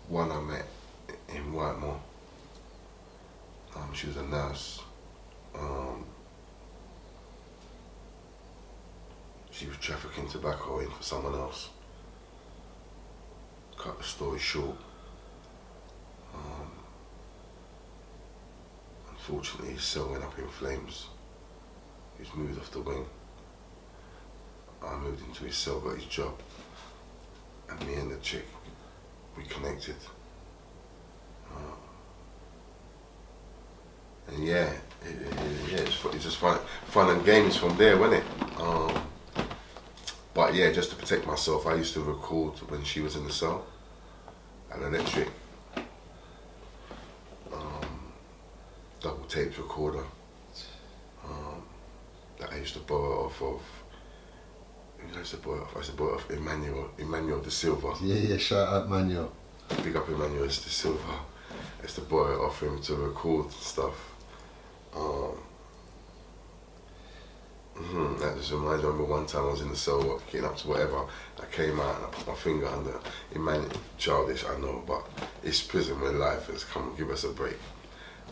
One I met in Whitemore. She was a nurse. She was trafficking tobacco in for someone else. Cut the story short. Unfortunately, his cell went up in flames. He was moved off the wing. I moved into his cell, got his job, and me and the chick, we connected. And yeah, it's just fun and games from there, wasn't it? But yeah, just to protect myself, I used to record when she was in the cell, an electric double tape recorder that I used to borrow off of. Who did I used to borrow off? I used to borrow off Emmanuel De Silva. Yeah, shout out Emmanuel. Big up Emmanuel De Silva. I used to borrow it off him to record stuff. That just reminds me of one time I was in the cell getting up to whatever. I came out and I put my finger under Emmanuel. Childish, I know, but it's prison where life has come. Give us a break.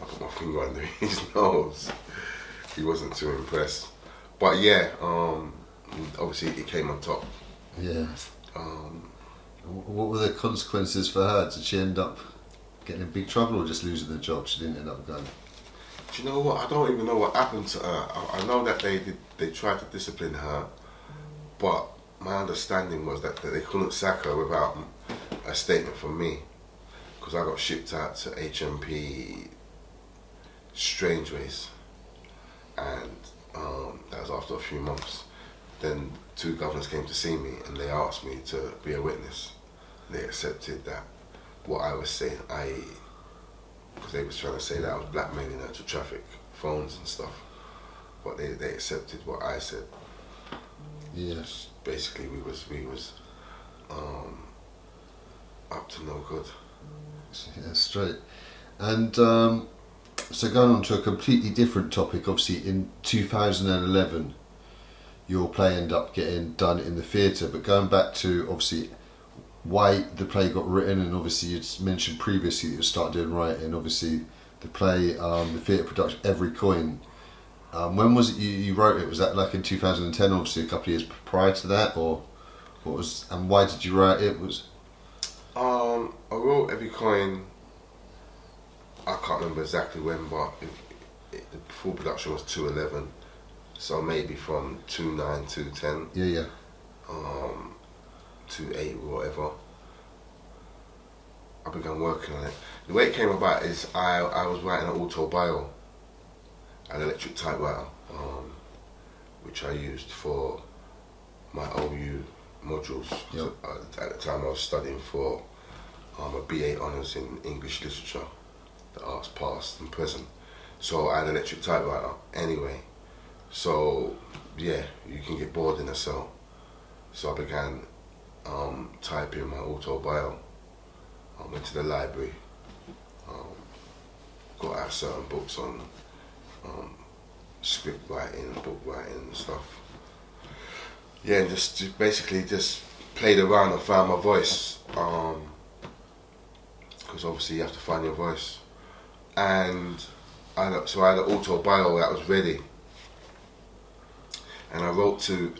I put my finger under his nose. He wasn't too impressed. But yeah, obviously it came on top. Yeah. What were the consequences for her? Did she end up getting in big trouble or just losing the job? She didn't end up going. Do you know what? I don't even know what happened to her. I know that they tried to discipline her, but my understanding was that they couldn't sack her without a statement from me, because I got shipped out to HMP Strangeways, and that was after a few months. Then 2 governors came to see me and they asked me to be a witness. They accepted that what I was saying, because they was trying to say that I was blackmailing her to traffic phones and stuff, but they accepted what I said. Yes. Basically, we was up to no good. Yeah, straight. And so going on to a completely different topic, obviously in 2011 your play ended up getting done in the theatre, but going back to obviously why the play got written, and obviously you'd mentioned previously that you started doing writing, obviously the play, the theatre production, Every Coin. When was it you wrote it? Was that like in 2010, obviously a couple of years prior to that, or what was, and why did you write it? I wrote Every Coin, I can't remember exactly when, but the full production was 2011, so maybe from 2009 to 2010. Yeah. 2008 or whatever. I began working on it. The way it came about is I was writing an auto-bio, an electric typewriter, which I used for my OU modules. Yep. At the time I was studying for a BA Honours in English Literature, the arts past and present. So I had an electric typewriter anyway. So yeah, you can get bored in a cell. So I began typing my auto-bio. I went to the library, got out certain books on script writing and book writing and stuff. Yeah, and just basically played around and found my voice, because obviously you have to find your voice. And so I had an auto-bio that was ready, and I wrote to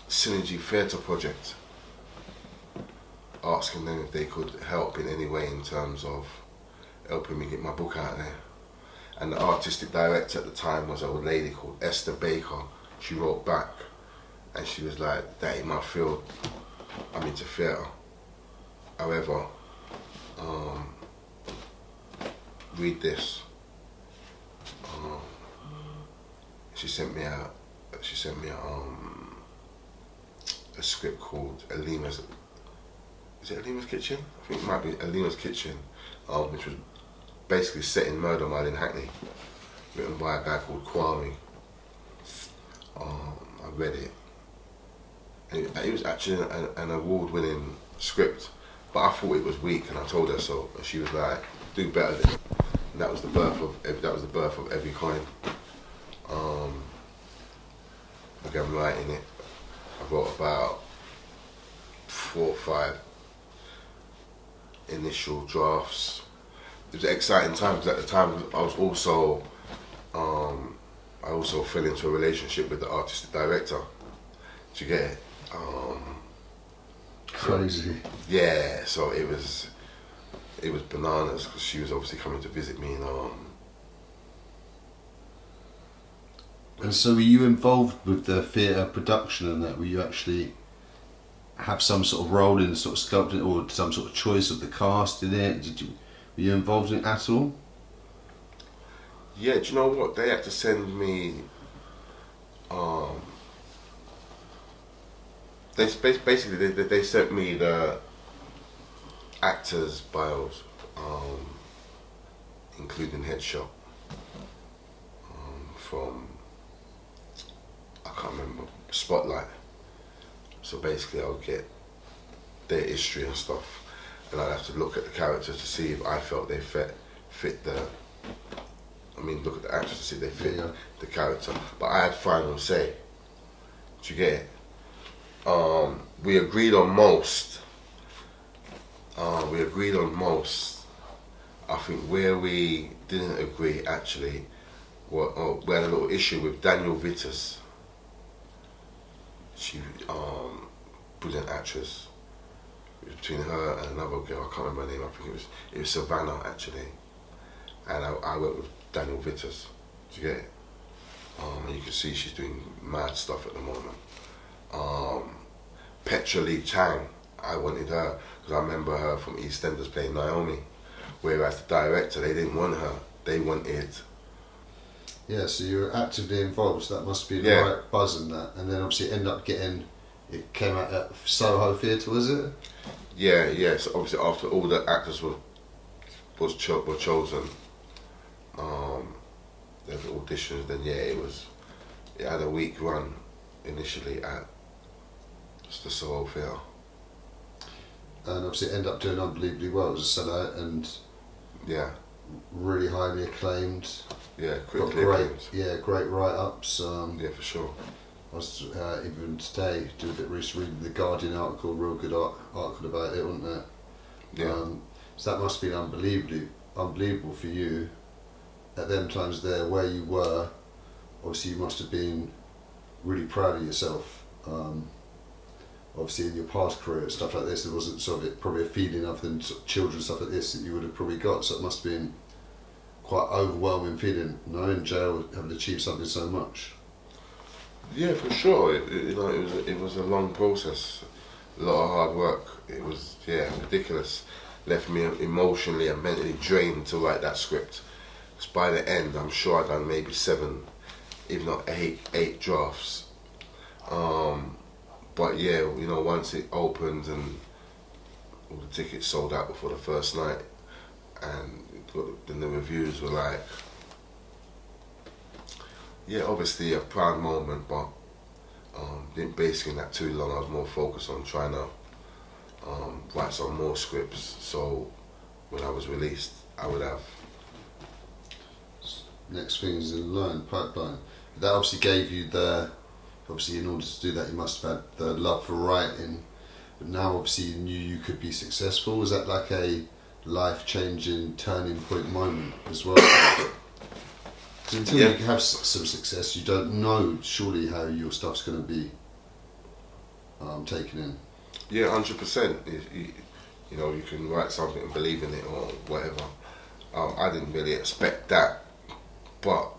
Synergy Theatre Project, asking them if they could help in any way in terms of helping me get my book out there. And the artistic director at the time was a lady called Esther Baker. She wrote back and she was like, "That ain't my field, I'm into theatre. However, read this." She sent me a script called Alima's. Is it Alima's Kitchen? I think it might be Alima's Kitchen, which was basically set in Murder Mile in Hackney, written by a guy called Kwame. I read it, and it was actually an award-winning script, but I thought it was weak, and I told her so, and she was like, "Do better than it." And that was the birth of Every Coin. I began writing it. I wrote about 4 or 5 initial drafts. It was an exciting time because at the time I was also I also fell into a relationship with the artistic director. Do you get it? Crazy. Yeah, so it was bananas because she was obviously coming to visit me And so were you involved with the theatre production and that? Were you actually have some sort of role in the sort of sculpting or some sort of choice of the cast in it? Were you involved in it at all? Yeah, do you know what? They had to send me they sent me the actors' bios, including headshot from, I can't remember, Spotlight. So basically I'll get their history and stuff, and I'd have to look at the characters to see if I felt they fit the, look at the actors to see if they fit the character. But I had final say. Do you get it? We agreed on most. I think where we didn't agree actually, we had a little issue with Daniel Vitters. She, brilliant actress. It was between her and another girl. I can't remember her name. I think it was Savannah actually, and I went with Daniel Vitters. Do you get it? And you can see she's doing mad stuff at the moment. Petra Lee Chang, I wanted her because I remember her from EastEnders playing Naomi, whereas the director, they didn't want her, they wanted... Yeah, so you were actively involved, so that must be the right buzz in that, and then obviously it ended up it came out at Soho Theatre, was it? Yeah, so obviously after all the actors were chosen, there were auditions, then it had a week run initially at the Soho Theatre. And obviously it ended up doing unbelievably well. It was a sellout and really highly acclaimed. Yeah, critically acclaimed. Yeah, great write-ups. Yeah, for sure. I was even today doing a bit of research, reading the Guardian article, real good article about it, wasn't there? Yeah. So that must have been unbelievable for you at them times there where you were. Obviously you must have been really proud of yourself. Obviously in your past career and stuff like this, there wasn't sort of probably a feeling other than sort of children's stuff like this that you would have probably got, so it must have been quite overwhelming feeling, in jail having achieved something so much. Yeah, for sure. It was a long process, a lot of hard work. It was ridiculous. Left me emotionally and mentally drained to write that script. Because by the end, I'm sure I'd done maybe 7, if not 8 drafts. But yeah, once it opened and all the tickets sold out before the first night, and then the reviews were like, obviously a proud moment, but didn't base in that too long. I was more focused on trying to write some more scripts, so when I was released, I would have. Next thing is in line, pipeline. That obviously gave you obviously in order to do that you must have had the love for writing, but now obviously you knew you could be successful. Was that like a life-changing turning point moment as well? So until you have some success, you don't know surely how your stuff's going to be taken in. Yeah, 100%. You can write something and believe in it or whatever. I didn't really expect that, but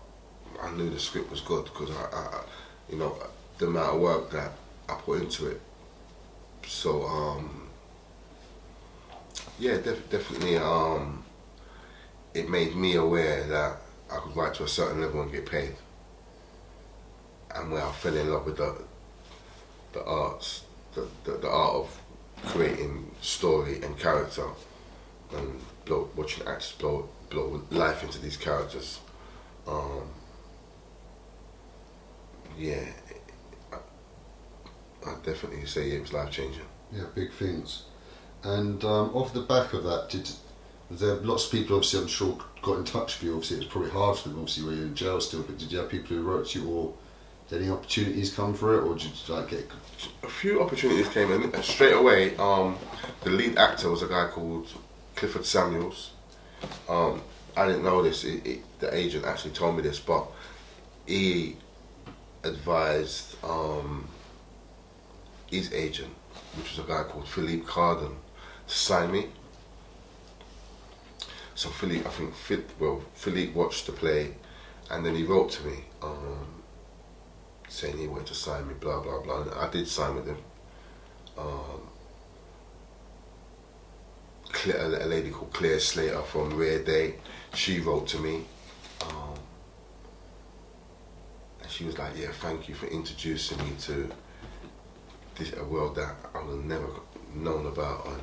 I knew the script was good because I the amount of work that I put into it. So definitely it made me aware that I could write to a certain level and get paid, and where I fell in love with the arts, the art of creating story and character, and watching actors blow life into these characters. I'd definitely say it was life changing. Yeah, big things. And off the back of that, was there lots of people obviously I'm sure got in touch with you? Obviously it was probably hard for them, obviously where you're in jail still, but did you have people who wrote to you or Did any opportunities come for it, or did you like get? A few opportunities came in, and straight away. The lead actor was a guy called Clifford Samuels. I didn't know this. The agent actually told me this, but he advised his agent, which was a guy called Philippe Cardin, to sign me. So Philippe watched the play, and then he wrote to me saying he wanted to sign me, blah blah blah. And I did sign with him. A lady called Claire Slater from Rare Day, she wrote to me, and she was like, "Yeah, thank you for introducing me to a world that I would have never known about." And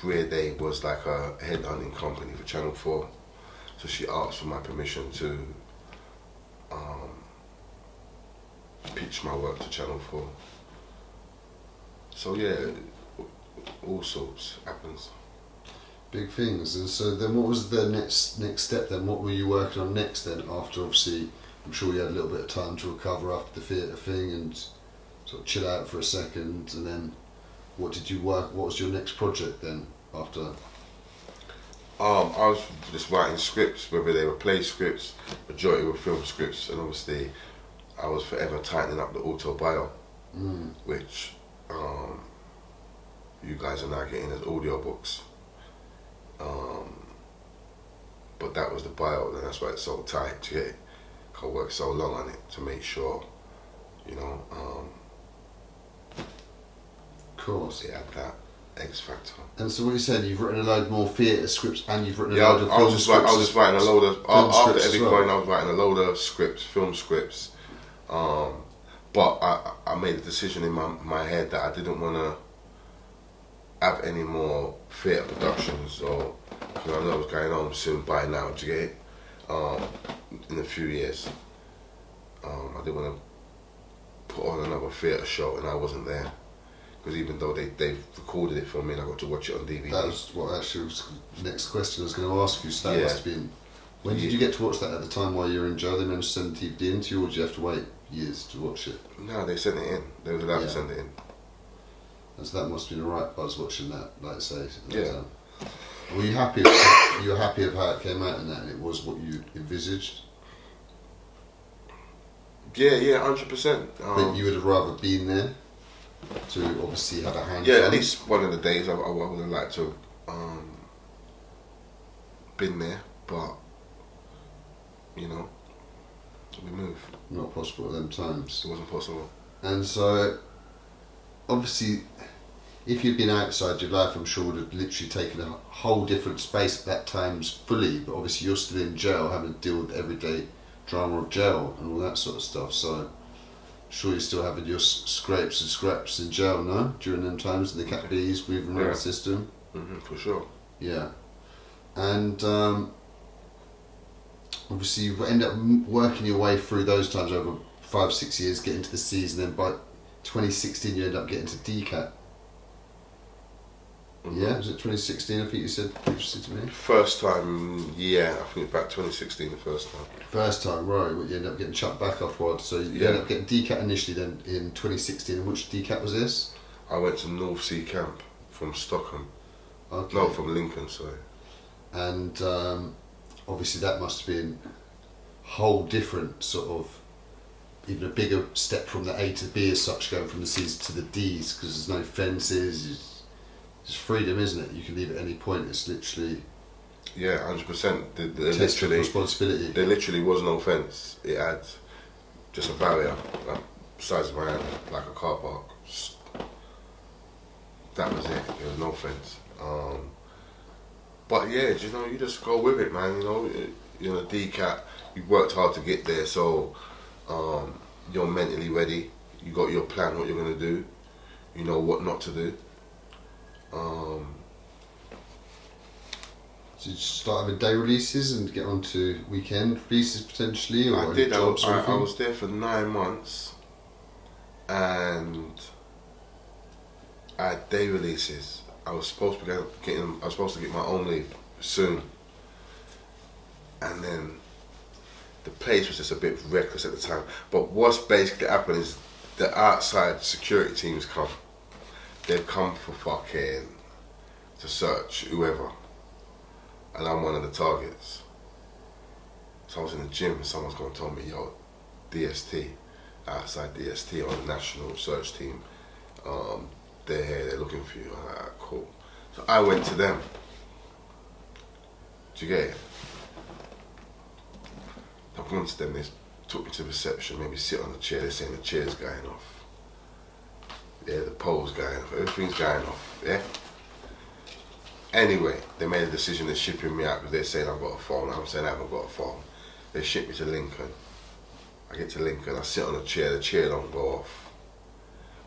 Rare Day was like a headhunting company for Channel 4, so she asked for my permission to pitch my work to Channel 4. So yeah, all sorts happens. Big things. And so then what was the next step then? What were you working on next then, after obviously, I'm sure you had a little bit of time to recover after the theatre thing and sort of chill out for a second, and then what was your next project then after that? I was just writing scripts, whether they were play scripts, majority were film scripts, and obviously I was forever tightening up the autobio, which you guys are now getting as audiobooks. But that was the bio, and that's why it's so tight to get. I worked so long on it to make sure, of course, it had that X factor. And so what you said, you've written a load more theatre scripts, and you've written a load of film scripts. I was just writing a load of, after every well. point I was writing a load of scripts, film scripts. But I made a decision in my head that I didn't want to have any more theatre productions, or, because I know I was going home soon by now, do you get it? In a few years. I didn't want to put on another theatre show and I wasn't there. Because even though they've recorded it for me and I got to watch it on DVD. That was what actually was the next question I was going to ask you. So that Yeah. must have been, when did you get to watch that? At the time while you were in jail, they managed to send the DVD into you, or did you have to wait years to watch it? No, they sent it in. They were allowed to send it in. And so that must have been alright buzz watching that, like I say. Yeah. Were you happy? You were happy of how it came out and that, and it was what you envisaged? Yeah, 100%. But you would have rather been there to obviously have a hand. Yeah, at least one of the days I would have liked to have been there, but we moved. Not possible at them times. It wasn't possible. And so, obviously, if you'd been outside your life, I'm sure would have literally taken a whole different space at that times fully. But obviously, you're still in jail, having to deal with everyday drama of jail and all that sort of stuff. So, I'm sure you're still having your scrapes and scraps in jail, no? During them times, in the CAPBELL moving around the system. For sure. Yeah. And obviously, you end up working your way through those times over 5-6 years, getting to the season, and by 2016 you end up getting to DCAT. Yeah, was it 2016? I think you said previously to me. First time, yeah, I think about 2016 the first time. First time, right? Well, you end up getting chucked back afterwards. So you end up getting DCAT initially, then in 2016. And which DCAT was this? I went to North Sea Camp from Stockholm. Okay. No, from Lincoln, sorry. And obviously that must have been a whole different sort of, even a bigger step from the A to B as such, going from the C's to the D's, because there's no fences. It's freedom, isn't it? You can leave at any point. It's literally... Yeah, 100%. Test of responsibility. There literally was no fence. It had just a barrier, like the size of my hand, like a car park. That was it. There was no fence. But yeah, you just go with it, man. DCAT, you worked hard to get there, so you're mentally ready. You got your plan, what you're gonna do. You know what not to do. So you start having day releases and get on to weekend releases potentially, or I did. jobs or anything? I was there for 9 months, and I had day releases. I was supposed to get my own leave soon, and then the place was just a bit reckless at the time. But what's basically happened is the outside security teams come. They've come for fucking to search whoever, and I'm one of the targets. So I was in the gym and someone's gonna tell me, yo, DST, outside DST on the national search team, they're here, they're looking for you. I'm like, "Ah, cool." So I went to them. Do you get it? I went to them, they took me to reception, made me sit on the chair, they're saying the chair's going off. Yeah, the pole's going off, everything's going off, yeah? Anyway, they made a decision, they're shipping me out because they're saying I've got a phone. I'm saying I haven't got a phone. They ship me to Lincoln. I get to Lincoln, I sit on the chair don't go off.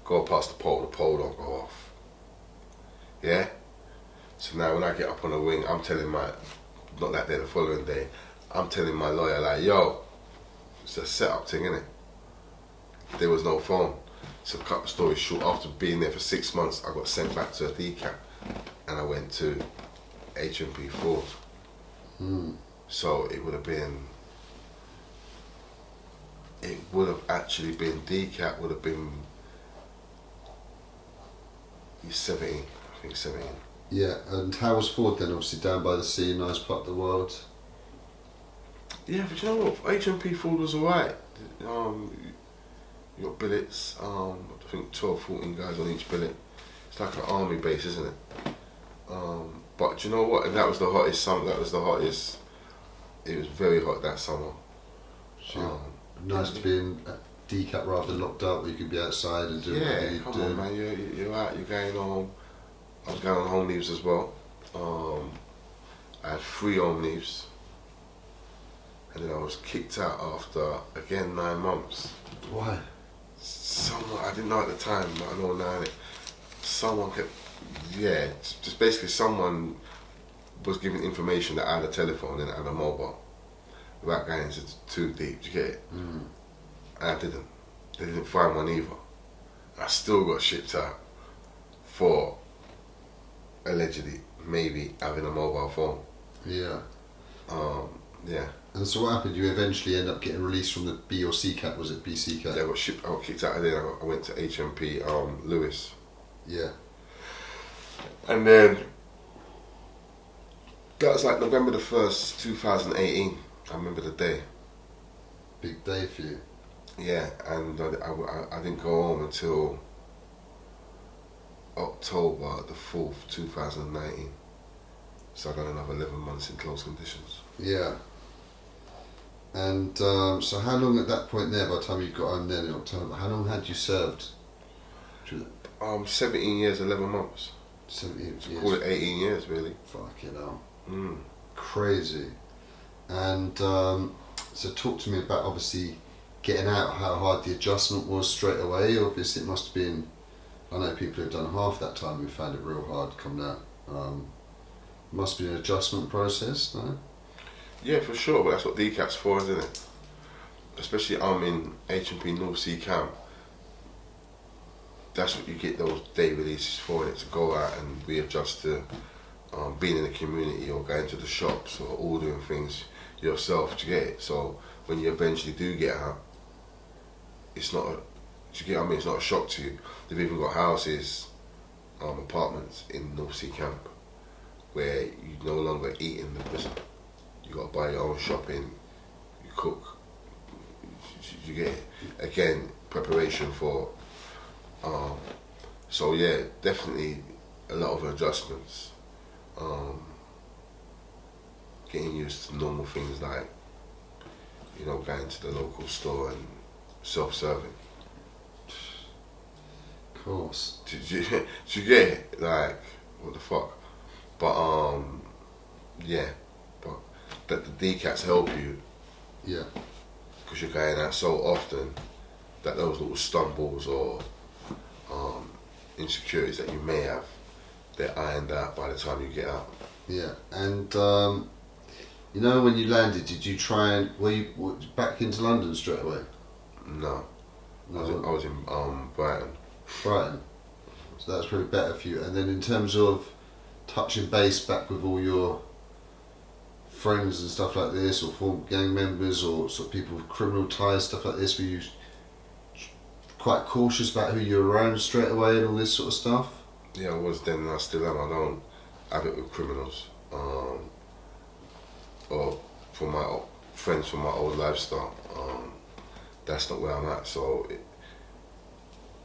Go past the pole don't go off. Yeah? So now when I get up on the wing, I'm telling my, not that day, the following day, I'm telling my lawyer like, yo, it's a setup thing, innit? There was no phone. So cut the story short, after being there for 6 months, I got sent back to a DCAP and I went to HMP Ford. So it would have actually been, DCAP would have been 17, I think 17. Yeah, and how was Ford then? Obviously down by the sea, nice part of the world. Yeah, but you know what? HMP Ford was alright. You got billets, I think 12, 14 guys on each billet. It's like an army base, isn't it? But you know what? And that was the hottest summer, it was very hot that summer. Sure. Nice to be in DCAP rather than locked up where you could be outside and do whatever you do. Come on man, you're out, you're going home. I was going on home leaves as well. I had 3 home leaves. And then I was kicked out after, again, 9 months. Why? Someone, I didn't know at the time, but I know now that someone kept, just basically someone was giving information that I had a telephone and I had a mobile without going into too deep, do you get it? And I didn't. They didn't find one either. I still got shipped out for allegedly maybe having a mobile phone. Yeah. Yeah. And so what happened? You eventually end up getting released from the B or C cap, was it BC cap? Yeah, I got kicked out of there. I went to HMP Lewis. Yeah. And then that was like November the 1st, 2018. I remember the day. Big day for you. Yeah, and I didn't go home until October the 4th, 2019. So I got another 11 months in close conditions. Yeah. And so how long at that point there, by the time you got home then in October, how long had you served? 17 years, 11 months. 17 years. Call it 18 years, really. Fucking hell. Crazy. And so talk to me about obviously getting out, how hard the adjustment was straight away. Obviously it must have been, I know people who've done half that time who found it real hard coming out. Must be an adjustment process, no? Yeah, for sure, but that's what DCAP's for, isn't it? Especially I'm in HMP North Sea Camp. That's what you get those day releases for, it to go out and readjust to being in the community or going to the shops or ordering things yourself to get it. So when you eventually do get out, it's not it's not a shock to you. They've even got houses, apartments in North Sea Camp where you no longer eat in the prison. You got to buy your own shopping, you cook, you get it. Again, preparation for, so yeah, definitely a lot of adjustments. Getting used to normal things like, you know, going to the local store and self-serving. Of course. Did you get it? Like, what the fuck? But, yeah. That the DCATs help you, yeah, because you're going out so often that those little stumbles or insecurities that you may have, they're ironed out by the time you get out. Yeah, and you know, when you landed, did you try and were you back into London straight away? No, I was in Brighton. Brighton. So that's probably better for you. And then in terms of touching base back with all your friends and stuff like this, or former gang members, or sort of people with criminal ties, stuff like this? Were you quite cautious about who you're around straight away and all this sort of stuff? Yeah, I was then and I still am. I don't have it with criminals. Or for my friends from my old lifestyle. That's not where I'm at, so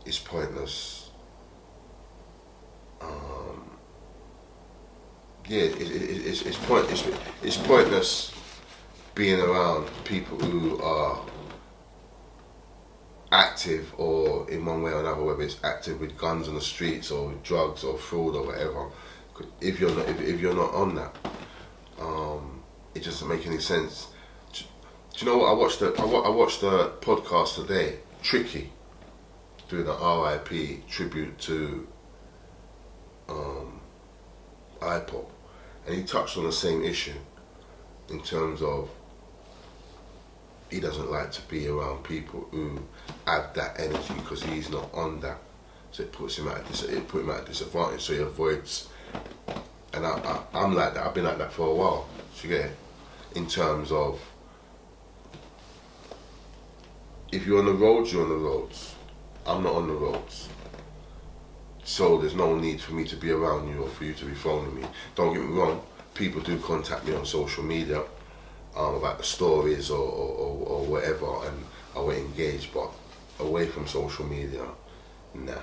it's pointless. It's pointless being around people who are active, or in one way or another, whether it's active with guns on the streets or with drugs or fraud or whatever. If you're not on that, it doesn't make any sense. Do you know what? I watched the podcast today, Tricky, doing an RIP tribute to iPop, and he touched on the same issue in terms of he doesn't like to be around people who have that energy because he's not on that, so it puts him at a disadvantage. So he avoids, and I'm like that. I've been like that for a while. So you get it? In terms of, if you're on the roads, you're on the roads. I'm not on the roads. So there's no need for me to be around you or for you to be phoning me. Don't get me wrong, people do contact me on social media about the stories or whatever, and I will engage, but away from social media, nah.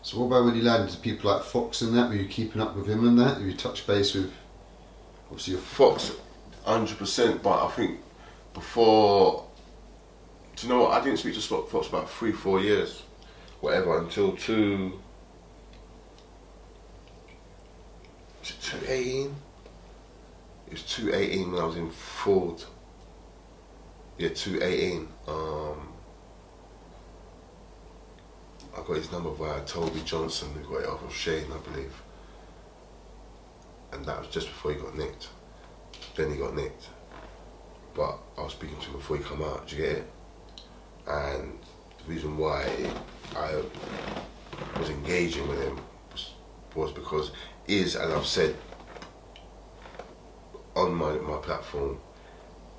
So what about when you landed to people like Fox and that? Were you keeping up with him and that? Were you touch base with, obviously, your Fox, 100%, but I think before, do you know what, I didn't speak to Fox about 3-4 years, whatever, until 2018? It was 2018 when I was in Ford. Yeah, 2018. I got his number via Toby Johnson, who got it off of Shane, I believe. And that was just before he got nicked. Then he got nicked. But I was speaking to him before he come out, do you get it? And the reason why I was engaging with him was because as I've said on my platform,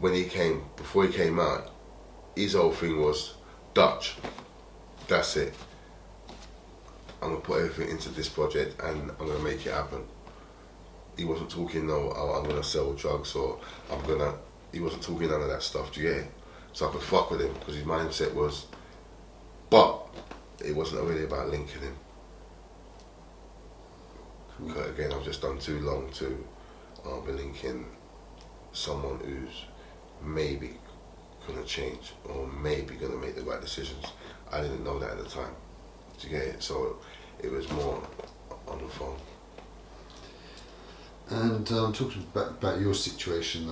before he came out, his whole thing was Dutch. That's it. I'm gonna put everything into this project and I'm gonna make it happen. He wasn't talking I'm gonna sell drugs or he wasn't talking none of that stuff, do you get it? So I could fuck with him because his mindset was, but it wasn't really about linking him. Because again, I've just done too long to be linking someone who's maybe gonna change or maybe gonna make the right decisions. I didn't know that at the time. Do you get it? So it was more on the phone. And talking about your situation,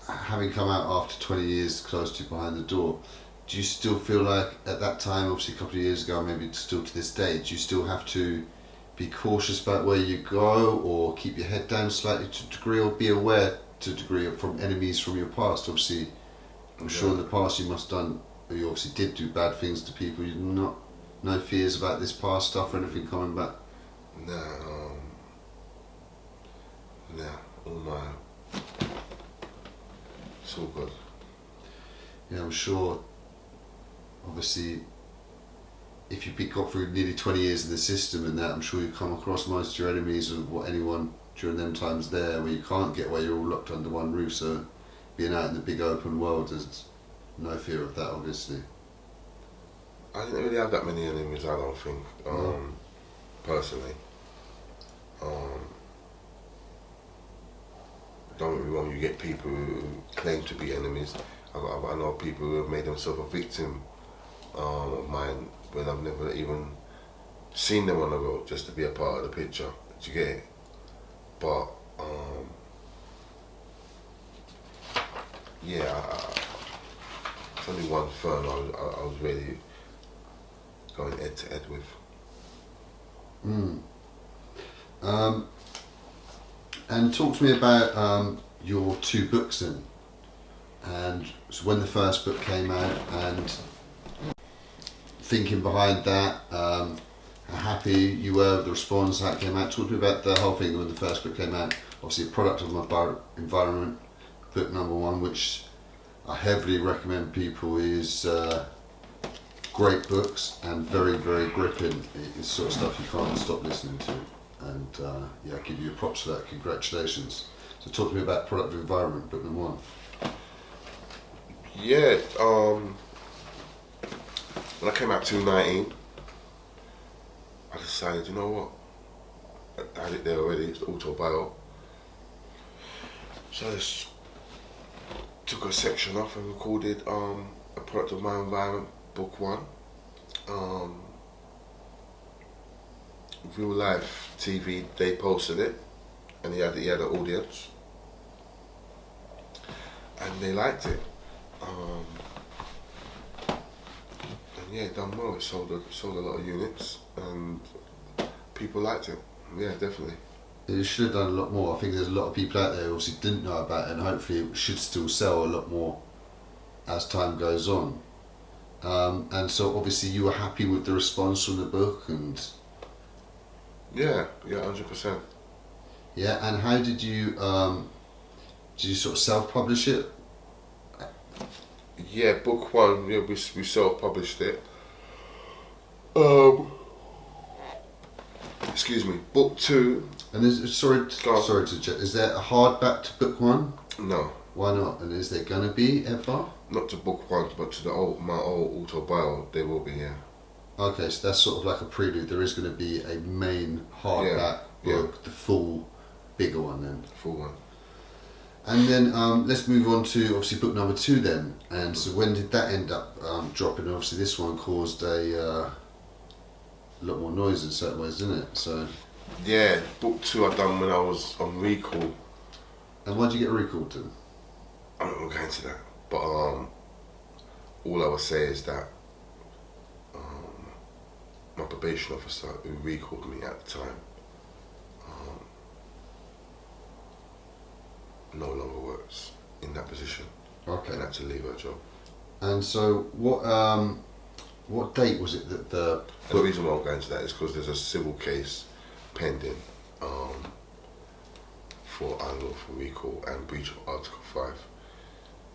having come out after 20 years closed to behind the door, do you still feel like at that time, obviously a couple of years ago, maybe still to this day, do you still have to be cautious about where you go, or keep your head down slightly to a degree, or be aware to a degree from enemies from your past? Obviously, I'm sure in the past you obviously did do bad things to people. You no fears about this past stuff or anything coming back? Nah, it's all good. Yeah, I'm sure, obviously, if you've got through nearly 20 years in the system and that, I'm sure you've come across most of your enemies or anyone during them times there where you can't get away, you're all locked under one roof, so being out in the big open world, there's no fear of that, obviously. I didn't really have that many enemies, I don't think, personally. Don't get me wrong, you get people who claim to be enemies. I know people who have made themselves a victim of mine when I've never even seen them on the road, just to be a part of the picture. Do you get it? But yeah, it's only one firm I was really going head to head with. And talk to me about your two books then, and so when the first book came out and thinking behind that, how happy happy you were with the response, how it came out. Talk to me about the whole thing when the first book came out. Obviously, a product of my environment, book number 1, which I heavily recommend people, is great books and very, very gripping. It's sort of stuff you can't stop listening to. And yeah, I give you props for that. Congratulations. So talk to me about product of environment, book number 1. Yeah, when I came out 2019, I decided, you know what, I had it there already, it's the autobio. So I just took a section off and recorded a product of my environment, book 1. Real life TV, they posted it, and he had an audience, and they liked it. And yeah, it done well. It sold a lot of units, and people liked it. Yeah, definitely. It should have done a lot more. I think there's a lot of people out there who obviously didn't know about it, and hopefully it should still sell a lot more as time goes on. And so obviously you were happy with the response from the book, and yeah, 100%. Yeah, and how did you sort of self-publish it? Yeah, book 1, yeah, we self-published it. Excuse me. Book 2. And sorry to check. Is there a hardback to book 1? No. Why not? And is there gonna be ever? Not to book 1, but to my old autobio, there will be. Yeah. Okay, so that's sort of like a prelude. There is going to be a main hardback book, the full, bigger one then. Full one. And then let's move on to obviously book number 2 then. And so when did that end up dropping? Obviously this one caused a lot more noise in certain ways, didn't it? So. Yeah, book 2 I done when I was on recall. And why did you get recalled then? I'm not going to go into that, but all I would say is that my probation officer who recalled me at the time no longer works in that position. Okay. And had to leave her job. And so what date was it that the... And the reason why I'm going into that is because there's a civil case pending for unlawful recall and breach of Article 5.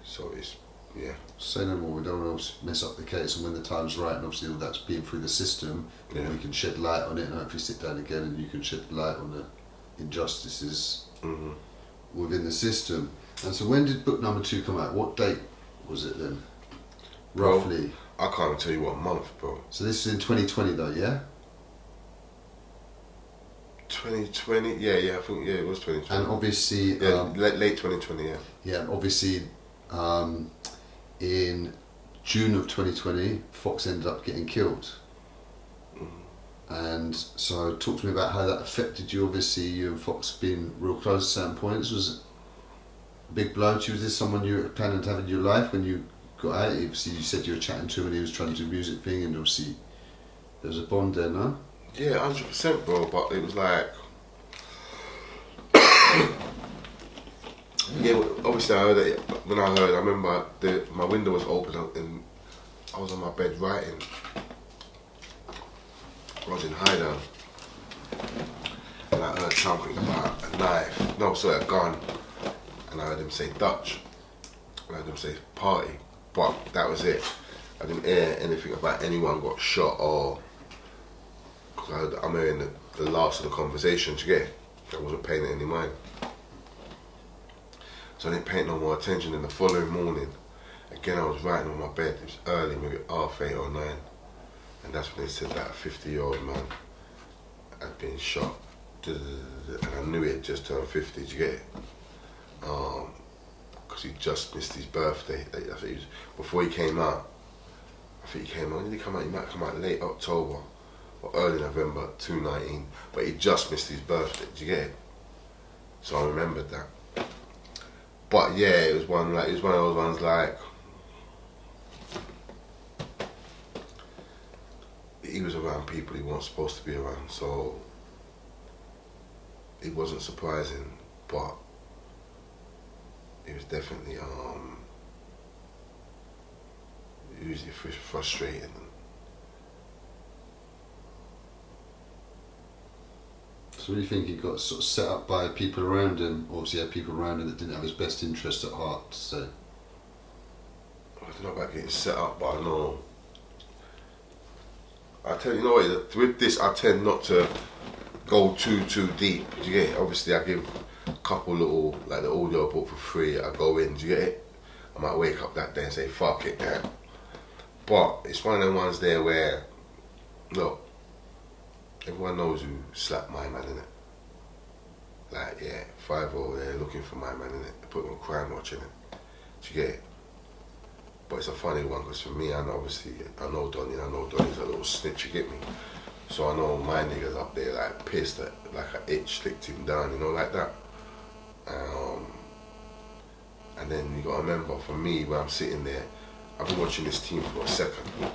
So it's, yeah. Say no more, we don't want to mess up the case, and when the time's right, and obviously all that's been through the system, then we can shed light on it, and hopefully sit down again and you can shed light on the injustices within the system. And so when did book number 2 come out? What date was it then? Roughly. I can't even tell you what month, bro. So this is in 2020 though, yeah? 2020, yeah, I think, it was 2020. And obviously... late 2020, yeah. Yeah, obviously in June of 2020, Fox ended up getting killed. And so talk to me about how that affected you. Obviously you and Fox being real close at certain points. Was it a big blow to you? Was this someone you were planning to have in your life when you got out? Obviously you said you were chatting to him and he was trying to do a music thing, and obviously there was a bond there, no? Yeah, 100%, bro, but it was like... yeah, obviously I heard it. When I heard, I remember my window was open and I was on my bed writing. I was in hideout. And I heard something about a knife, no, sorry, a gun. And I heard him say Dutch. And I heard him say party. But that was it. I didn't hear anything about anyone got shot or... Because I'm hearing the last of the conversation, do you get it? I wasn't paying it any mind. So I didn't pay no more attention. In the following morning, again I was writing on my bed. It was early, maybe 8:30 or 9. And that's when they said that a 50-year-old man had been shot. And I knew he had just turned 50, do you get it? Because he just missed his birthday. I think he was, before he came out, when did he come out? He might come out late October or early November 2019, but he just missed his birthday, do you get it? So I remembered that. But yeah, it was one of those ones like he was around people he wasn't supposed to be around, so it wasn't surprising, but it was definitely usually frustrating. So what do you think he got sort of set up by people around him? Obviously he had people around him that didn't have his best interest at heart, so. I don't know about getting set up, but I know. I tell you, you know what, with this I tend not to go too deep. Do you get it? Obviously I give a couple little, like the audio book for free, I go in, do you get it? I might wake up that day and say, fuck it, man. But it's one of them ones there where, look, everyone knows who slapped my man, innit? Like, yeah, 5-0, they're looking for my man, innit? They put him on Crime Watch, innit? Do you get it? But it's a funny one, because for me, I know Donnie, and I know Donnie's a little snitch, you get me? So I know my niggas up there, like, pissed that, like, an itch slicked him down, you know, like that. And then you gotta remember, for me, when I'm sitting there, I've been watching this team for a second. And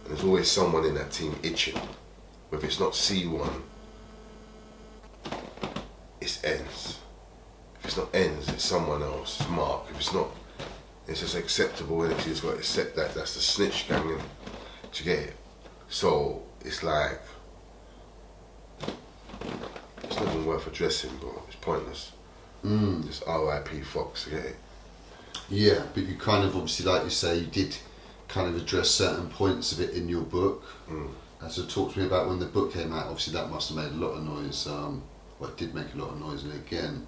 there's always someone in that team itching. If it's not C1, it's ends. If it's not ends, it's someone else, it's Mark. If it's not, it's just acceptable, and you just got to accept that that's the snitch gang, in. Do you get it? So it's like, it's not even worth addressing, bro. It's pointless. Just R.I.P. Fox, you get it? Yeah, but you kind of, obviously, like you say, you did kind of address certain points of it in your book. And so talk to me about when the book came out. Obviously that must have made a lot of noise. Well, it did make a lot of noise, and again,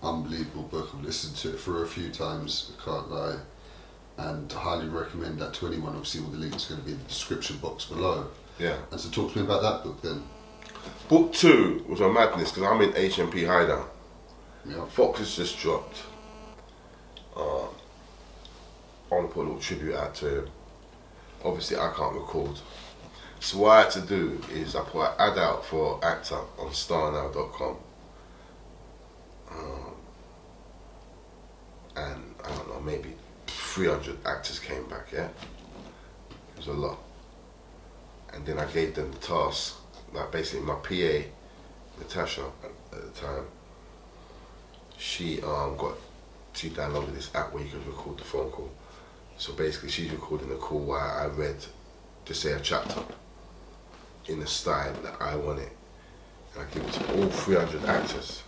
unbelievable book. I've listened to it for a few times, I can't lie, and highly recommend that to anyone. Obviously all the links are going to be in the description box below. Yeah. And so talk to me about that book then. Book 2 was a madness, because I'm in HMP Hideout. Yeah. Fox has just dropped. I want to put a little tribute out to him. Obviously I can't record. So what I had to do is I put an ad out for actor on starnow.com. And I don't know, maybe 300 actors came back, yeah? It was a lot. And then I gave them the task, like basically my PA, Natasha, at the time, she downloaded this app where you could record the phone call. So basically she's recording the call while I read, to say a chapter in the style that I want it. And I give it to all 300 actors.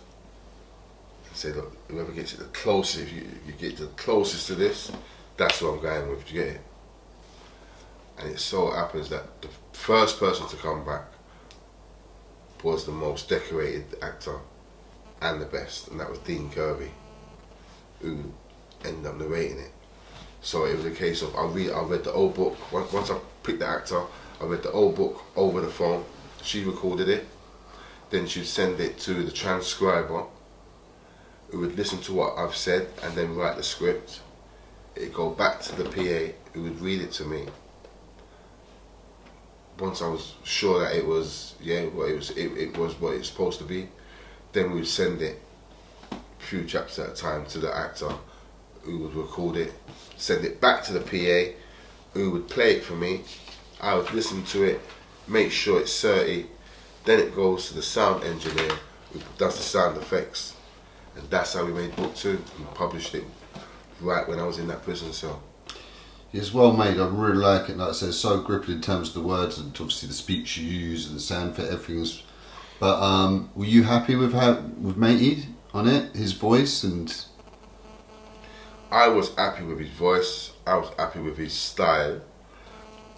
And say, look, whoever gets it the closest, if you get the closest to this, that's what I'm going with, do you get it? And it so happens that the first person to come back was the most decorated actor and the best, and that was Dean Kirby, who ended up narrating it. So it was a case of I read the old book. Once I picked the actor, I read the old book over the phone. She recorded it. Then she'd send it to the transcriber, who would listen to what I've said and then write the script. It'd go back to the PA, who would read it to me. Once I was sure that it was, it was what it's supposed to be, then we would send it a few chapters at a time to the actor, who would record it, send it back to the PA, who would play it for me. I would listen to it, make sure it's 30, then it goes to the sound engineer, who does the sound effects, and that's how we made book 2 and published it right when I was in that prison cell. It's well made. I really like it. Like I said, it's so gripping in terms of the words and obviously the speech you use and the sound for everything's. But were you happy with Matey on it, his voice and? I was happy with his voice. I was happy with his style.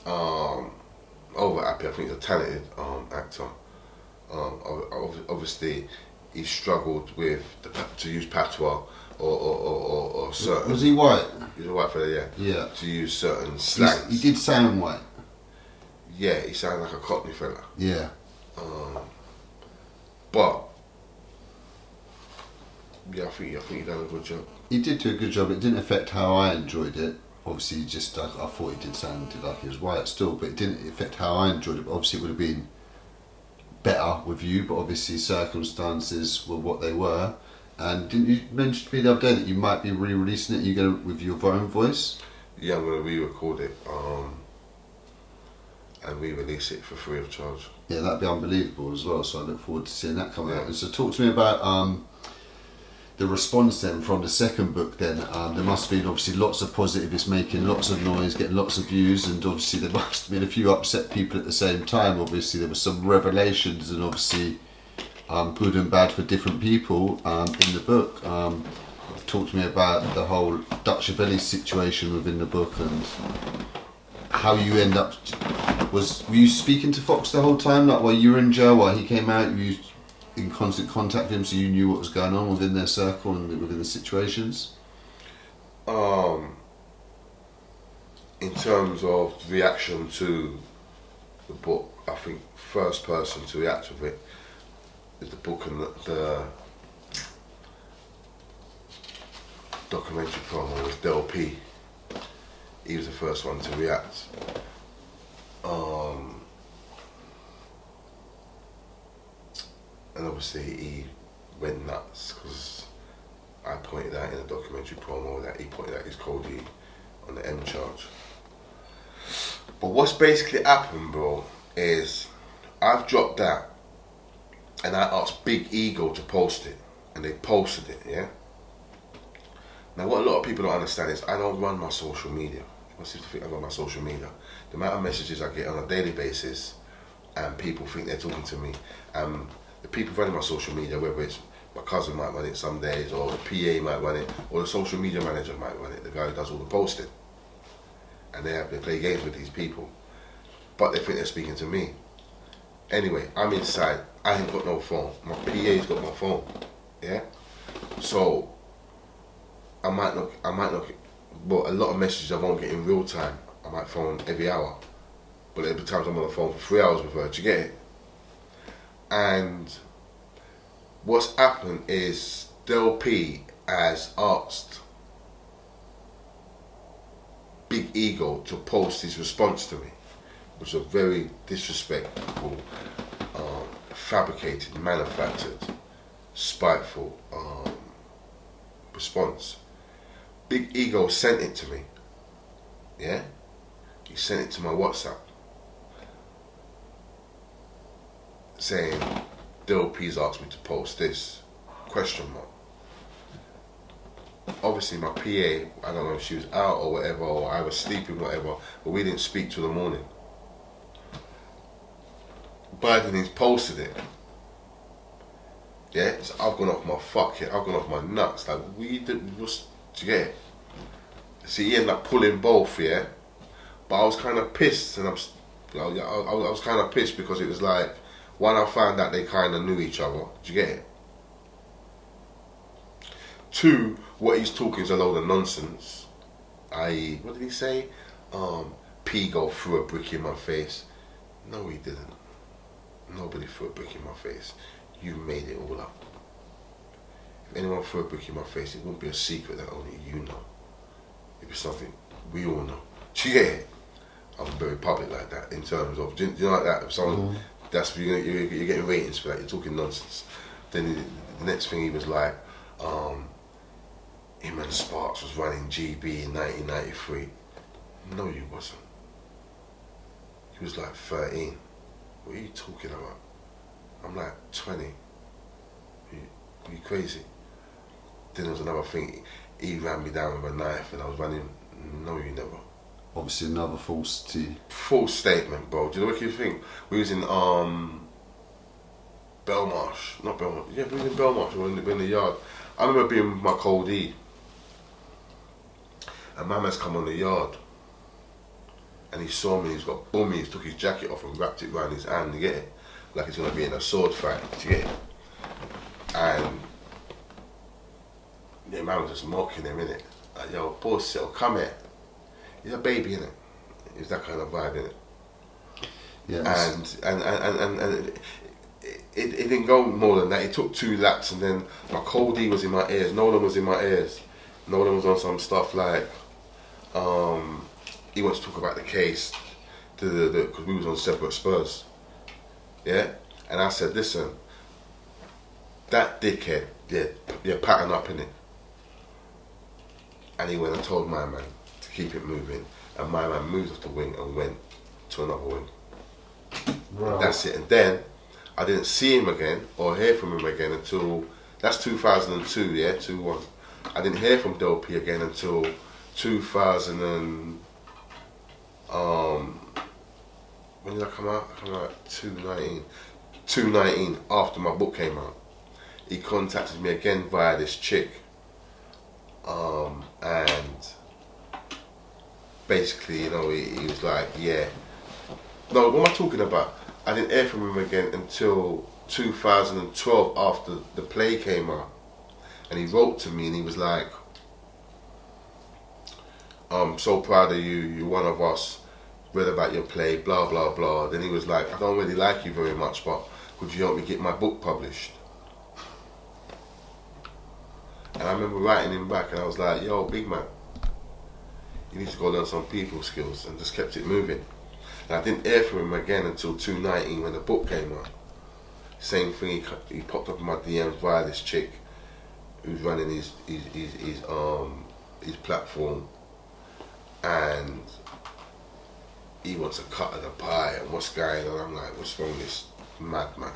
Over happy. I think he's a talented actor. Obviously, he struggled with to use patois or certain. Was he white? He was a white fella, yeah. Yeah. To use certain slangs. He did sound white. Yeah, he sounded like a Cockney fella. Yeah. But yeah, I think he done a good job. He did do a good job. It didn't affect how I enjoyed it. Obviously, just I thought he did sound like he was white still, but it didn't affect how I enjoyed it. But obviously, it would have been better with you. But obviously, circumstances were what they were. And didn't you mention to me the other day that you might be re-releasing it? You going with your own voice? Yeah, I'm going to re-record it and re-release it for free of charge. Yeah, that'd be unbelievable as well. So I look forward to seeing that come out. And so, talk to me about the response then from the second book. Then there must have been obviously lots of positive. It's making lots of noise, getting lots of views, and obviously there must have been a few upset people at the same time. Obviously, there were some revelations, and obviously good and bad for different people in the book. Talk to me about the whole Dutchavelli situation within the book and how you end up. Were you speaking to Fox the whole time, like while you were in jail, while he came out? You in constant contact with him, so you knew what was going on within their circle and within the situations? In terms of reaction to the book, I think first person to react with it is the book and the documentary promo was Del P. He was the first one to react. And obviously he went nuts because I pointed out in the documentary promo that he pointed out his Cody on the M charge. But what's basically happened, bro, is I've dropped that and I asked Big Ego to post it, and they posted it, yeah? Now what a lot of people don't understand is I don't run my social media. People seem to think I run my social media. The amount of messages I get on a daily basis and people think they're talking to me. The people running my social media, whether it's my cousin might run it some days, or the PA might run it, or the social media manager might run it, the guy who does all the posting. And they play games with these people. But they think they're speaking to me. Anyway, I'm inside. I ain't got no phone. My PA's got my phone. Yeah? So I might not, but a lot of messages I won't get in real time. I might phone every hour. But there'll be times I'm on the phone for 3 hours with her. Do you get it? And what's happened is Del P has asked Big Ego to post his response to me, which was a very disrespectful, fabricated, manufactured, spiteful response. Big Ego sent it to me. Yeah? He sent it to my WhatsApp saying, Del P's asked me to post this, question mark. Obviously my PA, I don't know if she was out or whatever, or I was sleeping, whatever, but we didn't speak till the morning. Biden has posted it. Yeah, so I've gone off my I've gone off my nuts. Like, we did, what's, do you get it? See, he ended up pulling both, yeah? But I was kind of pissed, and I was kind of pissed because it was like, one, I found out they kind of knew each other. Do you get it? Two, what he's talking is a load of nonsense. I.e., what did he say? P go threw a brick in my face. No, he didn't. Nobody threw a brick in my face. You made it all up. If anyone threw a brick in my face, it wouldn't be a secret that only you know. It'd be something we all know. Do you get it? I'm very public like that in terms of, do you know like that? If someone, that's you're getting ratings for that. You're talking nonsense. Then the next thing he was like, him and Sparks was running GB in 1993. No, you wasn't. He was like 13. What are you talking about? I'm like 20. Are you crazy? Then there was another thing. He ran me down with a knife and I was running. No, you never. Obviously another falsity. False statement, bro. Do you know what you think? We was in Belmarsh. Not Belmarsh. Yeah, we was in Belmarsh. We were in the yard. I remember being with my cold E. And my man's come on the yard. And he saw me, he's got boomy, he took his jacket off and wrapped it around his hand, you get it? Like he's gonna be in a sword fight, you get it? And yeah, man was just mocking him, innit? Like, yo, poor Sil, come here. He's a baby, innit? It's that kind of vibe, innit? Yes. And it didn't go more than that. It took 2 laps and then my cold D was in my ears, Nolan was in my ears. Nolan was on some stuff like, he wants to talk about the case, because we was on separate spurs, yeah? And I said, listen, that dickhead, yeah, pattern up in it. And he went and told my man to keep it moving, and my man moved off the wing and went to another wing. Right. That's it. And then I didn't see him again or hear from him again until, that's 2002, yeah, 2-1. I didn't hear from Del P again until 2000 and, when did I come out? I came out 2019. 2019, after my book came out, he contacted me again via this chick, and basically, you know, he was like, yeah. No, what am I talking about? I didn't hear from him again until 2012, after the play came out, and he wrote to me and he was like, I'm so proud of you, you're one of us, read about your play, blah blah blah. Then he was like, I don't really like you very much, but could you help me get my book published? And I remember writing him back and I was like, yo, big man, you need to go learn some people skills, and just kept it moving. And I didn't hear from him again until 2019 when the book came out. Same thing, he popped up in my DMs via this chick who's running his platform, and he wants a cut of the pie and what's going on. I'm like, what's wrong with this madman?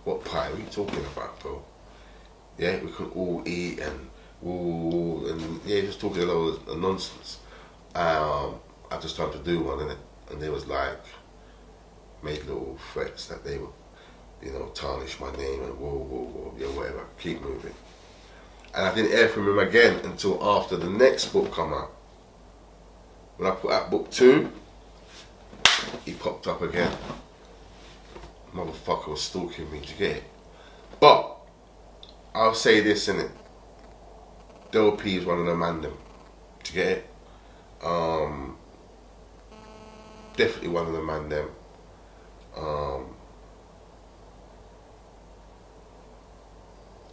What pie? What are you talking about, bro? Yeah, we can all eat and yeah, just talking a lot of nonsense. I just tried to do one, and they was like, made little threats that they would, you know, tarnish my name and whoa, yeah, whatever, keep moving. And I didn't hear from him again until after the next book come out. When I put out book 2, he popped up again. Motherfucker was stalking me, do you get it? But I'll say this, innit? Del P is one of the man them. Do you get it? Definitely one of the man them.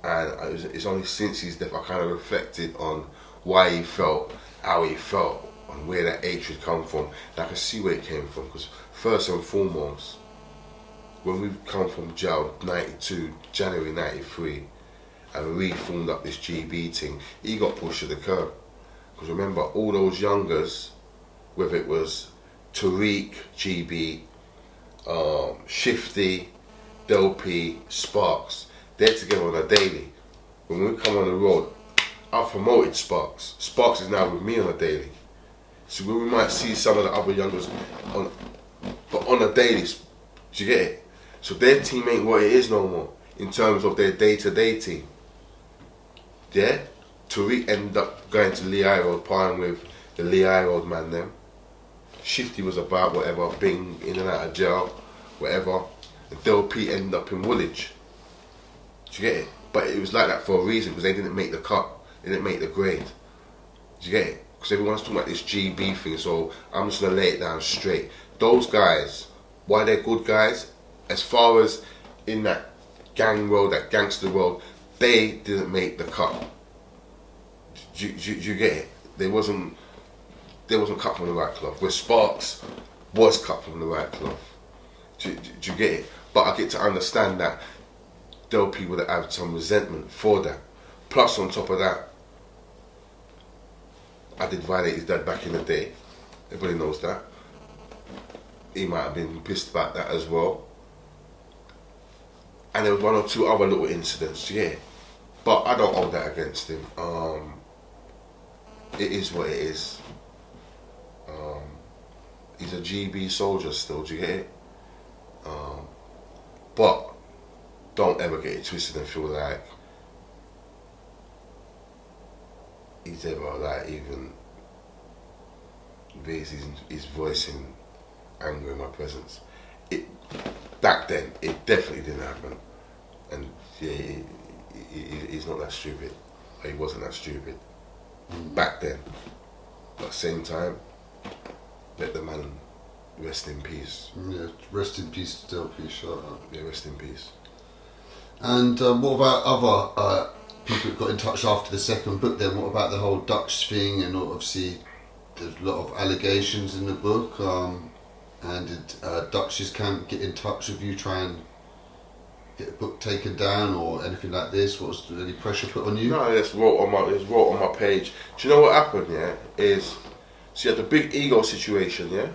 And it's only since his death I kind of reflected on why he felt, how he felt, and where that hatred come from. And I can see where it came from, because first and foremost, when we come from jail 92, January 93, and we formed up this GB thing, he got pushed to the curb. Because remember, all those youngers, whether it was Tariq, GB, Shifty, Del P, Sparks, they're together on a daily. When we come on the road, I promoted Sparks. Sparks is now with me on a daily. So we might see some of the other youngers on a daily. Do you get it? So their team ain't what it is no more in terms of their day-to-day team. Yeah? Tariq ended up going to Lehigh Road, partying with the Lehigh Road man them. Shifty was about whatever, being in and out of jail, whatever. And Del P ended up in Woolwich. Do you get it? But it was like that for a reason, because they didn't make the cut. They didn't make the grade. Do you get it? Because everyone's talking about this GB thing, so I'm just going to lay it down straight. Those guys, why they're good guys, as far as in that gang world, that gangster world, they didn't make the cut. Do you get it? They wasn't cut from the right cloth. Where Sparks was cut from the right cloth. Do you get it? But I get to understand that Del P would have some resentment for that. Plus, on top of that, I did violate his dad back in the day. Everybody knows that. He might have been pissed about that as well. And there was one or two other little incidents, yeah. But I don't hold that against him. It is what it is. He's a GB soldier still, do you get it? But don't ever get it twisted and feel like he's ever like even raised his voice in anger in my presence. Back then, it definitely didn't happen. And yeah, he's not that stupid. Or he wasn't that stupid. Back then. But at the same time, let the man rest in peace. Yeah, rest in peace, Del P. Shut up. Yeah, rest in peace. And what about other people that got in touch after the second book then? What about the whole Dutch thing? And obviously there's a lot of allegations in the book. And did Dutch's camp get in touch with you, try and get the book taken down or anything like this? Was there any pressure put on you? No, it's wrote on my page. Do you know what happened, yeah? So you had the big ego situation, yeah?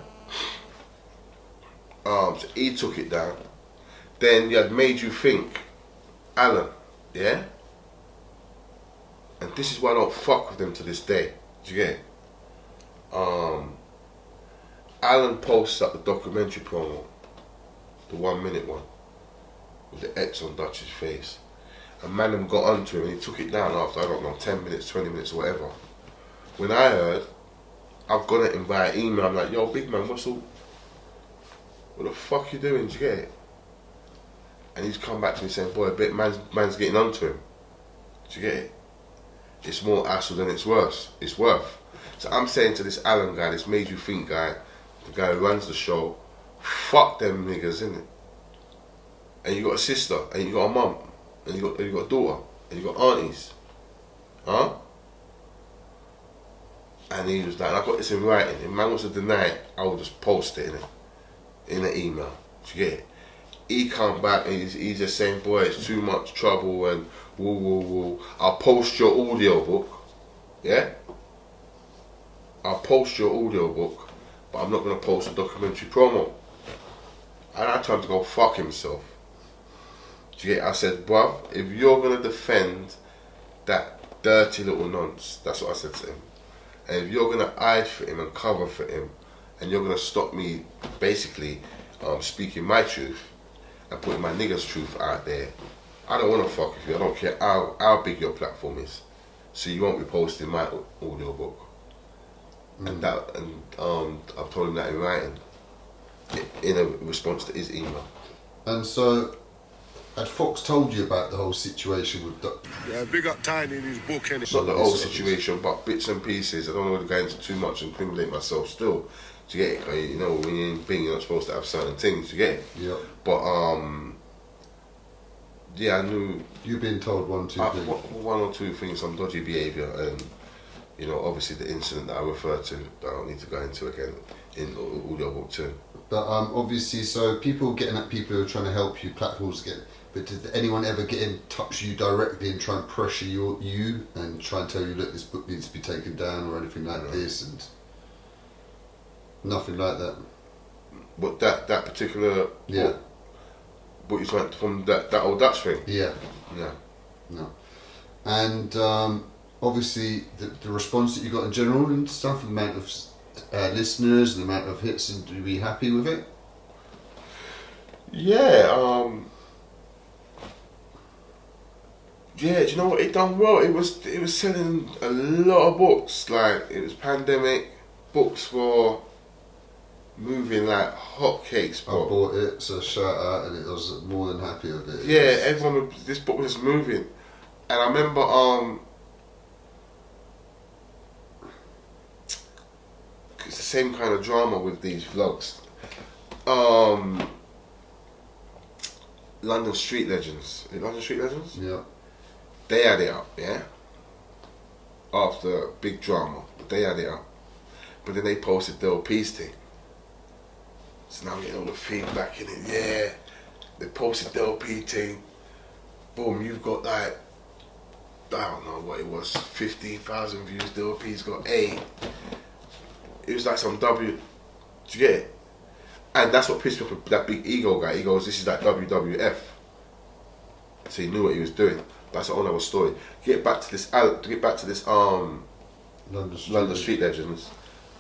So he took it down. Then you had Made You Think, Alan, yeah? And this is why I don't fuck with them to this day. Do you get it? Alan posts up the documentary promo, the 1 minute one. with the X on Dutch's face. And man them got onto him and he took it down after, I don't know, 10 minutes, 20 minutes or whatever. When I heard, I've got it in via email, I'm like, yo, big man, what the fuck you doing, do you get it? And he's come back to me saying, boy, man's getting onto him. Do you get it? It's more hassle than it's worth. So I'm saying to this Alan guy, this Made You Think guy, the guy who runs the show, fuck them niggas, innit? And you got a sister, and you got a mum, and you got a daughter, and you got aunties. Huh? And he was like, I got this in writing. If man wants to deny it, I will just post it in an email. Do you get it? He come back and he's just saying, boy, it's too much trouble and woo. I'll post your audio book. Yeah? I'll post your audio book, but I'm not going to post a documentary promo. And I told him to go fuck himself. Do you get it? I said, bruv, if you're going to defend that dirty little nonce, that's what I said to him. And if you're going to hide for him and cover for him, and you're going to stop me basically speaking my truth and putting my niggas' truth out there, I don't want to fuck with you. I don't care how big your platform is. So you won't be posting my audio book. And I've told him that in writing, in a response to his email. And so, had Fox told you about the whole situation with Yeah, big up Tiny in his book, innit? Not the whole situation, but bits and pieces. I don't want to go into too much and incriminate myself still. Do you get it? 'Cause, you know, when you're in Bing, you're not supposed to have certain things. Do you get it? Yeah. But yeah, I knew. You've been told one or two things, some dodgy behaviour, and you know, obviously the incident that I referred to, that I don't need to go into again in the audio book too. But obviously, so people getting at people who are trying to help you, platforms get. But did anyone ever get in touch with you directly and try and pressure you and try and tell you, look, this book needs to be taken down or anything like this, and nothing like that? But that particular book, what you trying from that old Dutch thing? Yeah. No. And obviously the response that you got in general and stuff, the amount of listeners and the amount of hits, and to be happy with it? Yeah, yeah, do you know what? It done well. It was selling a lot of books. Like, it was pandemic. Books were moving like hotcakes. I bought it, so shout out, and I was more than happy with it. Yeah, this book was moving. And I remember, it's the same kind of drama with these vlogs. London Street Legends. Is it London Street Legends? Yeah. They had it up, yeah? After big drama, but they had it up. But then they posted the LP's thing. So now I'm getting all the feedback in it, yeah. They posted the LP thing. Boom, you've got like, I don't know what it was, 15,000 views, the LP's got 8. It was like some W, do you get it? And that's what pissed me off, that big ego guy. He goes, this is like WWF. So he knew what he was doing. That's a whole other story. Get back to this London Street Legends.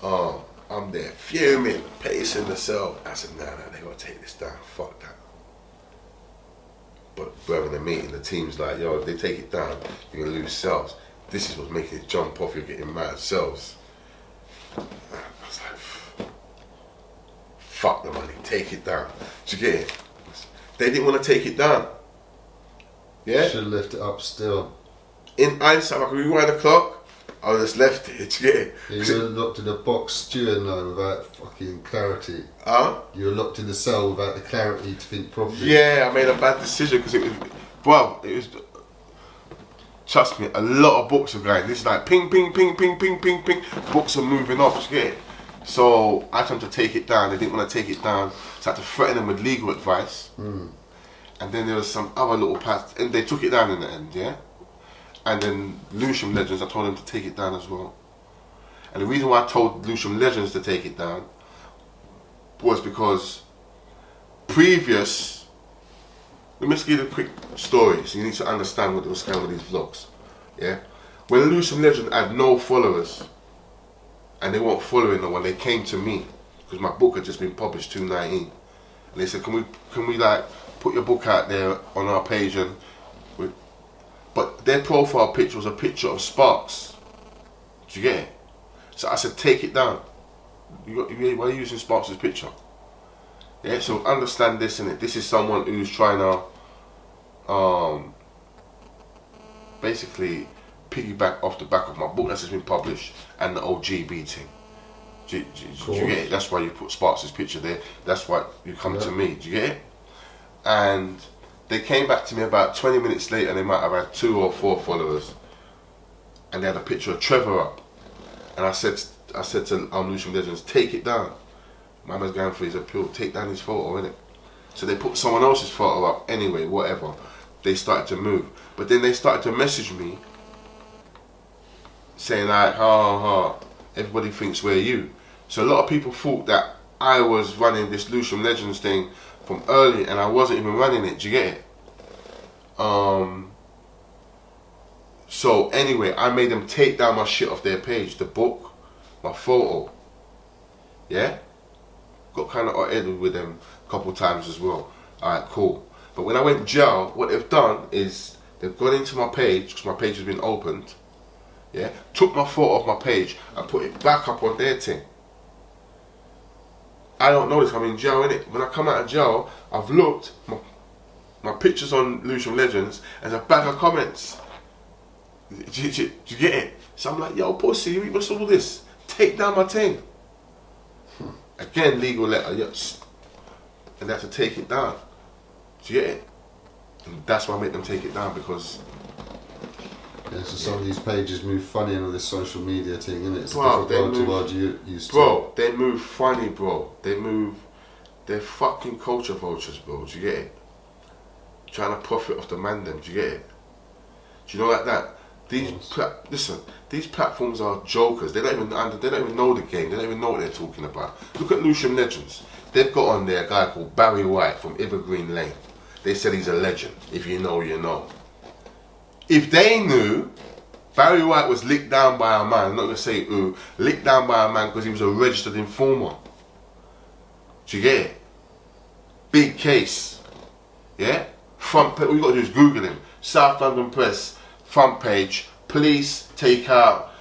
I'm there fuming, pacing the cell. I said, nah, they gotta take this down. Fuck that. But we're having a meeting. The team's like, yo, if they take it down, you're gonna lose sales. This is what's making it jump off. You're getting mad sales. I was like, fuck the money. Take it down. Do you get it? They didn't want to take it down. Yeah? Should have left it up still. In hindsight, I could rewind the clock, I would have just left it, do you get it? Yeah, you were locked in a box stewing though without fucking clarity. Huh? You were locked in the cell without the clarity to think properly. Yeah, I made a bad decision because it was, trust me, a lot of books are going. This is like ping, ping, ping, ping, ping, ping, ping. Books are moving off, do you get it? So I told them to take it down. They didn't want to take it down, so I had to threaten them with legal advice. And then there was some other little paths, and they took it down in the end, yeah? And then Lewisham Legends, I told them to take it down as well. And the reason why I told Lewisham Legends to take it down was because previous, let me just give you a quick story, so you need to understand what was going on with these vlogs, yeah? When Lewisham Legends had no followers, and they weren't following them when they came to me, because my book had just been published 2019, and they said, can we like put your book out there on our page, and but their profile picture was a picture of Sparks. Do you get it? So I said, take it down. Why are you using Sparks' picture? Yeah, so understand this, innit? This is someone who's trying to basically piggyback off the back of my book that's just been published and the OG beating. Do you get it? That's why you put Sparks' picture there. That's why you come to me. Do you get it? And they came back to me about 20 minutes later, and they might have had 2 or 4 followers, and they had a picture of Trevor up. And I said to Lucian Legends, take it down. My man's going for his appeal, take down his photo, innit? So they put someone else's photo up anyway, whatever. They started to move. But then they started to message me saying like, everybody thinks we're you. So a lot of people thought that I was running this Lucian Legends thing from early, and I wasn't even running it. Do you get it? So anyway, I made them take down my shit off their page, the book, my photo. Yeah? Got kind of hot-headed with them a couple times as well. Alright, cool. But when I went jail, what they've done is they've gone into my page, because my page has been opened. Yeah? Took my photo off my page and put it back up on their thing. I don't know this, I'm in jail, innit? When I come out of jail, I've looked, my pictures on Lucian Legends, and a bag of comments. Do you get it? So I'm like, yo, pussy, what's all this? Take down my thing. Again, legal letter, yes. And they have to take it down. Do you get it? And that's why I make them take it down, because... Yeah, so some of these pages move funny and all this social media thing, isn't it? It's bro, a different world to what you used to. Bro, they move funny, bro. They're fucking culture vultures, bro. Do you get it? Trying to profit off the man them, do you get it? Do you know like that? Listen, these platforms are jokers. They don't even know the game. They don't even know what they're talking about. Look at Lucian Legends. They've got on there a guy called Barry White from Evergreen Lane. They said he's a legend. If you know, you know. If they knew Barry White was licked down by a man, I'm not going to say who, licked down by a man because he was a registered informer. Do you get it? Big case. Yeah? Front page, all you got to do is Google him. South London Press, front page, police take out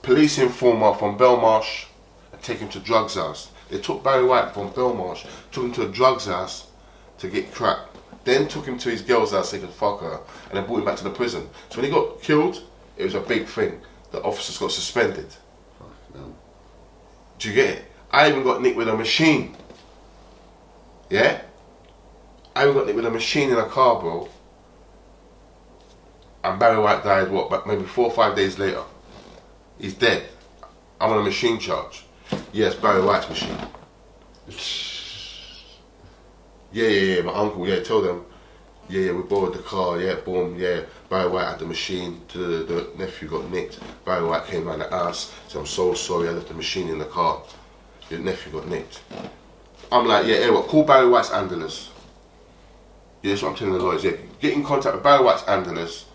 police informer from Belmarsh and take him to drugs house. They took Barry White from Belmarsh, took him to a drugs house to get crack. Then took him to his girl's house so he could fuck her, and then brought him back to the prison. So when he got killed, it was a big thing. The officers got suspended. No. Do you get it? I even got nicked with a machine. Yeah? I even got nicked with a machine in a car, bro. And Barry White died, what, maybe 4 or 5 days later. He's dead. I'm on a machine charge. Yes, Barry White's machine. Yeah, my uncle, tell them, we borrowed the car, boom, Barry White had the machine, the nephew got nicked, Barry White came around the house, said, I'm so sorry, I left the machine in the car, your nephew got nicked. I'm like, call Barry White's handlers. Yeah, that's what I'm telling the lawyers, get in contact with Barry White's handlers,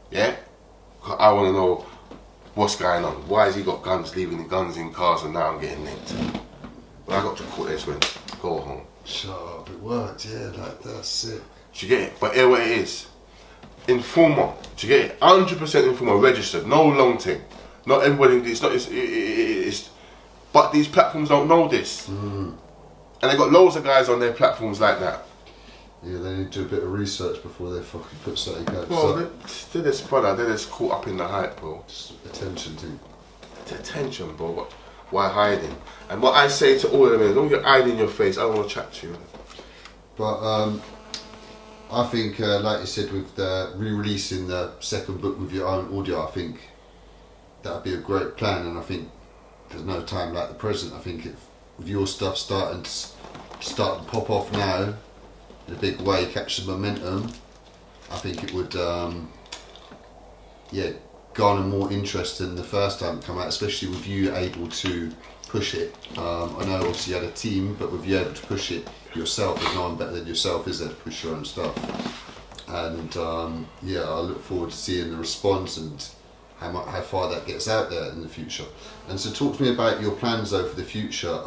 yeah, because I want to know what's going on, why has he got guns, leaving the guns in cars, and now I'm getting nicked. When I got to court, they went, go home. Shut up, it worked, that's sick. Do you get it? But here what it is. Informer, do you get it? 100% informer, registered, no long thing. Not everybody, it's but these platforms don't know this. And they got loads of guys on their platforms like that. Yeah, they need to do a bit of research before they fucking put something out. Bro, they're just caught up in the hype, bro. Just attention thing. Attention, bro. But why hiding? And what I say to all of them is, don't get hiding your face, I don't want to chat to you. But I think, like you said, with the re-releasing the second book with your own audio, I think that would be a great plan, and I think there's no time like the present. I think with your stuff starting to pop off now in a big way, catch some momentum, I think it would garner more interest than the first time it came out, especially with you able to push it. I know obviously you had a team, but with you able to push it yourself, there's no one better than yourself, is there, to push your own stuff. And I look forward to seeing the response and how far that gets out there in the future. And so talk to me about your plans though for the future,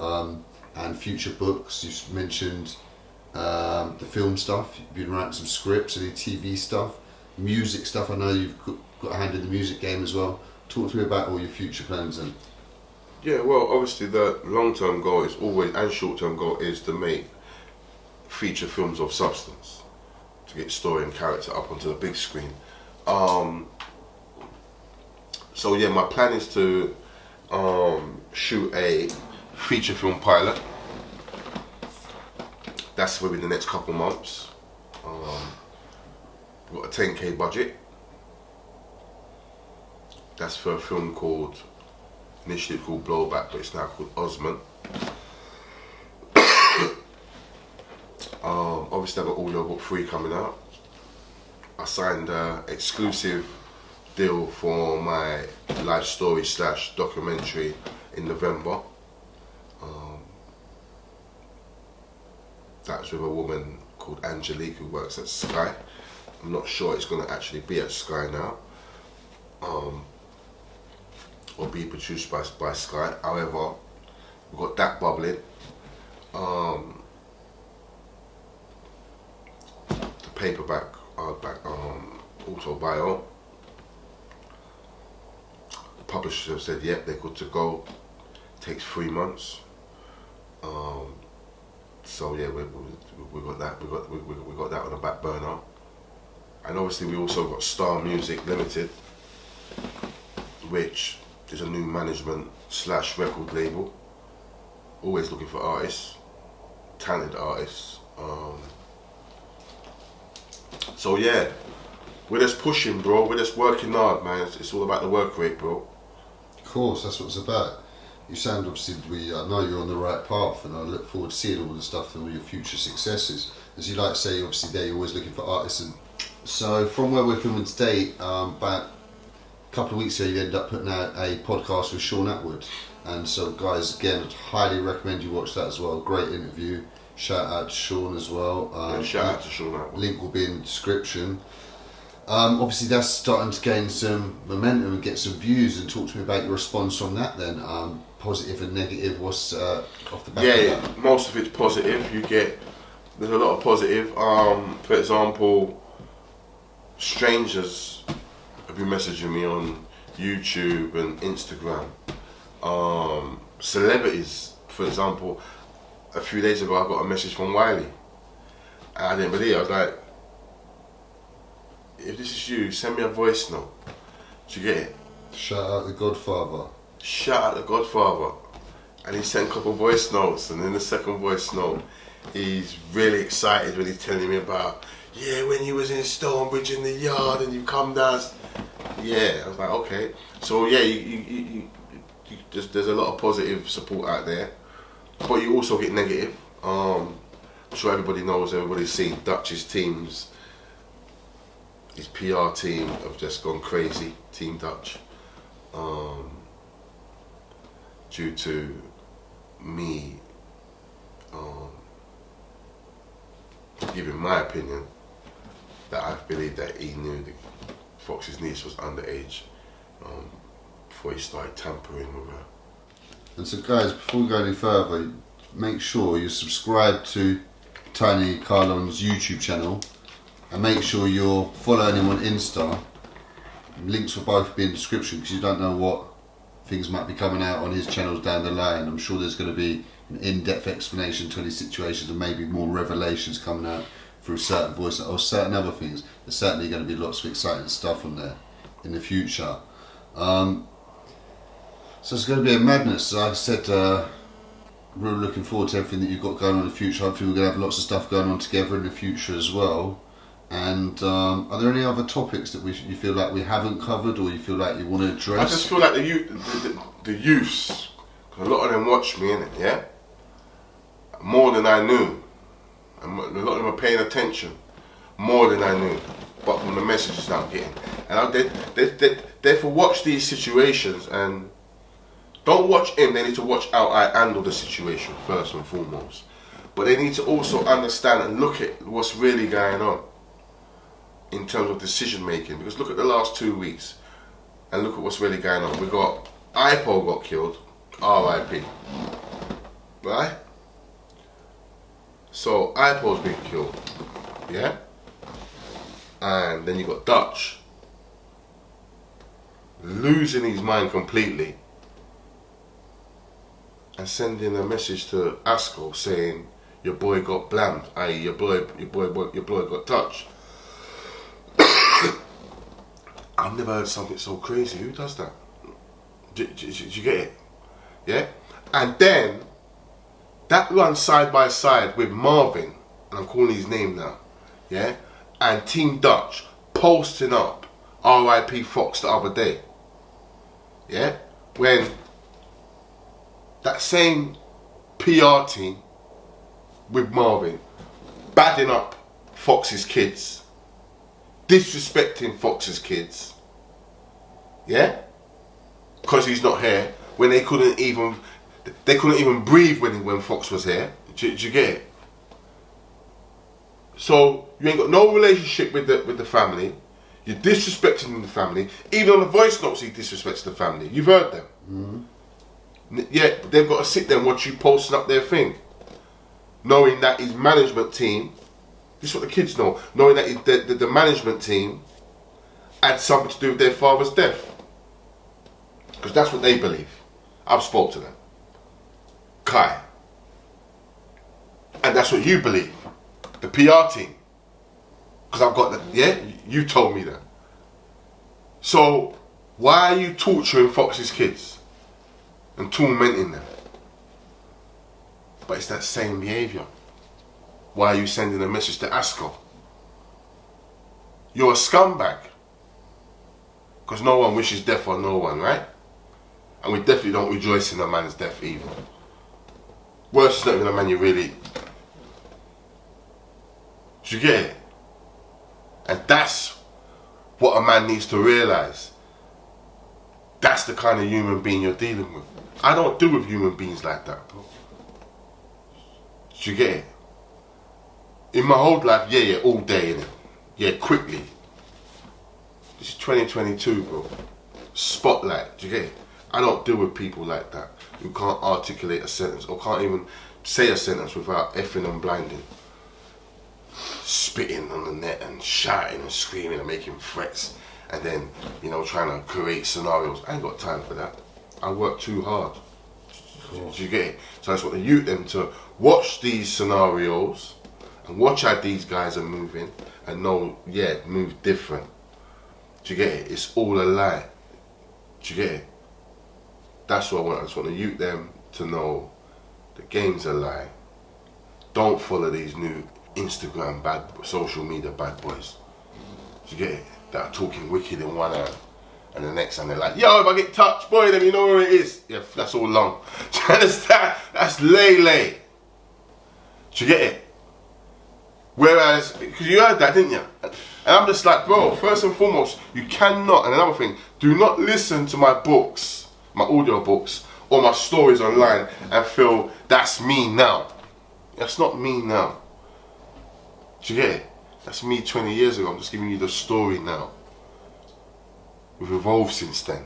and future books. You mentioned the film stuff. You've been writing some scripts, any TV stuff, music stuff. I know you've got a hand in the music game as well. Talk to me about all your future plans then. Yeah, well, obviously the long-term goal is always, and short-term goal is to make feature films of substance, to get story and character up onto the big screen. So yeah, my plan is to shoot a feature film pilot. That's within the next couple months. We've got a 10k budget. That's for a film called, initially called Blowback, but it's now called Osman. Obviously I've got Audio Book 3 coming out. I signed an exclusive deal for my life story / documentary in November. That's with a woman called Angelique who works at Sky. I'm not sure it's going to actually be at Sky now, or be produced by Sky. However, we've got that bubbling. The paperback, hardback auto bio. The publishers have said, yep, they're good to go. Takes 3 months. So yeah, we got that. We got that on the back burner. And obviously we also got Star Music Limited, which is a new management / record label. Always looking for artists, talented artists. So yeah, we're just pushing, bro. We're just working hard, man. It's all about the work rate, bro. Of course, that's what it's about. You sound, obviously, I know you're on the right path, and I look forward to seeing all the stuff and all your future successes. As you like to say, obviously there you're always looking for artists. And so from where we're filming today, about a couple of weeks ago you ended up putting out a podcast with Sean Atwood. And so guys, again, I'd highly recommend you watch that as well. Great interview. Shout out to Sean as well. Yeah, shout out to Sean Atwood. Link will be in the description. Obviously that's starting to gain some momentum and get some views, and talk to me about your response on that then. Positive and negative, what's off the back of that? Most of it's positive. There's a lot of positive. For example, strangers have been messaging me on YouTube and Instagram. Celebrities, for example, a few days ago I got a message from Wiley. And I didn't believe it. I was like, if this is you, send me a voice note. Did you get it? Shout out the Godfather. Shout out the Godfather. And he sent a couple of voice notes, and in the second voice note he's really excited when he's telling me about, yeah, when you was in Stonebridge in the yard and you come down. Yeah, I was like, okay. So yeah, there's a lot of positive support out there, but you also get negative. I'm sure everybody's seen Dutch's teams. His PR team have just gone crazy, Team Dutch, due to me giving my opinion that I believe that he knew that Fox's niece was underage before he started tampering with her. And so guys, before we go any further, make sure you subscribe to Tiny CARLON's YouTube channel, and make sure you're following him on Insta. Links will both be in the description, because you don't know what things might be coming out on his channels down the line. I'm sure there's going to be an in-depth explanation to any situations, and maybe more revelations coming out through certain voices or certain other things. There's certainly going to be lots of exciting stuff on there in the future. So it's going to be a madness. Like I said, really looking forward to everything that you've got going on in the future. Hopefully we're going to have lots of stuff going on together in the future as well. And are there any other topics that you feel like we haven't covered, or you feel like you want to address? I just feel like the youths, a lot of them watch me, innit, yeah? More than I knew. And a lot of them are paying attention, more than I knew, but from the messages that I'm getting. And therefore watch these situations, and don't watch him, they need to watch how I handle the situation first and foremost. But they need to also understand and look at what's really going on in terms of decision making, because look at the last 2 weeks and look at what's really going on. We got IPO got killed, RIP, right? So Ipo's been killed, yeah? And then you got Dutch losing his mind completely and sending a message to Asco saying your boy got blammed, i.e. your boy got touched. I've never heard something so crazy. Who does that? Do you get it? Yeah? And then that runs side by side with Marvin, and I'm calling his name now, yeah? And Team Dutch posting up R.I.P. Fox the other day, yeah? When that same PR team with Marvin badding up Fox's kids, disrespecting Fox's kids, yeah? Because he's not here, when they couldn't even breathe when Fox was here. Do you get it? So you ain't got no relationship with the family. You're disrespecting the family. Even on the voice notes, he disrespects the family. You've heard them. Mm-hmm. Yeah, they've got to sit there and watch you posting up their thing, knowing that his management team. This is what the kids know. Knowing that the management team had something to do with their father's death, because that's what they believe. I've spoke to them, Kai, and that's what you believe, the PR team. Because I've got that. Yeah, you told me that. So why are you torturing Fox's kids and tormenting them? But it's that same behaviour. Why are you sending a message to Asco? You're a scumbag. Because no one wishes death on no one, right? And we definitely don't rejoice in a man's death either. Worse is not even a man you really... Do you get it? And that's what a man needs to realise. That's the kind of human being you're dealing with. I don't deal with human beings like that, bro. Do you get it? In my whole life, yeah, all day, innit? Yeah, quickly. This is 2022, bro. Spotlight, do you get it? I don't deal with people like that who can't articulate a sentence or can't even say a sentence without effing and blinding. Spitting on the net and shouting and screaming and making threats and then, you know, trying to create scenarios. I ain't got time for that. I work too hard. Do you get it? So I just want to youth them to watch these scenarios and watch how these guys are moving and know, yeah, move different. Do you get it? It's all a lie. Do you get it? That's what I want. I just want to youth them to know the game's a lie. Don't follow these new Instagram social media bad boys. Do you get it? That are talking wicked in one hand and the next hand they're like, yo, if I get touched, boy, then you know where it is. Yeah, that's all long. Do you understand? That's lay. Do you get it? Whereas, because you heard that, didn't you? And I'm just like, bro, first and foremost, you cannot, and another thing, do not listen to my books, my audio books, or my stories online and feel that's me now. That's not me now. Do you get it? That's me 20 years ago. I'm just giving you the story now. We've evolved since then.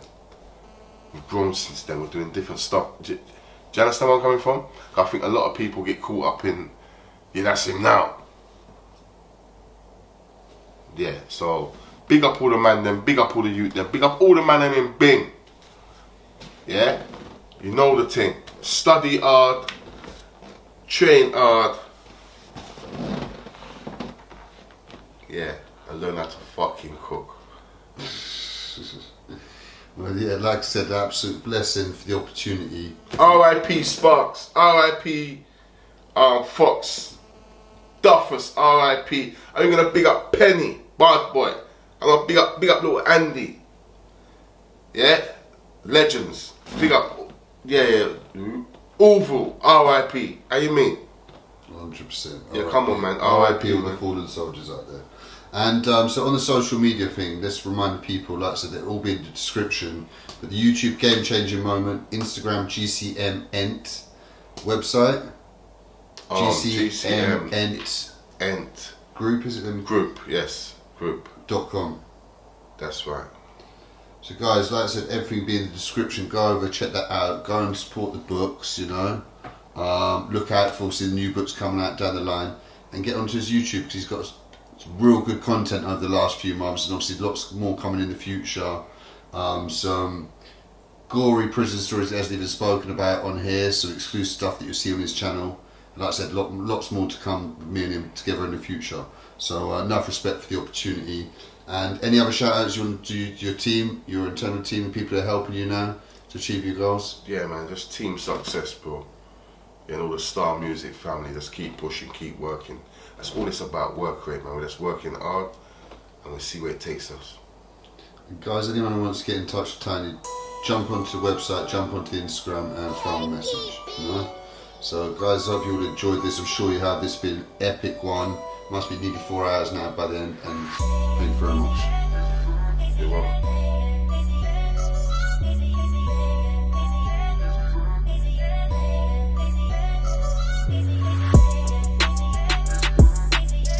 We've grown since then. We're doing different stuff. Do you understand where I'm coming from? I think a lot of people get caught up in, yeah, that's him now. Yeah, so big up all the man them, big up all the youth them, big up all the man them in Bing. Yeah? You know the thing. Study hard, train hard. Yeah, and learn how to fucking cook. Well, yeah, like I said, absolute blessing for the opportunity. R.I.P. Sparks, R.I.P. Fox, Duffus, R.I.P. I'm gonna big up Penny, Bad Boy. I'm gonna big up little Andy. Yeah, legends. Big up, yeah. Uvu, R.I.P. How you mean? 100%. Yeah, come on, man. R.I.P. all the fallen soldiers out there. And so on the social media thing, let's remind people, like I said, they'll all be in the description. But the YouTube Game Changing Moment, Instagram GCM Ent, website GCM Ent group, is it them? Group, yes, group.com. That's right. So guys, like I said, everything will be in the description. Go over, check that out. Go and support the books, you know. Look out for the new books coming out down the line, and get onto his YouTube because he's got some real good content over the last few months, and obviously lots more coming in the future. Some gory prison stories that hasn't even spoken about on here, some exclusive stuff that you'll see on his channel. And like I said, lots more to come with me and him together in the future. So enough respect for the opportunity. And any other shout outs you want to do to your team, your internal team, and people that are helping you now to achieve your goals? Yeah, man, just team success, bro. And all the Star Music family, just keep pushing, keep working. That's all it's about, work rate, man. We're just working hard and we'll see where it takes us. And guys, anyone who wants to get in touch with Tiny, jump onto the website, jump onto Instagram and throw him a message. You know? So guys, I hope you all enjoyed this. I'm sure you have. This has been an epic one. Must be nearly 4 hours now by then, and thank you very much. You're welcome.